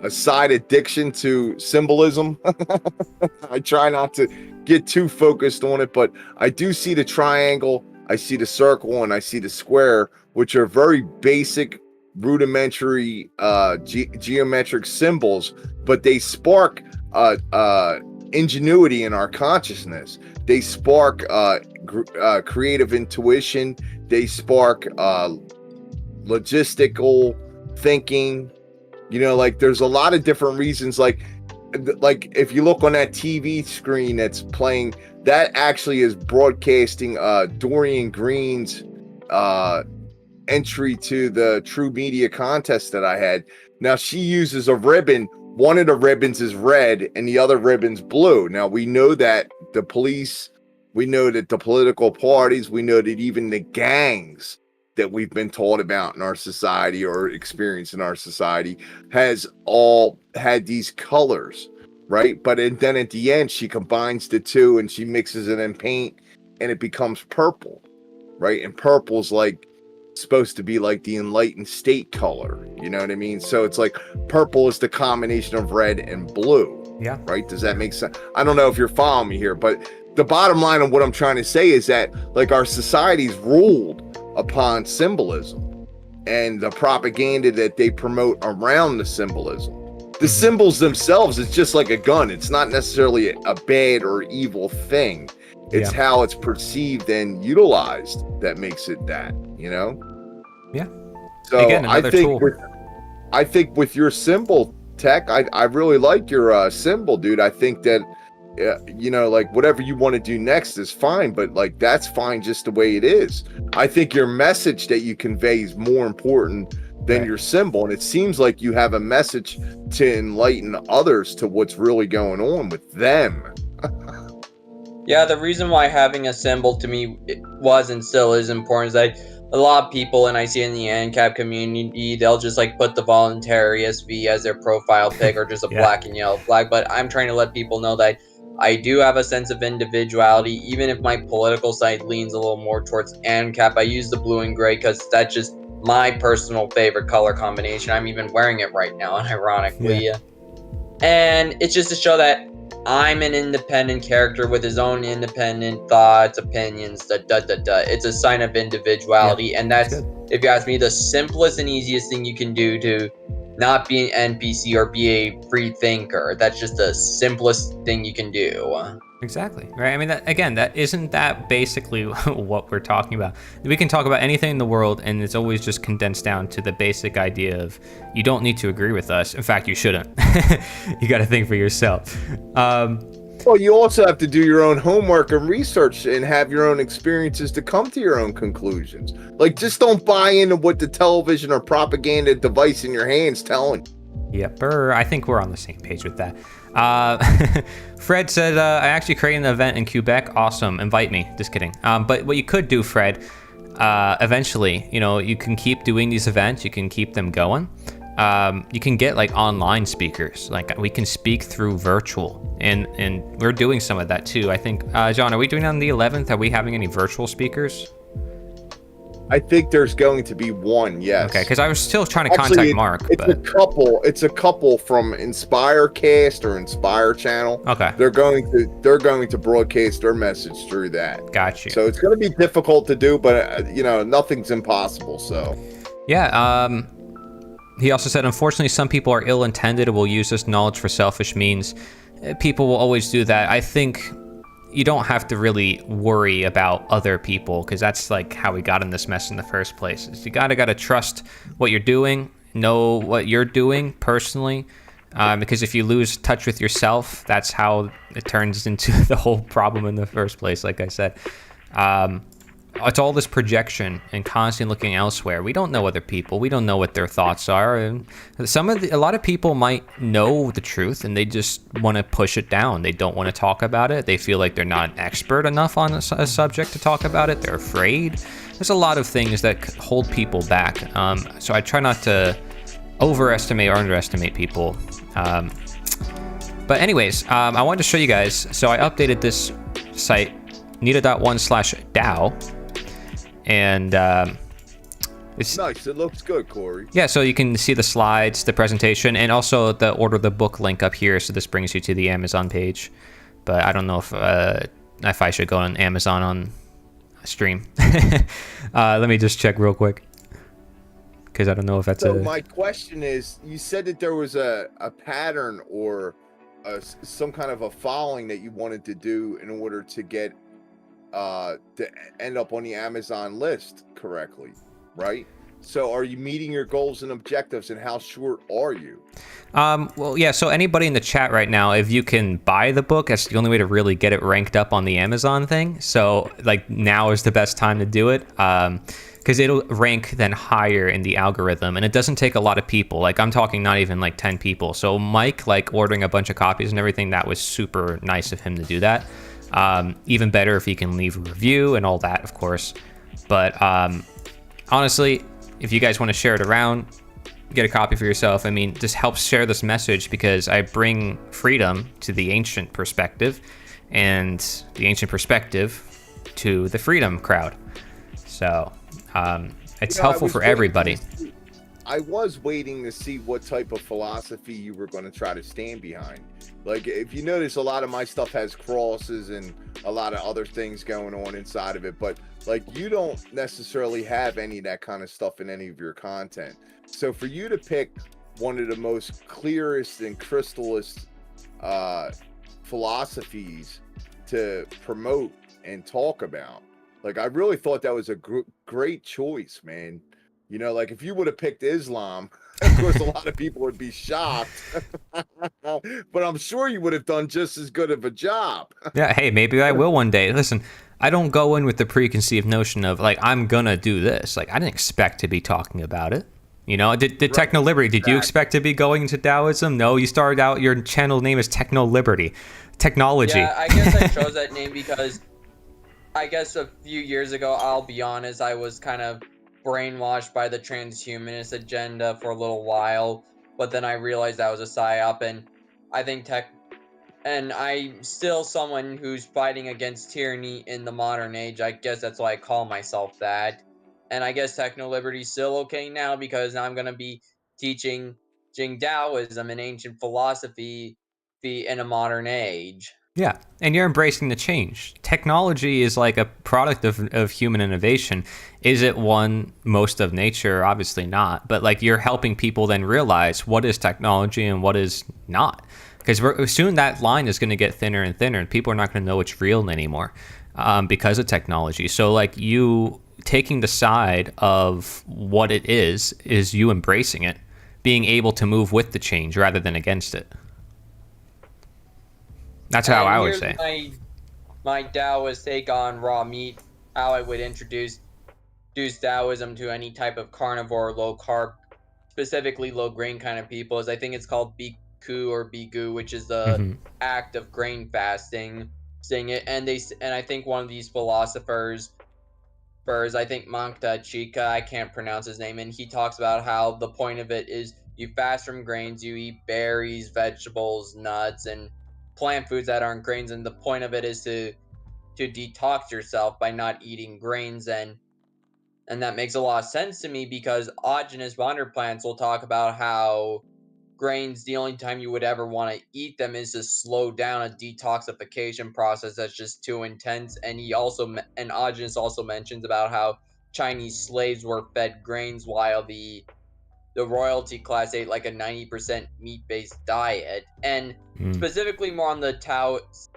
side addiction to symbolism. I try not to get too focused on it, but I do see the triangle, I see the circle, and I see the square, which are very basic, rudimentary geometric symbols, but they spark ingenuity in our consciousness. They spark creative intuition. They spark logistical thinking. You know, like there's a lot of different reasons. Like if you look on that TV screen that's playing, that actually is broadcasting Dorian Green's entry to the True Media contest that I had. Now she uses a ribbon. One of the ribbons is red and the other ribbon's blue. Now we know that the police, we know that the political parties, we know that even the gangs that we've been taught about in our society or experienced in our society has all had these colors, right? But then at the end, she combines the two and she mixes it in paint and it becomes purple, right? And purple's like supposed to be like the enlightened state color, you know what I mean? So it's like purple is the combination of red and blue. Yeah. Right? Does that make sense? I don't know if you're following me here, but the bottom line of what I'm trying to say is that like our society's ruled upon symbolism and the propaganda that they promote around the symbolism. The symbols themselves is just like a gun. It's not necessarily a bad or evil thing. It's how it's perceived and utilized that makes it that, you know? Yeah. So again, another tool. I think with your symbol, Tech, I really like your symbol, dude. I think that, you know, like whatever you want to do next is fine, but like that's fine just the way it is. I think your message that you convey is more important than your symbol. And it seems like you have a message to enlighten others to what's really going on with them. Yeah, the reason why having a symbol to me was and still is important is that a lot of people, and I see in the ANCAP community, they'll just like put the voluntary SV as their profile pic or just a black and yellow flag. But I'm trying to let people know that I do have a sense of individuality, even if my political side leans a little more towards ANCAP. I use the blue and gray because that's just my personal favorite color combination. I'm even wearing it right now, unironically. And it's just to show that I'm an independent character with his own independent thoughts, opinions, It's a sign of individuality, and that's, if you ask me, the simplest and easiest thing you can do to not be an NPC or be a free thinker. That's just the simplest thing you can do. Exactly. Right. I mean, that isn't that basically what we're talking about. We can talk about anything in the world, and it's always just condensed down to the basic idea of you don't need to agree with us. In fact, you shouldn't. You got to think for yourself. Well, you also have to do your own homework and research and have your own experiences to come to your own conclusions. Like, just don't buy into what the television or propaganda device in your hands telling you. Yep, I think we're on the same page with that. Fred said, I actually created an event in Quebec. Awesome. Invite me. Just kidding. But what you could do, Fred, eventually, you know, you can keep doing these events. You can keep them going. You can get like online speakers. Like we can speak through virtual, and we're doing some of that too. I think, John, are we doing it on the 11th? Are we having any virtual speakers? I think there's going to be one, yes. Okay, because I was still trying to Actually, contact Mark. It's a couple. It's a couple from Inspire Cast or Inspire Channel. Okay. They're going to broadcast their message through that. Got you. So it's going to be difficult to do, but nothing's impossible. So. Yeah. He also said, unfortunately, some people are ill-intended and will use this knowledge for selfish means. People will always do that. I think you don't have to really worry about other people, because that's like how we got in this mess in the first place. Is you gotta trust what you're doing, know what you're doing personally, because if you lose touch with yourself, that's how it turns into the whole problem in the first place. Like I said, it's all this projection and constantly looking elsewhere. We don't know other people. We don't know what their thoughts are. And a lot of people might know the truth and they just want to push it down. They don't want to talk about it. They feel like they're not expert enough on a subject to talk about it. They're afraid. There's a lot of things that hold people back. So I try not to overestimate or underestimate people. But anyways, I wanted to show you guys. So I updated this site, nita.1/DAO. And it's nice. It looks good, Corey. Yeah, so you can see the slides, the presentation, and also the order the book link up here. So this brings you to the Amazon page. But I don't know if I should go on Amazon on stream. Let me just check real quick, because I don't know if that's so my question is, you said that there was a pattern or some kind of a following that you wanted to do in order to get to end up on the Amazon list correctly, right? So are you meeting your goals and objectives, and how short are you? Well, yeah, so anybody in the chat right now, if you can buy the book, that's the only way to really get it ranked up on the Amazon thing. So like now is the best time to do it, because it'll rank then higher in the algorithm, and it doesn't take a lot of people. Like I'm talking not even like 10 people. So Mike, like ordering a bunch of copies and everything, that was super nice of him to do that. Even better if you can leave a review and all that, of course. But honestly, if you guys want to share it around, get a copy for yourself. I mean, just help share this message, because I bring freedom to the ancient perspective and the ancient perspective to the freedom crowd. So it's helpful for everybody. I was waiting to see what type of philosophy you were going to try to stand behind. Like, if you notice, a lot of my stuff has crosses and a lot of other things going on inside of it, but like, you don't necessarily have any of that kind of stuff in any of your content. So for you to pick one of the most clearest and crystallest philosophies to promote and talk about, like, I really thought that was a great choice, man. You know, like if you would have picked Islam, of course, a lot of people would be shocked. But I'm sure you would have done just as good of a job. Yeah, hey, maybe I will one day. Listen, I don't go in with the preconceived notion of, like, I'm going to do this. Like, I didn't expect to be talking about it. You know, did Techno Liberty, did you expect to be going into Taoism? No, you started out, your channel name is Techno Liberty. Technology. Yeah, I guess I chose that name because I guess a few years ago, I'll be honest, I was kind of brainwashed by the transhumanist agenda for a little while, but then I realized that was a psyop, and I think and I'm still someone who's fighting against tyranny in the modern age. I guess that's why I call myself that. And I guess Techno Liberty's still okay now, because now I'm going to be teaching Taoism, an ancient philosophy, in a modern age. Yeah, and you're embracing the change. Technology is like a product of human innovation. Is it one most of nature? Obviously not. But like, you're helping people then realize what is technology and what is not. Because soon that line is going to get thinner and thinner, and people are not going to know it's real anymore because of technology. So like, you taking the side of what it is you embracing it, being able to move with the change rather than against it. That's how I would say. My Taoist take on raw meat, how I would introduce Taoism to any type of carnivore, low carb, specifically low grain kind of people, is I think it's called Biku or Bigu, which is the act of grain fasting. And I think one of these philosophers, I think Mankta Chika, I can't pronounce his name, and he talks about how the point of it is you fast from grains, you eat berries, vegetables, nuts, and plant foods that aren't grains, and the point of it is to detox yourself by not eating grains. And And that makes a lot of sense to me because autogenous water plants will talk about how grains, the only time you would ever want to eat them is to slow down a detoxification process that's just too intense. And Autogenous also mentions about how Chinese slaves were fed grains while the royalty class ate like a 90% meat-based diet. And specifically more on the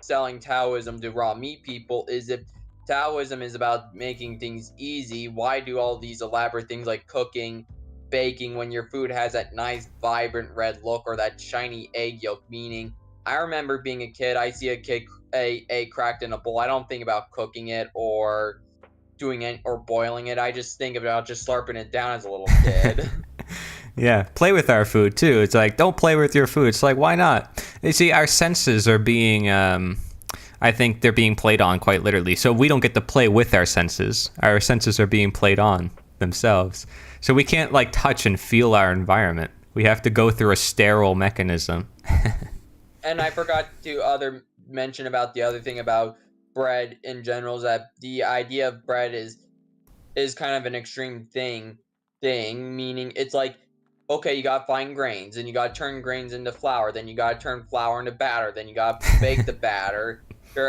selling Taoism to raw meat people is if Taoism is about making things easy, why do all these elaborate things like cooking, baking when your food has that nice vibrant red look or that shiny egg yolk? Meaning, I remember being a kid, I see a egg cracked in a bowl, I don't think about cooking it or doing it or boiling it. I just think about just slurping it down as a little kid. Yeah, play with our food too. It's like, don't play with your food. It's like, why not? You see, our senses are being, I think they're being played on quite literally. So we don't get to play with our senses. Our senses are being played on themselves. So we can't like touch and feel our environment. We have to go through a sterile mechanism. And I forgot to mention about the other thing about bread in general is that the idea of bread is kind of an extreme thing, meaning it's like, okay, you got fine grains, and you got to turn grains into flour, then you got to turn flour into batter, then you got to bake the batter.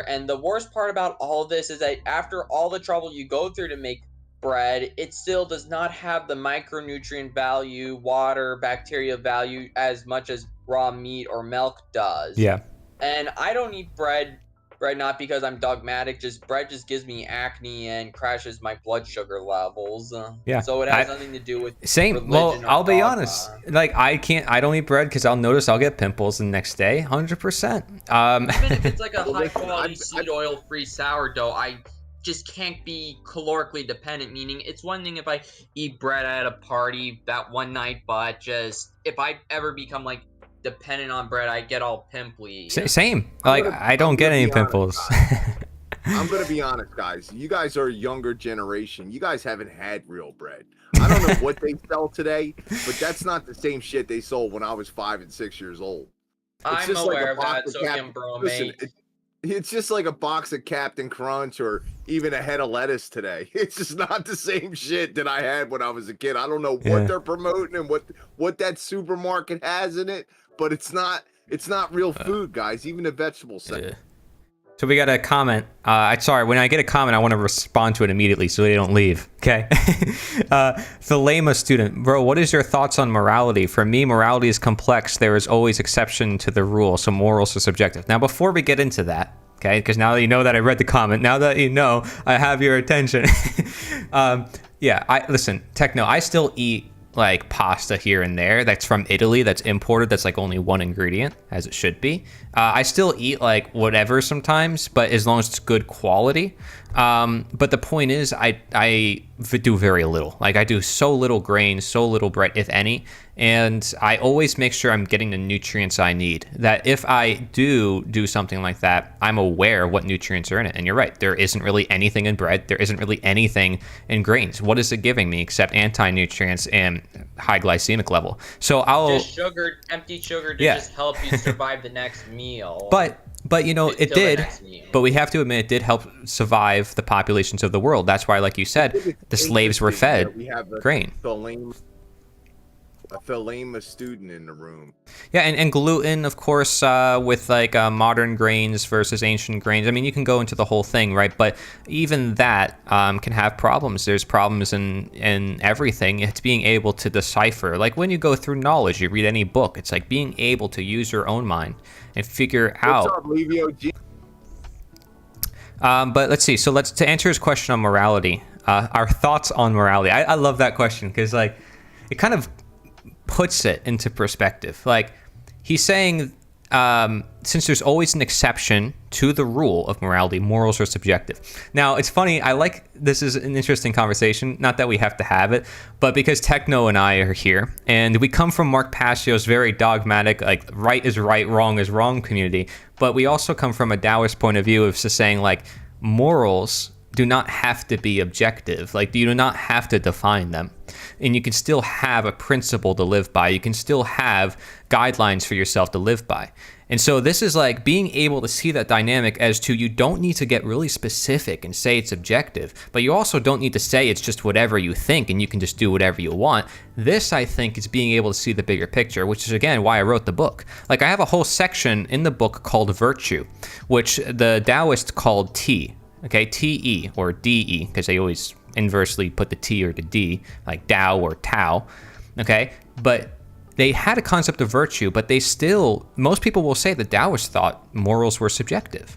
And the worst part about all of this is that after all the trouble you go through to make bread, it still does not have the micronutrient value, water, bacteria value as much as raw meat or milk does. Yeah. And I don't eat bread not because I'm dogmatic, just bread just gives me acne and crashes my blood sugar levels. Yeah. So it has nothing to do with same. religion Well, or I'll be dogma. honest. Like I don't eat bread because I'll notice I'll get pimples the next day, 100%. Even if it's like a high quality I'm- seed oil free sourdough, I just can't be calorically dependent. Meaning, it's one thing if I eat bread at a party that one night, but just if I ever become like dependent on bread, I get all pimply. Same. Like I don't get any pimples. I'm gonna be honest, guys. You guys are a younger generation. You guys haven't had real bread. I don't know what they sell today, but that's not the same shit they sold when I was 5 and 6 years old. I'm aware of that, sodium bromate. It's just like a box of Captain Crunch or even a head of lettuce today. It's just not the same shit that I had when I was a kid. I don't know what they're promoting and what that supermarket has in it, but it's not real food, guys. Even the vegetable section. So we got a comment. Sorry, when I get a comment, I want to respond to it immediately so they don't leave. Okay. Thelema student, bro, what is your thoughts on morality? For me, morality is complex. There is always exception to the rule, so morals are subjective. Now, before we get into that, okay, because now that you know that I read the comment, now that you know I have your attention. Listen, Techno, I still eat like pasta here and there that's from Italy, that's imported, that's like only one ingredient, as it should be. I still eat like whatever sometimes, but as long as it's good quality. But the point is, I do very little. Like I do so little grains, so little bread, if any. And I always make sure I'm getting the nutrients I need. That if I do something like that, I'm aware what nutrients are in it. And you're right, there isn't really anything in bread. There isn't really anything in grains. What is it giving me except anti-nutrients and high glycemic level? So I'll just empty sugar to just help you survive the next meal. But you know, it did. But we have to admit, it did help survive the populations of the world. That's why, like you said, the slaves were fed grain. A Thelema student in the room. Yeah, and gluten, of course, with like modern grains versus ancient grains. I mean, you can go into the whole thing, right? But even that can have problems. There's problems in everything. It's being able to decipher. Like when you go through knowledge, you read any book, it's like being able to use your own mind and figure out. What's up, Levio G? But let's see. So to answer his question on morality, our thoughts on morality. I love that question because like it kind of puts it into perspective. Like he's saying, since there's always an exception to the rule of morality, morals are subjective. Now it's funny, this is an interesting conversation, not that we have to have it, but because Techno and I are here and we come from Mark Passio's very dogmatic, like right is right, wrong is wrong community, but we also come from a Taoist point of view of just saying like morals do not have to be objective. Like you do not have to define them. And you can still have a principle to live by. You can still have guidelines for yourself to live by. And so this is like being able to see that dynamic as to you don't need to get really specific and say it's objective, but you also don't need to say it's just whatever you think and you can just do whatever you want. This, I think, is being able to see the bigger picture, which is, again, why I wrote the book. Like, I have a whole section in the book called Virtue, which the Taoists called T, okay, T-E or D-E, because they always inversely put the T or the D, like Tao or Tao, okay? But they had a concept of virtue, but they still, most people will say the Taoists thought morals were subjective.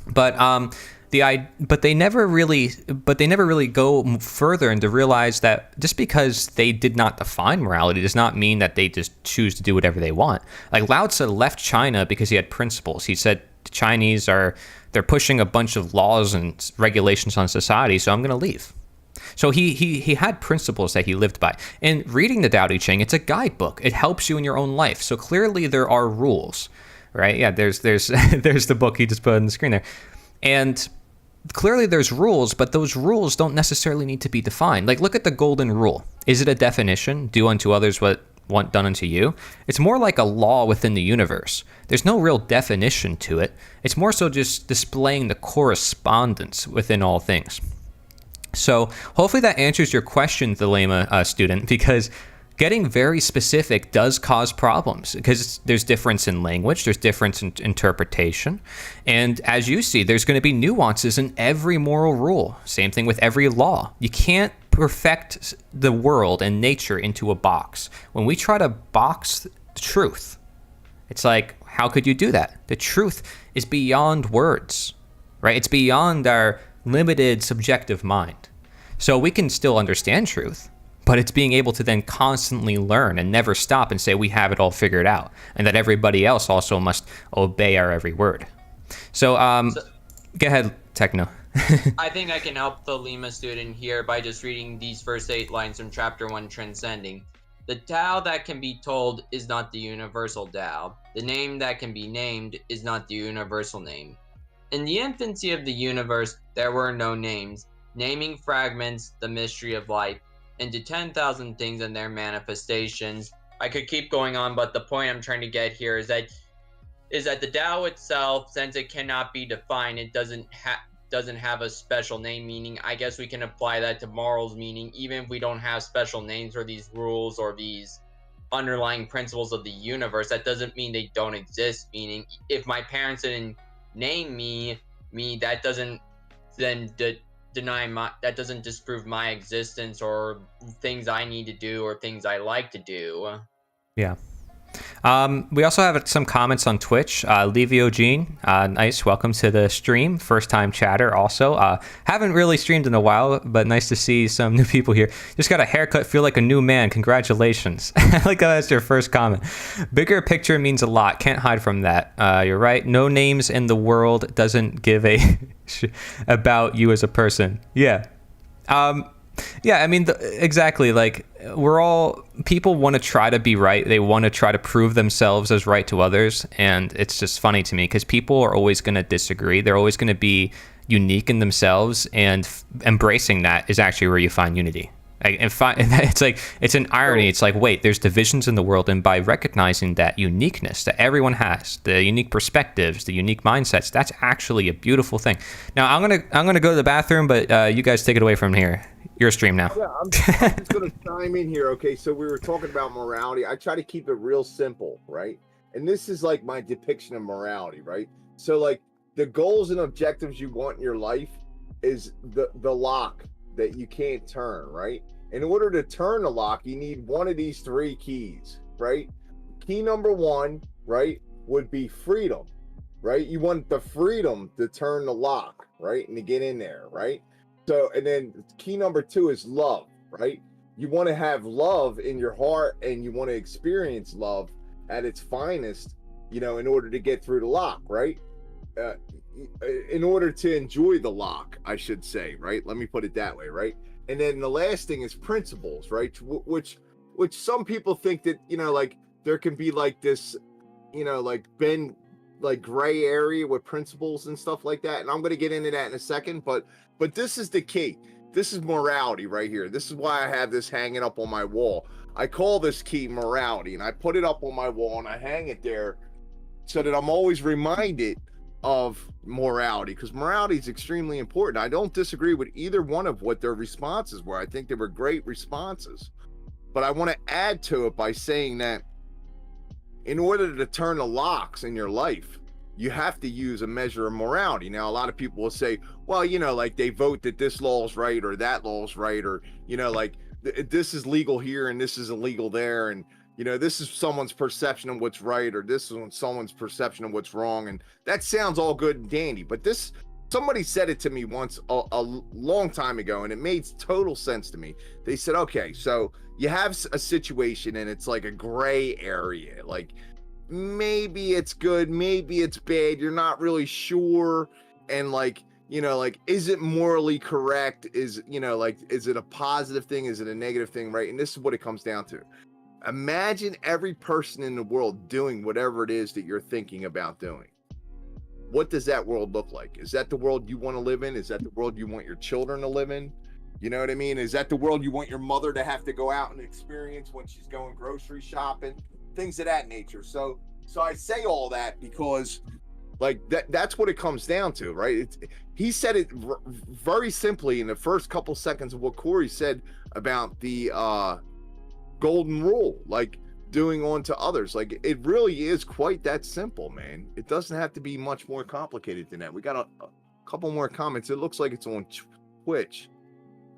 But they never really go further and to realize that just because they did not define morality does not mean that they just choose to do whatever they want. Like Lao Tzu left China because he had principles. He said the Chinese they're pushing a bunch of laws and regulations on society, so I'm going to leave. So he had principles that he lived by. And reading the Tao Te Ching, it's a guidebook. It helps you in your own life. So clearly there are rules, right? Yeah, there's there's the book he just put on the screen there. And clearly there's rules, but those rules don't necessarily need to be defined. Like, look at the golden rule. Is it a definition? Do unto others what want done unto you? It's more like a law within the universe. There's no real definition to it. It's more so just displaying the correspondence within all things. So hopefully that answers your question, Thelema student, because getting very specific does cause problems because there's difference in language, there's difference in interpretation. And as you see, there's going to be nuances in every moral rule. Same thing with every law. You can't perfect the world and nature into a box. When we try to box truth, it's like, how could you do that? The truth is beyond words, right? It's beyond our limited subjective mind. So we can still understand truth, but it's being able to then constantly learn and never stop and say we have it all figured out, and that everybody else also must obey our every word. So, go ahead, Techno. I think I can help the Lima student here by just reading these first 8 lines from Chapter 1, Transcending. The Tao that can be told is not the universal Tao. The name that can be named is not the universal name. In the infancy of the universe, there were no names, naming fragments, the mystery of life, into 10,000 things and their manifestations. I could keep going on, but the point I'm trying to get here is that the Tao itself, since it cannot be defined, it doesn't have a special name, meaning I guess we can apply that to morals, meaning even if we don't have special names for these rules or these underlying principles of the universe, that doesn't mean they don't exist, meaning if my parents didn't name me, that doesn't then that doesn't disprove my existence or things I need to do or things I like to do. Yeah. We also have some comments on Twitch. Livio Jean, nice. Welcome to the stream. First time chatter also. Haven't really streamed in a while, but nice to see some new people here. Just got a haircut, feel like a new man. Congratulations. I like how that's your first comment. Bigger picture means a lot. Can't hide from that. You're right. No names in the world doesn't give a about you as a person. Yeah. Yeah, I mean, exactly. Like, people want to try to be right. They want to try to prove themselves as right to others. And it's just funny to me because people are always going to disagree. They're always going to be unique in themselves. And embracing that is actually where you find unity. It's an irony. It's like, wait, there's divisions in the world. And by recognizing that uniqueness that everyone has, the unique perspectives, the unique mindsets, that's actually a beautiful thing. Now, I'm gonna go to the bathroom, but you guys take it away from here. Your stream now. Yeah, I'm just going to chime in here. Okay, so we were talking about morality. I try to keep it real simple, right? And this is like my depiction of morality, right? So like the goals and objectives you want in your life is the lock that you can't turn, right? In order to turn the lock, you need one of these 3 keys, right? Key number 1, right, would be freedom, right? You want the freedom to turn the lock, right? And to get in there, right? So, and then key number 2 is love, right? You want to have love in your heart and you want to experience love at its finest, in order to get through the lock, right? In order to enjoy the lock, I should say, right? Let me put it that way, right? And then the last thing is principles, right? Which some people think that, like there can be like this, gray area with principles and stuff like that. And I'm going to get into that in a second, but this is the key. This is morality right here. This is why I have this hanging up on my wall. I call this key morality, and I put it up on my wall and I hang it there so that I'm always reminded of morality, because morality is extremely important. I don't disagree with either one of what their responses were. I think they were great responses, but I want to add to it by saying that in order to turn the locks in your life, you have to use a measure of morality. Now, a lot of people will say, well, you know, like they vote that this law is right or that law is right, or, you know, like this is legal here and this is illegal there. And, you know, this is someone's perception of what's right, or this is someone's perception of what's wrong. And that sounds all good and dandy. But somebody said it to me once a long time ago, and it made total sense to me. They said, okay, so you have a situation and it's like a gray area. Like maybe it's good, maybe it's bad. You're not really sure. And like, you know, like, is it morally correct? Is, you know, like, is it a positive thing? Is it a negative thing? Right. And this is what it comes down to. Imagine every person in the world doing whatever it is that you're thinking about doing. What does that world look like? Is that the world you want to live in? Is that the world you want your children to live in? You know what I mean? Is that the world you want your mother to have to go out and experience when she's going grocery shopping? Things of that nature. So I say all that because like that's what it comes down to, right? He said it very simply in the first couple seconds of what Corey said about the golden rule, like doing unto others. Like it really is quite that simple, man. It doesn't have to be much more complicated than that. We got a couple more comments. It looks like it's on Twitch.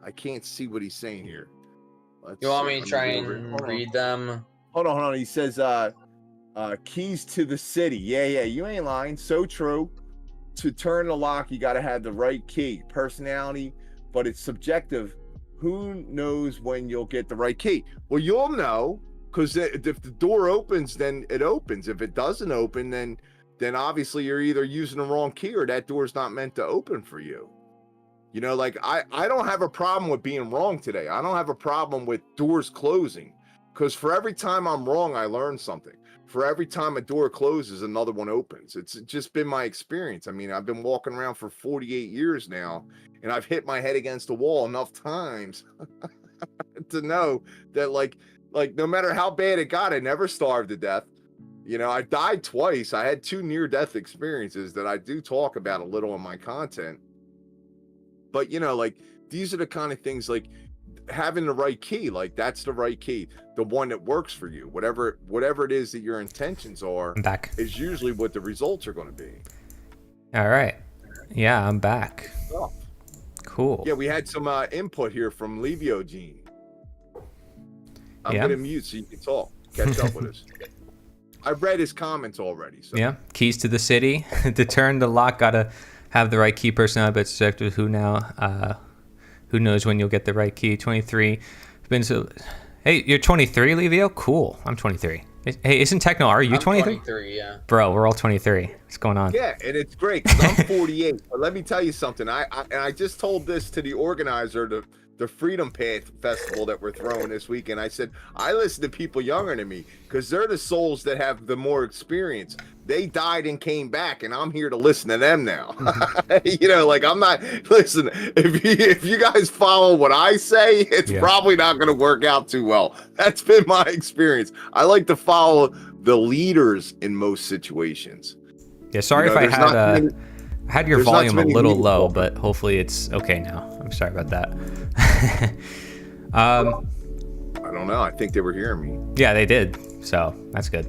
I can't see what he's saying here. You want me to try and read them? Hold on. He says keys to the city. Yeah, you ain't lying. So true. To turn the lock, you got to have the right key. Personality, but it's subjective. Who knows when you'll get the right key? Well, you'll know, because if the door opens, then it opens. If it doesn't open, then obviously you're either using the wrong key or that door's not meant to open for you. You know, like I don't have a problem with being wrong today. I don't have a problem with doors closing, because for every time I'm wrong, I learn something. For every time a door closes, another one opens. It's just been my experience. I mean, I've been walking around for 48 years now, and I've hit my head against the wall enough times to know that like no matter how bad it got, I never starved to death. You know, I died twice. I had 2 near-death experiences that I do talk about a little in my content. But, you know, like, these are the kind of things, like, having the right key, like, that's the right key. The one that works for you. Whatever it is that your intentions are, I'm back. Is usually what the results are going to be. All right. Yeah, I'm back. Oh. Cool. Yeah, we had some input here from Levio Gene. I'm Yeah. going to mute so you can talk. Catch up with us. I've read his comments already. So. Yeah. Keys to the city. To turn the lock, gotta have the right key. Personality, but subjective. Who knows when you'll get the right key? 23. Hey, you're 23, Levio? Cool. I'm 23. Hey, isn't Techno? Are you 23? 23, yeah. Bro, we're all 23. What's going on? Yeah, and it's great because I'm 48. But let me tell you something. I just told this to the organizer, the Freedom Path Festival that we're throwing this weekend. I said, I listen to people younger than me because they're the souls that have the more experience. They died and came back, and I'm here to listen to them now. You know, like I'm not, listen, if you guys follow what I say, it's probably not going to work out too well. That's been my experience. I like to follow the leaders in most situations. Yeah, sorry if I had your volume a little low, but hopefully it's okay now. I'm sorry about that. I don't know. I think they were hearing me. Yeah, they did. So that's good.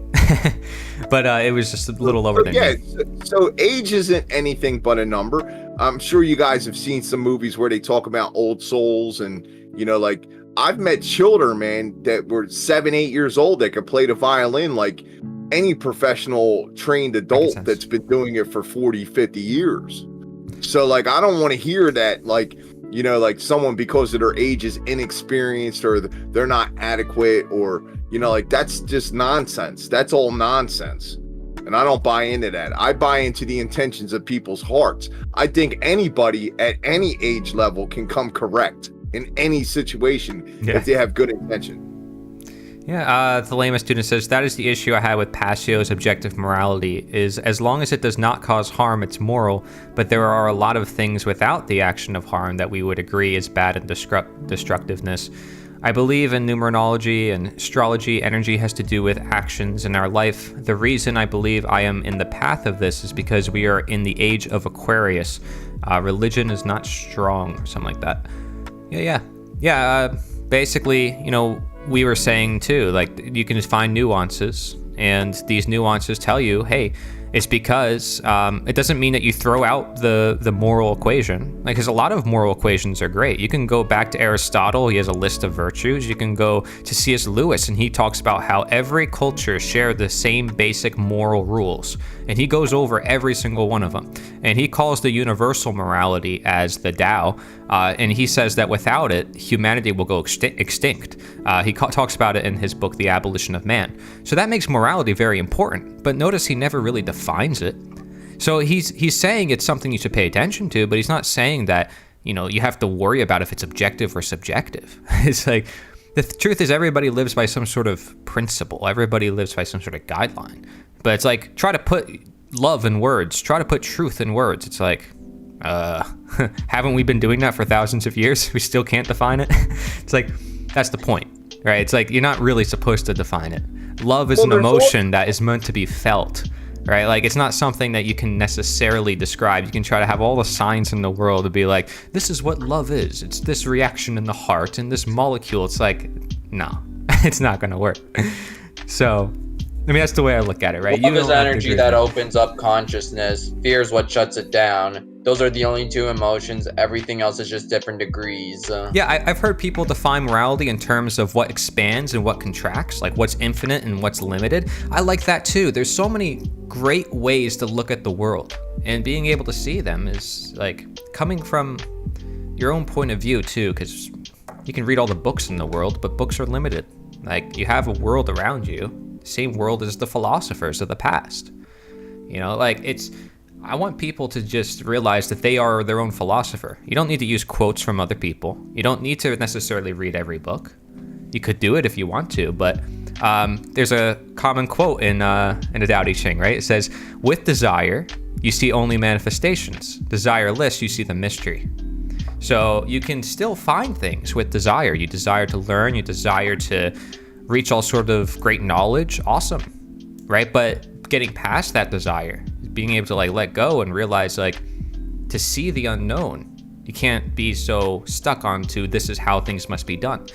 But it was just a little lower than me. So age isn't anything but a number. I'm sure you guys have seen some movies where they talk about old souls, and you know, like I've met children, man, that were 7, 8 years old that could play the violin like any professional trained adult that's been doing it for 40, 50 years. So like, I don't want to hear that, like, you know, like someone because of their age is inexperienced or they're not adequate, or, you know, like that's just nonsense. That's all nonsense. And I don't buy into that. I buy into the intentions of people's hearts. I think anybody at any age level can come correct in any situation if they have good intention. Yeah, the Lama student says, that is the issue I had with Passio's objective morality, is as long as it does not cause harm, it's moral, but there are a lot of things without the action of harm that we would agree is bad and destructiveness. I believe in numerology and astrology. Energy has to do with actions in our life. The reason I believe I am in the path of this is because we are in the age of Aquarius. Religion is not strong, or something like that. Yeah. Basically, we were saying too, like, you can just find nuances, and these nuances tell you, hey, it's because it doesn't mean that you throw out the moral equation. Like, because a lot of moral equations are great. You can go back to Aristotle. He has a list of virtues. You can go to C.S. Lewis, and he talks about how every culture shared the same basic moral rules. And he goes over every single one of them. And he calls the universal morality as the Tao. And he says that without it, humanity will go extinct. He talks about it in his book, The Abolition of Man. So that makes morality very important. But notice he never really defines it. So he's saying it's something you should pay attention to, but he's not saying that, you have to worry about if it's objective or subjective. It's like, the truth is everybody lives by some sort of principle. Everybody lives by some sort of guideline. But it's like, try to put love in words. Try to put truth in words. It's like, haven't we been doing that for thousands of years? We still can't define it. It's like, that's the point, right? It's like, you're not really supposed to define it. Love is an emotion that is meant to be felt, right? Like, it's not something that you can necessarily describe. You can try to have all the science in the world to be like, this is what love is. It's this reaction in the heart and this molecule. It's like, no, it's not going to work. So, I mean, that's the way I look at it, right? Love is energy that opens up consciousness. Fear is what shuts it down. Those are the only two emotions. Everything else is just different degrees. Yeah, I've heard people define morality in terms of what expands and what contracts, like what's infinite and what's limited. I like that too. There's so many great ways to look at the world, and being able to see them is like coming from your own point of view too, because you can read all the books in the world, but books are limited. Like, you have a world around you, same world as the philosophers of the past. I want people to just realize that they are their own philosopher. You don't need to use quotes from other people. You don't need to necessarily read every book. You could do it if you want to, but there's a common quote in the Tao Te Ching, right? It says, with desire, you see only manifestations. Desireless, you see the mystery. So you can still find things with desire. You desire to learn, you desire to reach all sort of great knowledge, awesome, right? But getting past that desire, being able to let go and realize to see the unknown, you can't be so stuck onto this is how things must be done.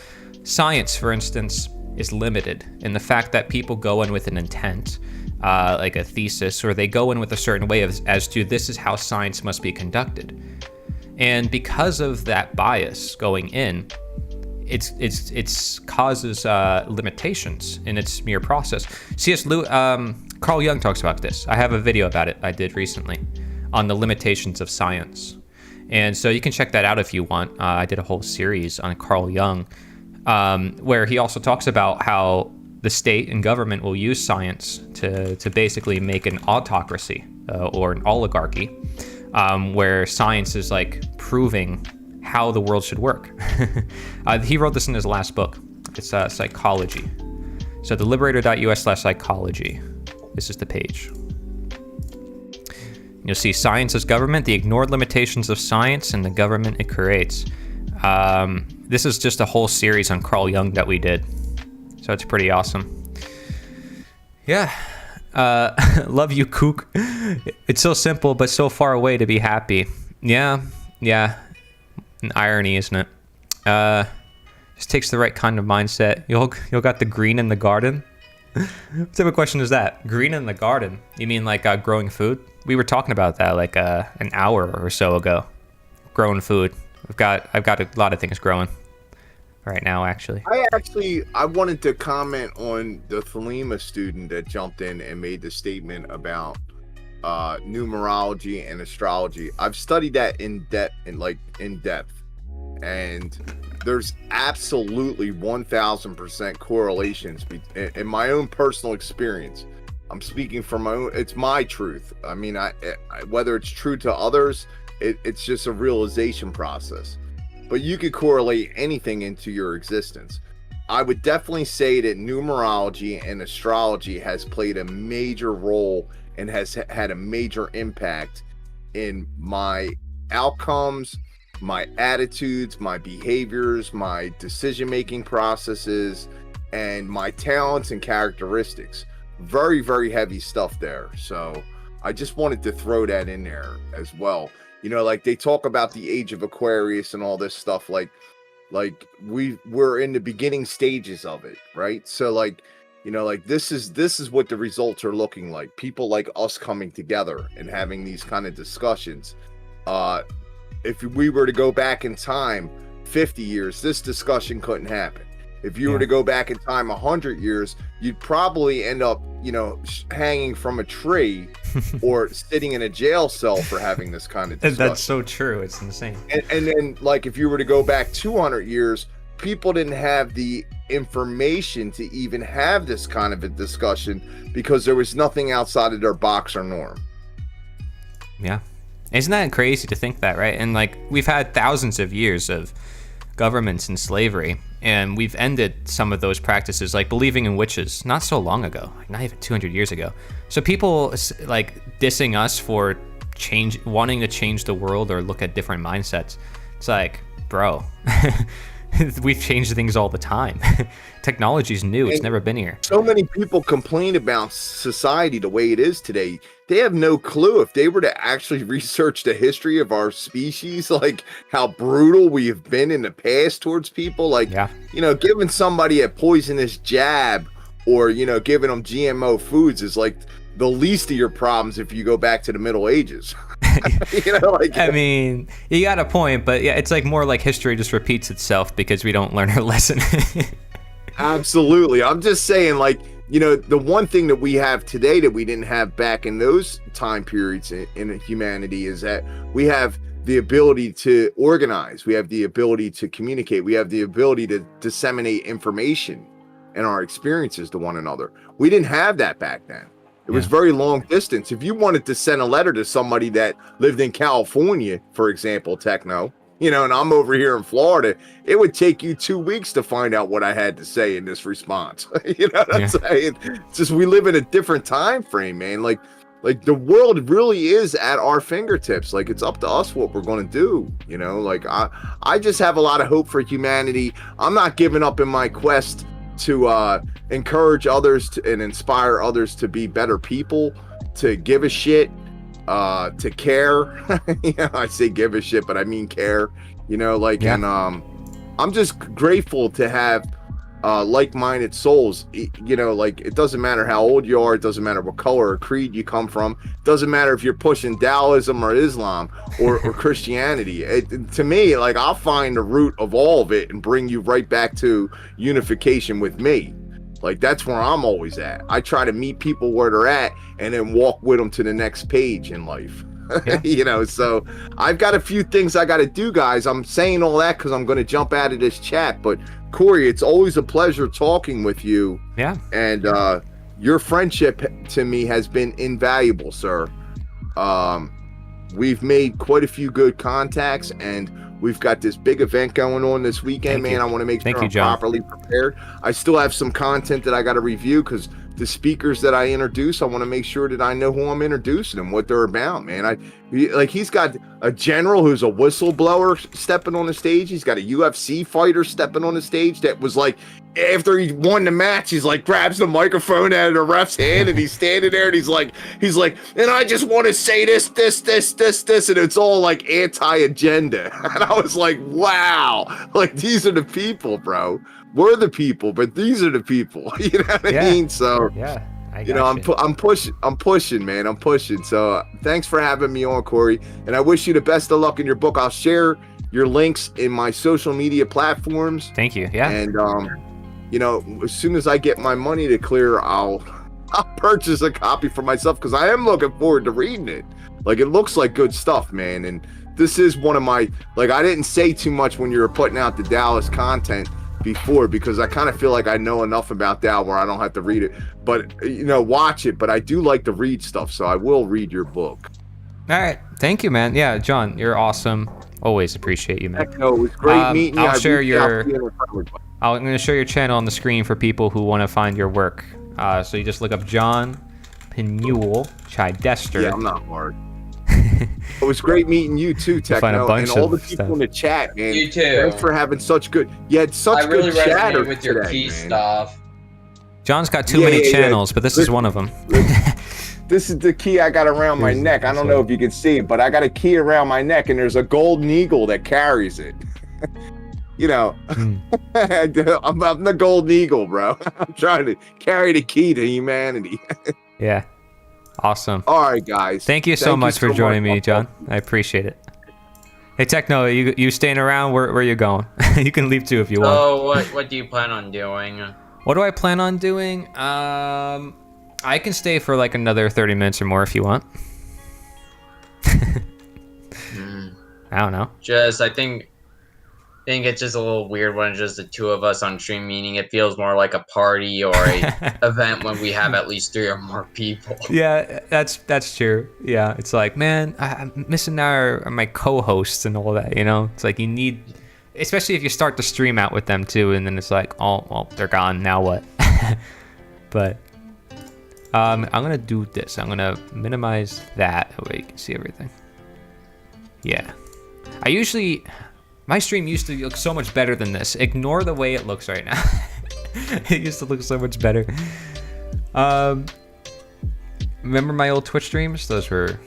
Science, for instance, is limited in the fact that people go in with an intent, like a thesis, or they go in with a certain way as to this is how science must be conducted. And because of that bias going in, it's causes limitations in its mere process. C.S. Lewis, Carl Jung talks about this. I have a video about it I did recently on the limitations of science. And so you can check that out if you want. I did a whole series on Carl Jung, where he also talks about how the state and government will use science to basically make an autocracy or an oligarchy, where science is proving how the world should work. He wrote this in his last book. It's Psychology. So theliberator.us/psychology. This is the page. You'll see science as government, the ignored limitations of science, and the government it creates. This is just a whole series on Carl Jung that we did. So it's pretty awesome. Yeah. Love you, kook. It's so simple, but so far away to be happy. Yeah. An irony, isn't it? Just takes the right kind of mindset. You'll got the green in the garden. What type of question is that? Green in the garden? You mean growing food? We were talking about that an hour or so ago. Growing food. I've got a lot of things growing right now, actually. I wanted to comment on the Thelema student that jumped in and made the statement about numerology and astrology. I've studied that in depth, and there's absolutely 1000% correlations in my own personal experience. I'm speaking from my own, it's my truth. I mean, I whether it's true to others, it's just a realization process. But you could correlate anything into your existence. I would definitely say that numerology and astrology has played a major role and has had a major impact in my outcomes my attitudes, my behaviors, my decision-making processes, and my talents and characteristics. Very, very heavy stuff there. So I just wanted to throw that in there as well. Like they talk about the age of Aquarius and all this stuff, like we're in the beginning stages of it, right? So like this is what the results are looking like. People like us coming together and having these kind of discussions. If we were to go back in time 50 years, this discussion couldn't happen. If you were to go back in time 100 years, you'd probably end up, hanging from a tree or sitting in a jail cell for having this kind of discussion. That's so true. It's insane. And then, like, if you were to go back 200 years, people didn't have the information to even have this kind of a discussion because there was nothing outside of their box or norm. Yeah. Isn't that crazy to think that, right? And like we've had thousands of years of governments and slavery, and we've ended some of those practices, like believing in witches, not so long ago, like not even 200 years ago. So people like dissing us for wanting to change the world or look at different mindsets. It's like, bro, we've changed things all the time. Technology's new. It's never been here. So many people complain about society the way it is today. They have no clue. If they were to actually research the history of our species, like how brutal we have been in the past towards people, like, giving somebody a poisonous jab or, giving them GMO foods is like the least of your problems if you go back to the Middle Ages. I mean, you got a point, but yeah, it's like more like history just repeats itself because we don't learn our lesson. Absolutely. I'm just saying, like, the one thing that we have today that we didn't have back in those time periods in humanity is that we have the ability to organize. We have the ability to communicate. We have the ability to disseminate information and our experiences to one another. We didn't have that back then. It was very long distance. If you wanted to send a letter to somebody that lived in California, for example, Techno, and I'm over here in Florida, it would take you 2 weeks to find out what I had to say in this response. I'm saying? It's just we live in a different time frame, man. Like the world really is at our fingertips. Like it's up to us what we're going to do. Like I just have a lot of hope for humanity. I'm not giving up in my quest to encourage others and inspire others to be better people, to give a shit, to care. I say give a shit, but I mean care. And I'm just grateful to have like-minded souls. Like it doesn't matter how old you are, it doesn't matter what color or creed you come from, it doesn't matter if you're pushing Taoism or Islam or Christianity. To me, like I'll find the root of all of it and bring you right back to unification with me. Like that's where I'm always at. I try to meet people where they're at and then walk with them to the next page in life. So I've got a few things I got to do, guys. I'm saying all that because I'm going to jump out of this chat, but Corey, it's always a pleasure talking with you. Yeah. And your friendship to me has been invaluable, sir. We've made quite a few good contacts, and we've got this big event going on this weekend, man. I want to make sure I'm properly prepared. I still have some content that I got to review because the speakers that I introduce, I want to make sure that I know who I'm introducing and what they're about, man. He's got a general who's a whistleblower stepping on the stage. He's got a UFC fighter stepping on the stage that was like, after he won the match, he's like grabs the microphone out of the ref's hand and he's standing there and he's like, and I just want to say this, and it's all like anti-agenda. And I was like, wow, like these are the people, bro. We're the people, but these are the people. You know what I mean? So I'm pushing, man. I'm pushing. So thanks for having me on, Corey. And I wish you the best of luck in your book. I'll share your links in my social media platforms. Thank you. Yeah. And as soon as I get my money to clear, I'll purchase a copy for myself because I am looking forward to reading it. Like it looks like good stuff, man. And this is one of my I didn't say too much when you were putting out the Dallas content before because I kind of feel like I know enough about that where I don't have to read it, but watch it. But I do like to read stuff, so I will read your book. All right, thank you, man. Yeah, John, you're awesome. Always appreciate you, man. No, it was great meeting you. I'm going to share your channel on the screen for people who want to find your work. So you just look up John Pinuel Chidester. Yeah, I'm not hard. It was great meeting you too, find a Techno, bunch and all of the people stuff. in the chat, man. You too. Thanks for having such good. You had such I really good chatter resonate with your today, key man. stuff. John's got too many channels, but this is one of them. This is the key I got around my neck. I don't know if you can see it, but I got a key around my neck, and there's a golden eagle that carries it. You know, I'm the golden eagle, bro. I'm trying to carry the key to humanity. Yeah. Awesome. All right, guys. Thank you so much for joining me, John. I appreciate it. Hey, Techno, you staying around? Where are you going? You can leave too if you want. So what do you plan on doing? What do I plan on doing? I can stay for like another 30 minutes or more if you want. I don't know. I think it's just a little weird when it's just the two of us on stream, meaning it feels more like a party or a event when we have at least 3 or more people. Yeah, that's true. Yeah, it's like, man, I'm missing my co-hosts and all that, you know? It's like you need, especially if you start the stream out with them too, and then it's like, oh, well, they're gone, now what? But I'm gonna do this. I'm gonna minimize that, that way you can see everything. Yeah. My stream used to look so much better than this. Ignore the way it looks right now. It used to look so much better. Remember my old Twitch streams? Those were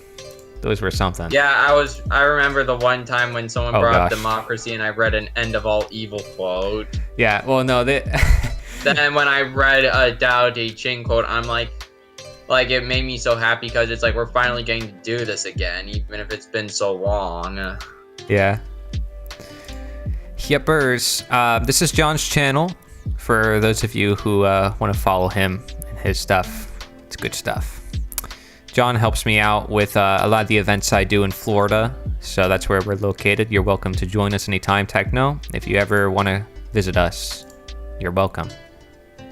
something. Yeah, I remember the one time when someone brought up gosh. democracy and I read an end of all evil quote. Yeah, well, no, Then when I read a Dao De Ching quote, I'm like it made me so happy because it's like we're finally getting to do this again, even if it's been so long. Yeah. Yepers. This is John's channel. For those of you who want to follow him and his stuff, it's good stuff. John helps me out with a lot of the events I do in Florida, so that's where we're located. You're welcome to join us anytime, Techno. If you ever want to visit us, you're welcome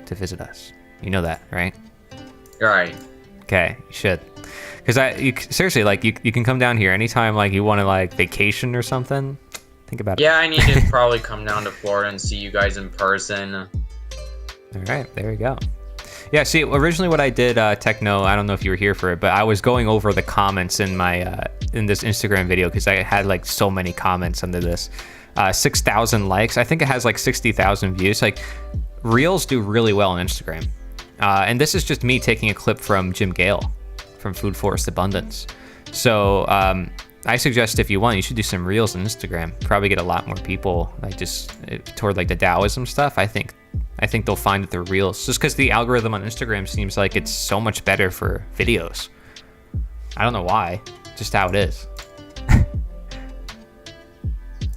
to visit us. You know that, right? Right. Okay, you should. Because seriously, like, you can come down here anytime, like, you want to, like, vacation or something. Think about it. Yeah, I need to probably come down to Florida and see you guys in person. All right, there we go. Yeah, see, originally what I did, Techno, I don't know if you were here for it, but I was going over the comments in my in this Instagram video because I had like so many comments under this. 6,000 likes. I think it has like 60,000 views. Like, Reels do really well on Instagram. And this is just me taking a clip from Jim Gale from Food Forest Abundance. So I suggest if you want, you should do some Reels on Instagram. Probably get a lot more people like just toward like the Taoism stuff. I think they'll find that they're Reels just because the algorithm on Instagram seems like it's so much better for videos. I don't know why, just how it is.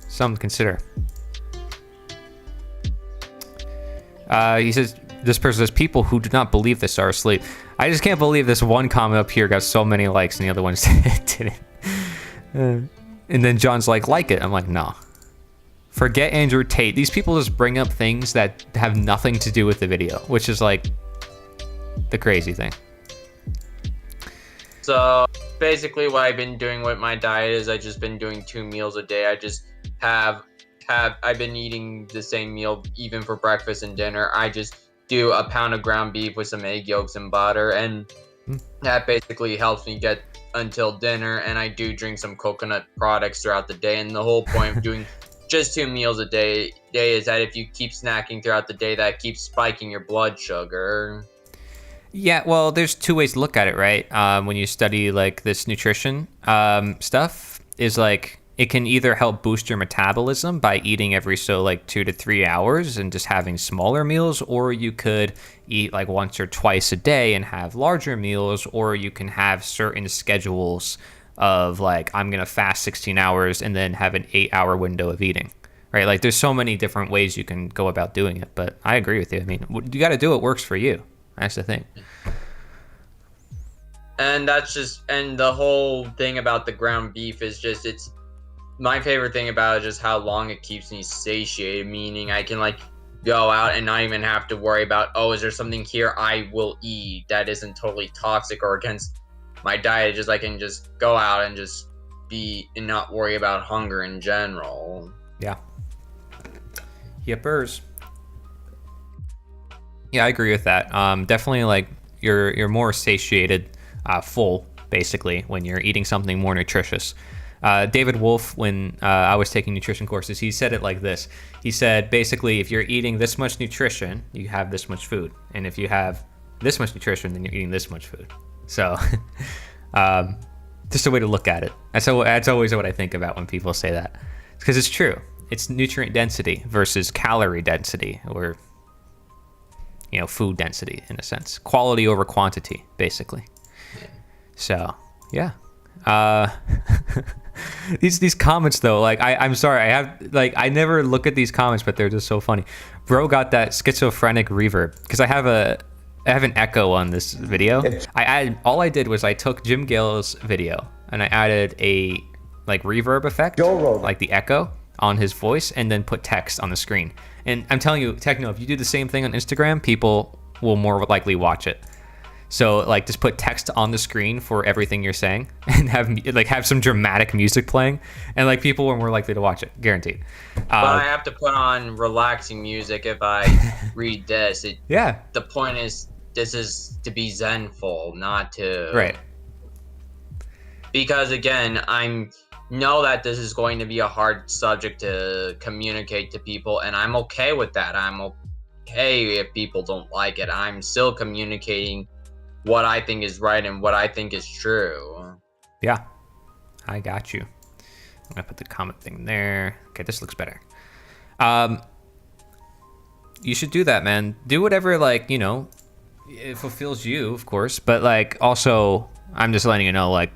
Something to consider. He says, this person says, people who do not believe this are asleep. I just can't believe this one comment up here got so many likes and the other ones didn't. And then John's like it. I'm like, no. Forget Andrew Tate. These people just bring up things that have nothing to do with the video, which is like the crazy thing. So basically what I've been doing with my diet is I've just been doing 2 meals a day. I just I've been eating the same meal even for breakfast and dinner. I just do a pound of ground beef with some egg yolks and butter, and that basically helps me get until dinner. And I do drink some coconut products throughout the day, and the whole point of doing just 2 meals a day is that if you keep snacking throughout the day, that keeps spiking your blood sugar. Yeah, well, there's 2 ways to look at it, right? When you study like this nutrition stuff, is like it can either help boost your metabolism by eating every so like 2 to 3 hours and just having smaller meals, or you could eat like once or twice a day and have larger meals, or you can have certain schedules of like, I'm gonna fast 16 hours and then have an 8-hour window of eating, right? Like there's so many different ways you can go about doing it, but I agree with you. I mean, you got to do what works for you. That's the thing. And and the whole thing about the ground beef is just, it's my favorite thing about it is just how long it keeps me satiated, meaning I can like go out and not even have to worry about, oh, is there something here I will eat that isn't totally toxic or against my diet. Just I can just go out and just be and not worry about hunger in general. Yeah. Yippers. Yeah, I agree with that. Definitely like you're more satiated, full basically, when you're eating something more nutritious. David Wolf, when I was taking nutrition courses, he said it like this. He said, basically, if you're eating this much nutrition, you have this much food. And if you have this much nutrition, then you're eating this much food. So just a way to look at it. That's always what I think about when people say that. Because it's true. It's nutrient density versus calorie density, or food density in a sense. Quality over quantity, basically. So, yeah. These comments though, like I'm sorry, I never look at these comments, but they're just so funny. Bro got that schizophrenic reverb because I have an echo on this video. All I did was I took Jim Gale's video and I added a reverb effect, like the echo on his voice, and then put text on the screen. And I'm telling you, Techno, if you do the same thing on Instagram, people will more likely watch it. So just put text on the screen for everything you're saying, and have some dramatic music playing, and people are more likely to watch it, guaranteed. But I have to put on relaxing music if I read this. Yeah. The point is, this is to be zenful, not to. Right. Because again, I know that this is going to be a hard subject to communicate to people, and I'm okay with that. I'm okay if people don't like it. I'm still communicating what I think is right and what I think is true. Yeah, I got you. I'm gonna put the comment thing there. Okay, this looks better. You should do that, man. Do whatever, it fulfills you, of course. But also, I'm just letting you know,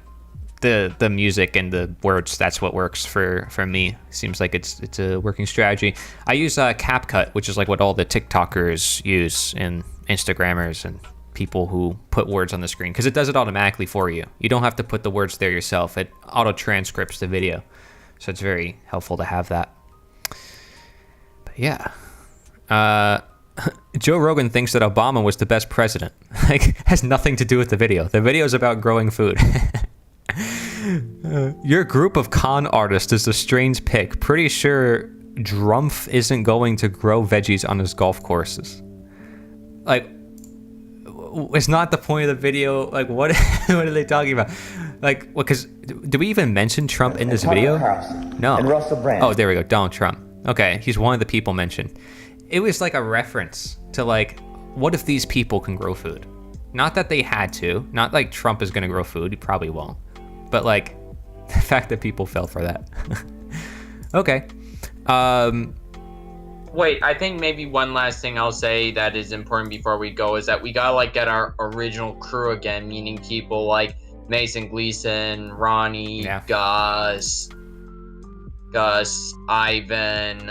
the music and the words, that's what works for me. Seems like it's a working strategy. I use CapCut, which is what all the TikTokers use and Instagrammers and people who put words on the screen, because it does it automatically for you. You don't have to put the words there yourself. It auto transcripts the video, so it's very helpful to have that. But yeah, Joe Rogan thinks that Obama was the best president. Has nothing to do with the video. The video is about growing food. Your group of con artists is a strange pick. Pretty sure Drumpf isn't going to grow veggies on his golf courses. It's not the point of the video. What what are they talking about? Because do we even mention Trump in this video? No. And Russell Brand. Oh, there we go. Donald Trump. Okay, he's one of the people mentioned. It was a reference to what if these people can grow food? Not that they had to. Not Trump is going to grow food. He probably won't. But the fact that people fell for that. Okay. Wait, I think maybe one last thing I'll say that is important before we go is that we gotta get our original crew again, meaning people like Mason Gleason, Ronnie, Yeah. Gus, Ivan,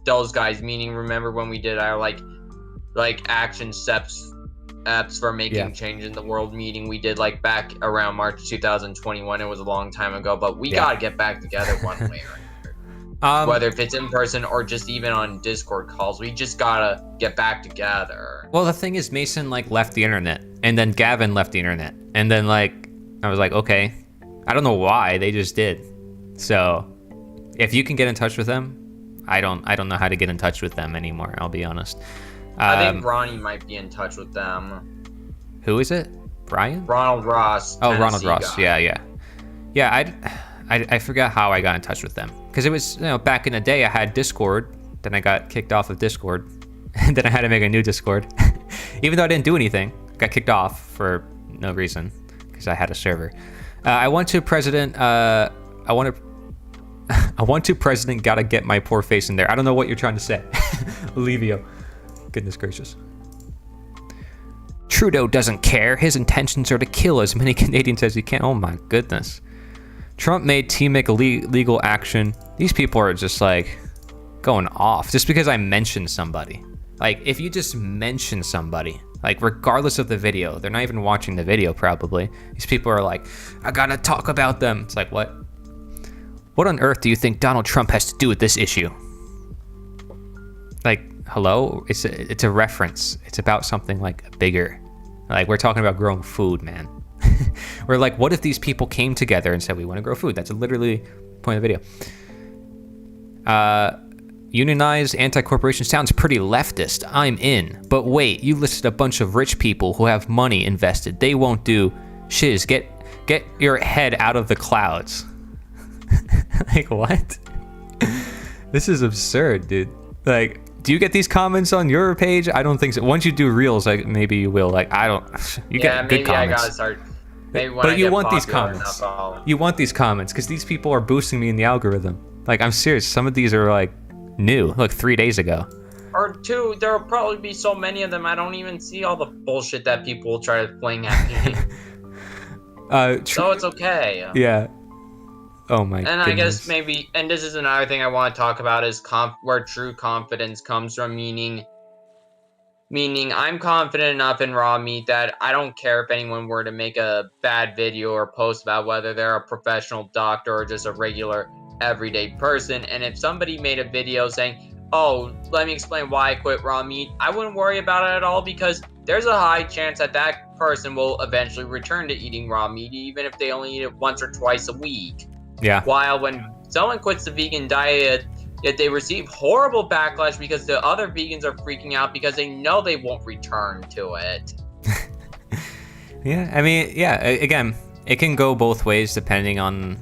those guys. Meaning, remember when we did our action steps for making change in the world meeting we did back around March 2021. It was a long time ago, but we gotta get back together one way or another. Whether if it's in person or just even on Discord calls, we just gotta get back together. Well, the thing is, Mason left the internet, and then Gavin left the internet, and then I was okay, I don't know why, they just did. So if you can get in touch with them, I don't know how to get in touch with them anymore, I'll be honest. I think Ronnie might be in touch with them. Who is it? Brian? Ronald Ross. Oh, Ronald Tennessee Ross. guy. Yeah. I forgot how I got in touch with them, because it was back in the day I had Discord, then I got kicked off of Discord, and then I had to make a new Discord. Even though I didn't do anything, got kicked off for no reason because I had a server. I want to president. Gotta get my poor face in there. I don't know what you're trying to say, Olivio. Goodness gracious. Trudeau doesn't care. His intentions are to kill as many Canadians as he can. Oh my goodness. Trump made TMIC legal action. These people are just going off just because I mentioned somebody. If you just mention somebody, regardless of the video, they're not even watching the video probably. These people are I gotta talk about them. It's what? What on earth do you think Donald Trump has to do with this issue? Hello? It's a reference. It's about something bigger. We're talking about growing food, man. We're what if these people came together and said we want to grow food? That's literally the point of the video. Unionized anti-corporation sounds pretty leftist. I'm in. But wait, you listed a bunch of rich people who have money invested. They won't do shiz. Get Get your head out of the clouds. Like, what? This is absurd, dude. Like, do you get these comments on your page? I don't think so. Once you do reels, like, maybe you will. Like, I don't. You get good comments. I gotta start. Maybe when but I you get want these popular comments. enough, You want these comments because these people are boosting me in the algorithm. Like, I'm serious. Some of these are like new. Look, 3 days ago. Or two, there will probably be so many of them. I don't even see all the bullshit that people will try to fling at me. So it's okay. Yeah. Oh my goodness. And I guess maybe, and this is another thing I want to talk about, is where true confidence comes from, meaning I'm confident enough in raw meat that I don't care if anyone were to make a bad video or post about whether they're a professional doctor or just a regular everyday person. And if somebody made a video saying, oh, let me explain why I quit raw meat, I wouldn't worry about it at all, because there's a high chance that that person will eventually return to eating raw meat, even if they only eat it once or twice a week. Yeah. While when someone quits the vegan diet, yet they receive horrible backlash because the other vegans are freaking out because they know they won't return to it. Yeah, I mean, yeah, again, it can go both ways depending on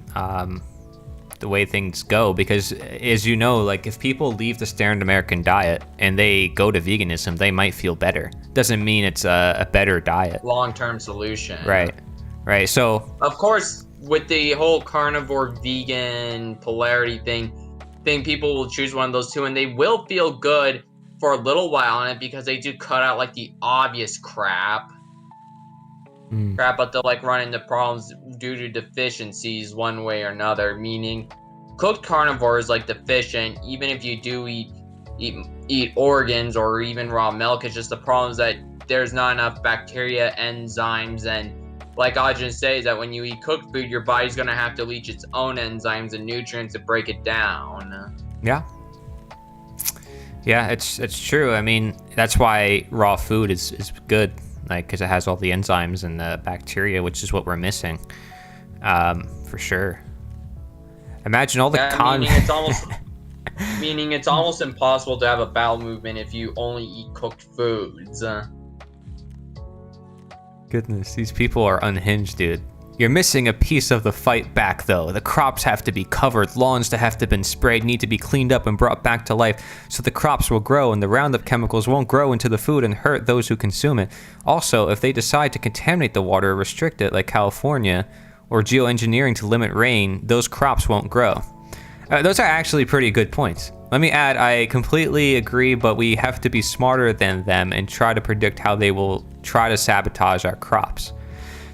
the way things go, because as you know, like, if people leave the standard American diet and they go to veganism, they might feel better. Doesn't mean it's a better diet. Long-term solution. Right. So of course, with the whole carnivore vegan polarity thing, people will choose one of those two, and they will feel good for a little while on it because they do cut out like the obvious crap, but they'll like run into problems due to deficiencies one way or another. Meaning, cooked carnivore is like deficient, even if you do eat organs or even raw milk. It's just the problem is that there's not enough bacteria, enzymes, and like Ajahn says, that when you eat cooked food, your body's going to have to leach its own enzymes and nutrients to break it down. Yeah, it's true. I mean, that's why raw food is good, like, because it has all the enzymes and the bacteria, which is what we're missing, for sure. Imagine all the meaning it's almost impossible to have a bowel movement if you only eat cooked foods. Goodness, these people are unhinged, dude. You're missing a piece of the fight back, though. The crops have to be covered, lawns to have to been sprayed, need to be cleaned up and brought back to life so the crops will grow and the Roundup chemicals won't grow into the food and hurt those who consume it. Also, if they decide to contaminate the water or restrict it, like California, or geoengineering to limit rain, those crops won't grow. Those are actually pretty good points. Let me add, I completely agree, but we have to be smarter than them and try to predict how they will try to sabotage our crops.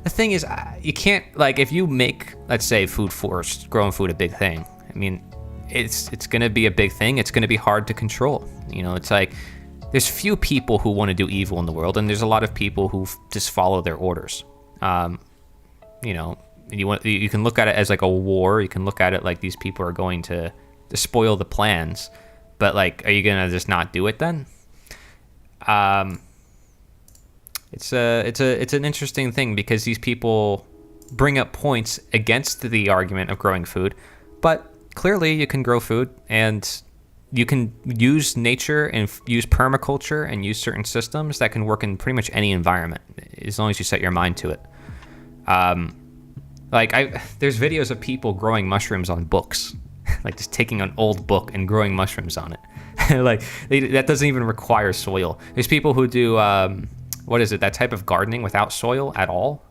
The thing is, you can't, like, if you make, let's say, food forest, growing food a big thing, I mean, it's going to be a big thing. It's going to be hard to control. You know, it's like, there's few people who want to do evil in the world, and there's a lot of people who just follow their orders. You know, you can look at it as like a war. You can look at it like these people are going to spoil the plans, but like, are you gonna just not do it then? It's an interesting thing because these people bring up points against the argument of growing food, but clearly you can grow food and you can use nature and use permaculture and use certain systems that can work in pretty much any environment as long as you set your mind to it. There's videos of people growing mushrooms on books. Like just taking an old book and growing mushrooms on it. That doesn't even require soil. There's people who do that type of gardening without soil at all.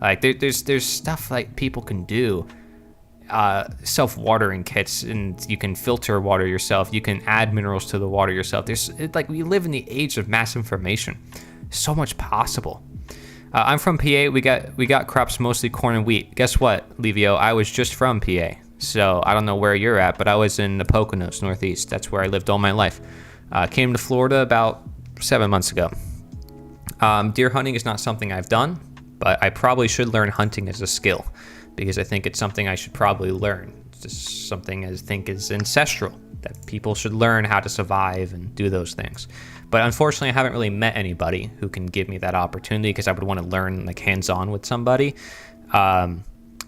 Like there's stuff like people can do. Self-watering kits, and you can filter water yourself. You can add minerals to the water yourself. We live in the age of mass information. So much possible. I'm from PA. We got crops mostly corn and wheat. Guess what, Livio? I was just from PA. So I don't know where you're at, but I was in the Poconos, Northeast. That's where I lived all my life. Came to Florida about 7 months ago. Deer hunting is not something I've done, but I probably should learn hunting as a skill because I think it's something I should probably learn. It's just something I think is ancestral, that people should learn how to survive and do those things. But unfortunately, I haven't really met anybody who can give me that opportunity because I would want to learn like hands-on with somebody.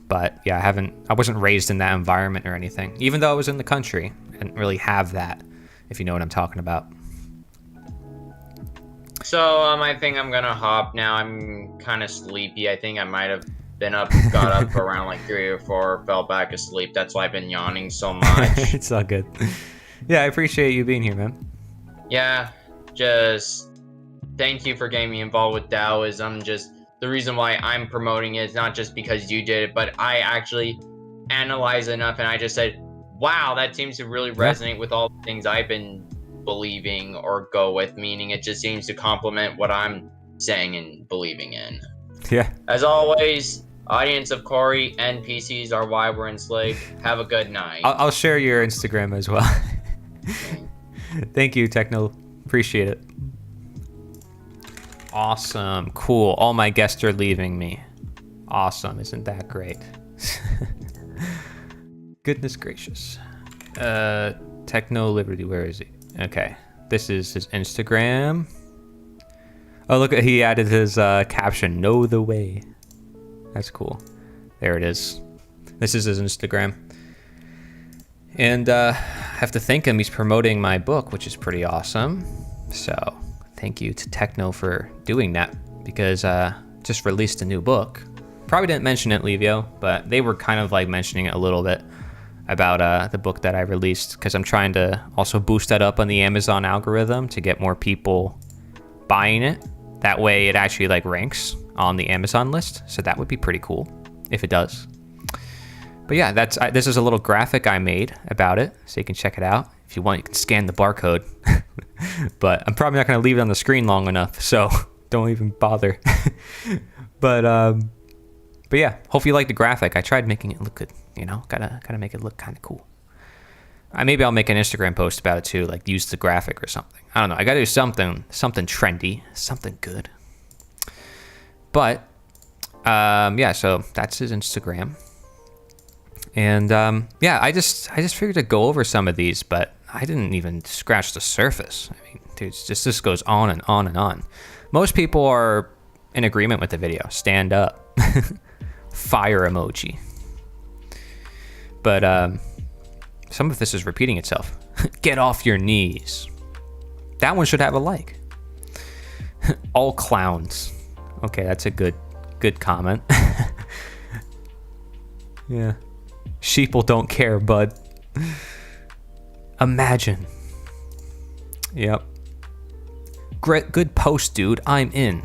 But yeah, I wasn't raised in that environment or anything. Even though I was in the country, I didn't really have that, if you know what I'm talking about. So I think I'm gonna hop now. I'm kind of sleepy. I think I might have got up around like 3 or 4, fell back asleep. That's why I've been yawning so much. It's all good. Yeah, I appreciate you being here, man. Yeah, just thank you for getting me involved with Taoism. Just the reason why I'm promoting it is not just because you did it, but I actually analyzed enough and I just said, wow, that seems to really resonate with all the things I've been believing or go with, meaning it just seems to complement what I'm saying and believing in. Yeah. As always, audience of Corey, NPCs are why we're enslaved. Have a good night. I'll share your Instagram as well. Thank you, Techno. Appreciate it. Awesome. Cool. All my guests are leaving me. Awesome. Isn't that great? Goodness gracious. Techno Liberty, where is he? Okay. This is his Instagram. Oh, look, he added his caption, "Know the way." That's cool. There it is. This is his Instagram. And I have to thank him. He's promoting my book, which is pretty awesome. So thank you to Techno for doing that, because just released a new book. Probably didn't mention it, Levio, but they were kind of like mentioning it a little bit about the book that I released, because I'm trying to also boost that up on the Amazon algorithm to get more people buying it. That way it actually like ranks on the Amazon list. So that would be pretty cool if it does. But yeah, this is a little graphic I made about it, so you can check it out. If you want, you can scan the barcode. But I'm probably not going to leave it on the screen long enough, so don't even bother. But yeah, hope you like the graphic. I tried making it look good, you know, gotta make it look kind of cool. Maybe I'll make an Instagram post about it too, like use the graphic or something. I don't know. I gotta do something trendy, something good. But yeah, so that's his Instagram. And yeah, I just figured to go over some of these, but I didn't even scratch the surface. I mean, dude, this goes on and on and on. Most people are in agreement with the video. Stand up. Fire emoji. But some of this is repeating itself. Get off your knees. That one should have a like. All clowns. Okay, that's a good comment. Yeah. Sheeple don't care, bud. Imagine. Yep. Great, good post, dude. I'm in.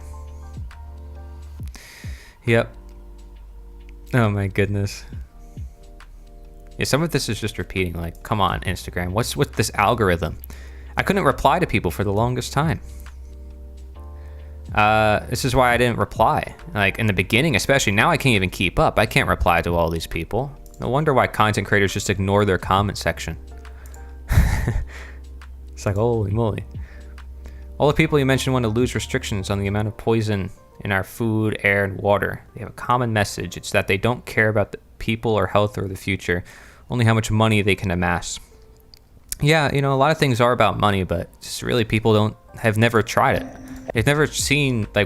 Yep. Oh my goodness. Yeah, some of this is just repeating, like, come on, Instagram. What's with this algorithm? I couldn't reply to people for the longest time. This is why I didn't reply. Like, in the beginning, especially. Now I can't even keep up. I can't reply to all these people. No wonder why content creators just ignore their comment section. It's like, holy moly. All the people you mentioned want to lose restrictions on the amount of poison in our food, air, and water. They have a common message. It's that they don't care about the people or health or the future, only how much money they can amass. Yeah, you know, a lot of things are about money, but just really people have never tried it. They've never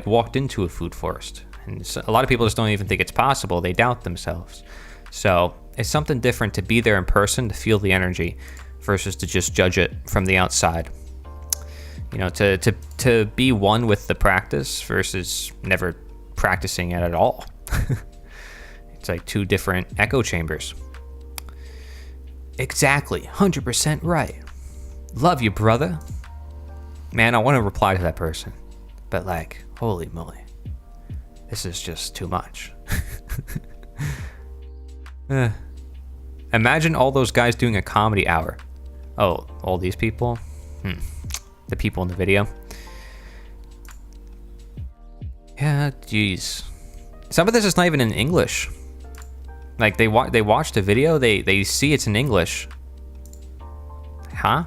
walked into a food forest. And a lot of people just don't even think it's possible. They doubt themselves. So it's something different to be there in person, to feel the energy, versus to just judge it from the outside. You know, to be one with the practice versus never practicing it at all. It's like two different echo chambers. Exactly, 100% right. Love you, brother. Man, I want to reply to that person, but like, holy moly, this is just too much. Imagine all those guys doing a comedy hour. Oh, all these people? The people in the video. Yeah, jeez. Some of this is not even in English. Like, they watch the video, they see it's in English. Huh?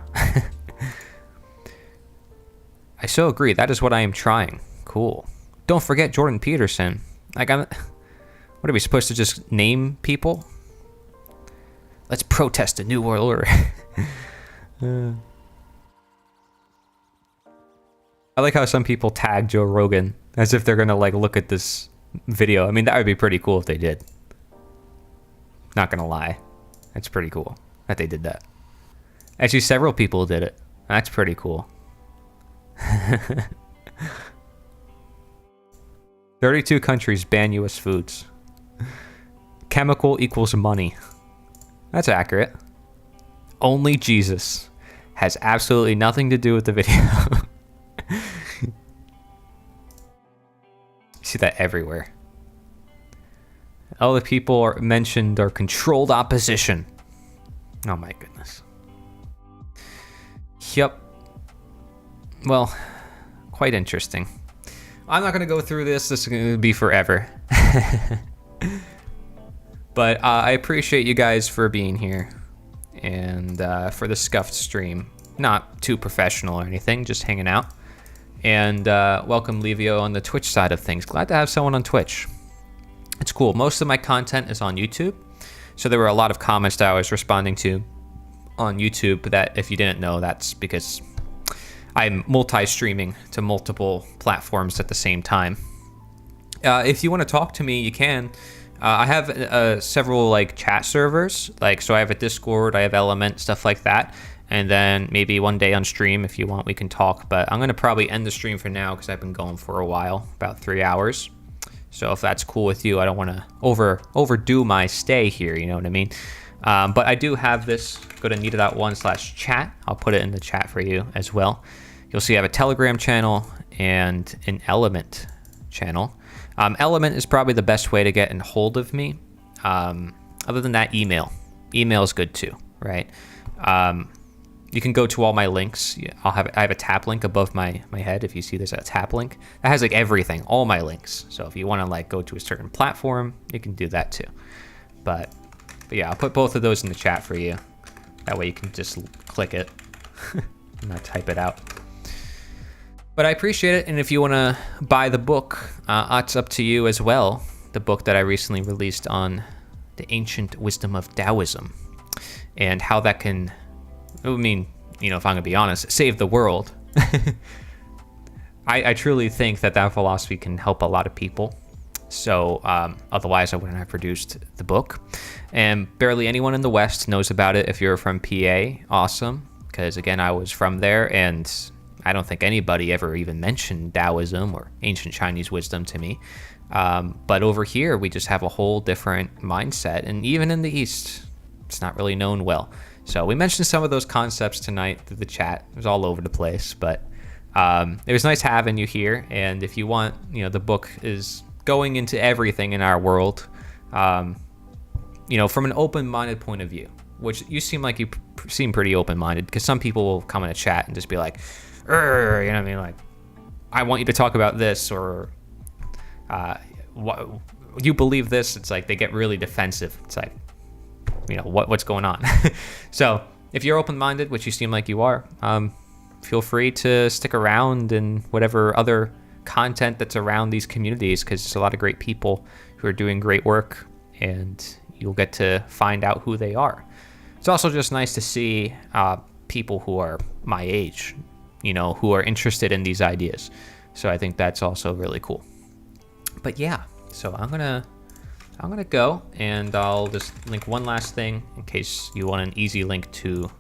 I so agree. That is what I am trying. Cool. Don't forget Jordan Peterson. Like, what are we supposed to just name people? Let's protest the New World Order. I like how some people tag Joe Rogan as if they're gonna like look at this video. I mean, that would be pretty cool if they did. Not gonna lie, that's pretty cool that they did that. Actually, several people did it. That's pretty cool. 32 countries ban U.S. foods. Chemical equals money. That's accurate. Only Jesus has absolutely nothing to do with the video. You see that everywhere. All the people are mentioned are controlled opposition. Oh my goodness. Yep. Well, quite interesting. I'm not going to go through this. This is going to be forever. But I appreciate you guys for being here. And for the scuffed stream. Not too professional or anything, just hanging out. And welcome Levio on the Twitch side of things. Glad to have someone on Twitch. It's cool. Most of my content is on YouTube. So there were a lot of comments that I was responding to on YouTube that if you didn't know, that's because I'm multi-streaming to multiple platforms at the same time. If you want to talk to me, you can. I have several like chat servers, so I have a Discord, I have Element, stuff like that. And then maybe one day on stream, if you want, we can talk. But I'm going to probably end the stream for now because I've been going for a while, about 3 hours. So if that's cool with you, I don't want to overdo my stay here, you know what I mean? But I do have this. Go to nita.one/chat. I'll put it in the chat for you as well. You'll see I have a Telegram channel and an Element channel. Element is probably the best way to get in hold of me. Other than that, email. Email is good too, right? You can go to all my links. I have a tap link above my head. If you see there's a tap link, that has like everything, all my links. So if you want to like go to a certain platform, you can do that too. But yeah, I'll put both of those in the chat for you. That way you can just click it and not type it out. But I appreciate it, and if you want to buy the book, it's up to you as well. The book that I recently released on the ancient wisdom of Taoism and how that can, I mean, if I'm going to be honest, save the world. I truly think that philosophy can help a lot of people. So otherwise I wouldn't have produced the book. And barely anyone in the West knows about it. If you're from PA, awesome. Because again, I was from there, and I don't think anybody ever even mentioned Taoism or ancient Chinese wisdom to me. But over here, we just have a whole different mindset. And even in the East, it's not really known well. So we mentioned some of those concepts tonight through the chat. It was all over the place. But it was nice having you here. And if you want, the book is going into everything in our world, from an open-minded point of view, which you seem like you seem pretty open-minded, because some people will come in a chat and just be like, you know what I mean? Like, I want you to talk about this, or what you believe this. It's like they get really defensive. It's like, what's going on? So if you're open-minded, which you seem like you are, feel free to stick around and whatever other content that's around these communities, because there's a lot of great people who are doing great work, and you'll get to find out who they are. It's also just nice to see people who are my age, who are interested in these ideas. So I think that's also really cool. But yeah, so I'm gonna go, and I'll just link one last thing in case you want an easy link to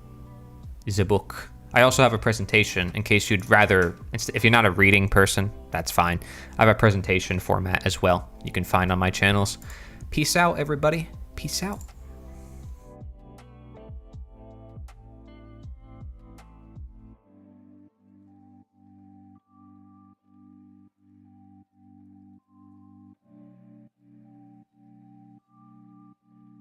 the book. I also have a presentation in case you'd rather, if you're not a reading person, that's fine. I have a presentation format as well you can find on my channels. Peace out, everybody. Peace out.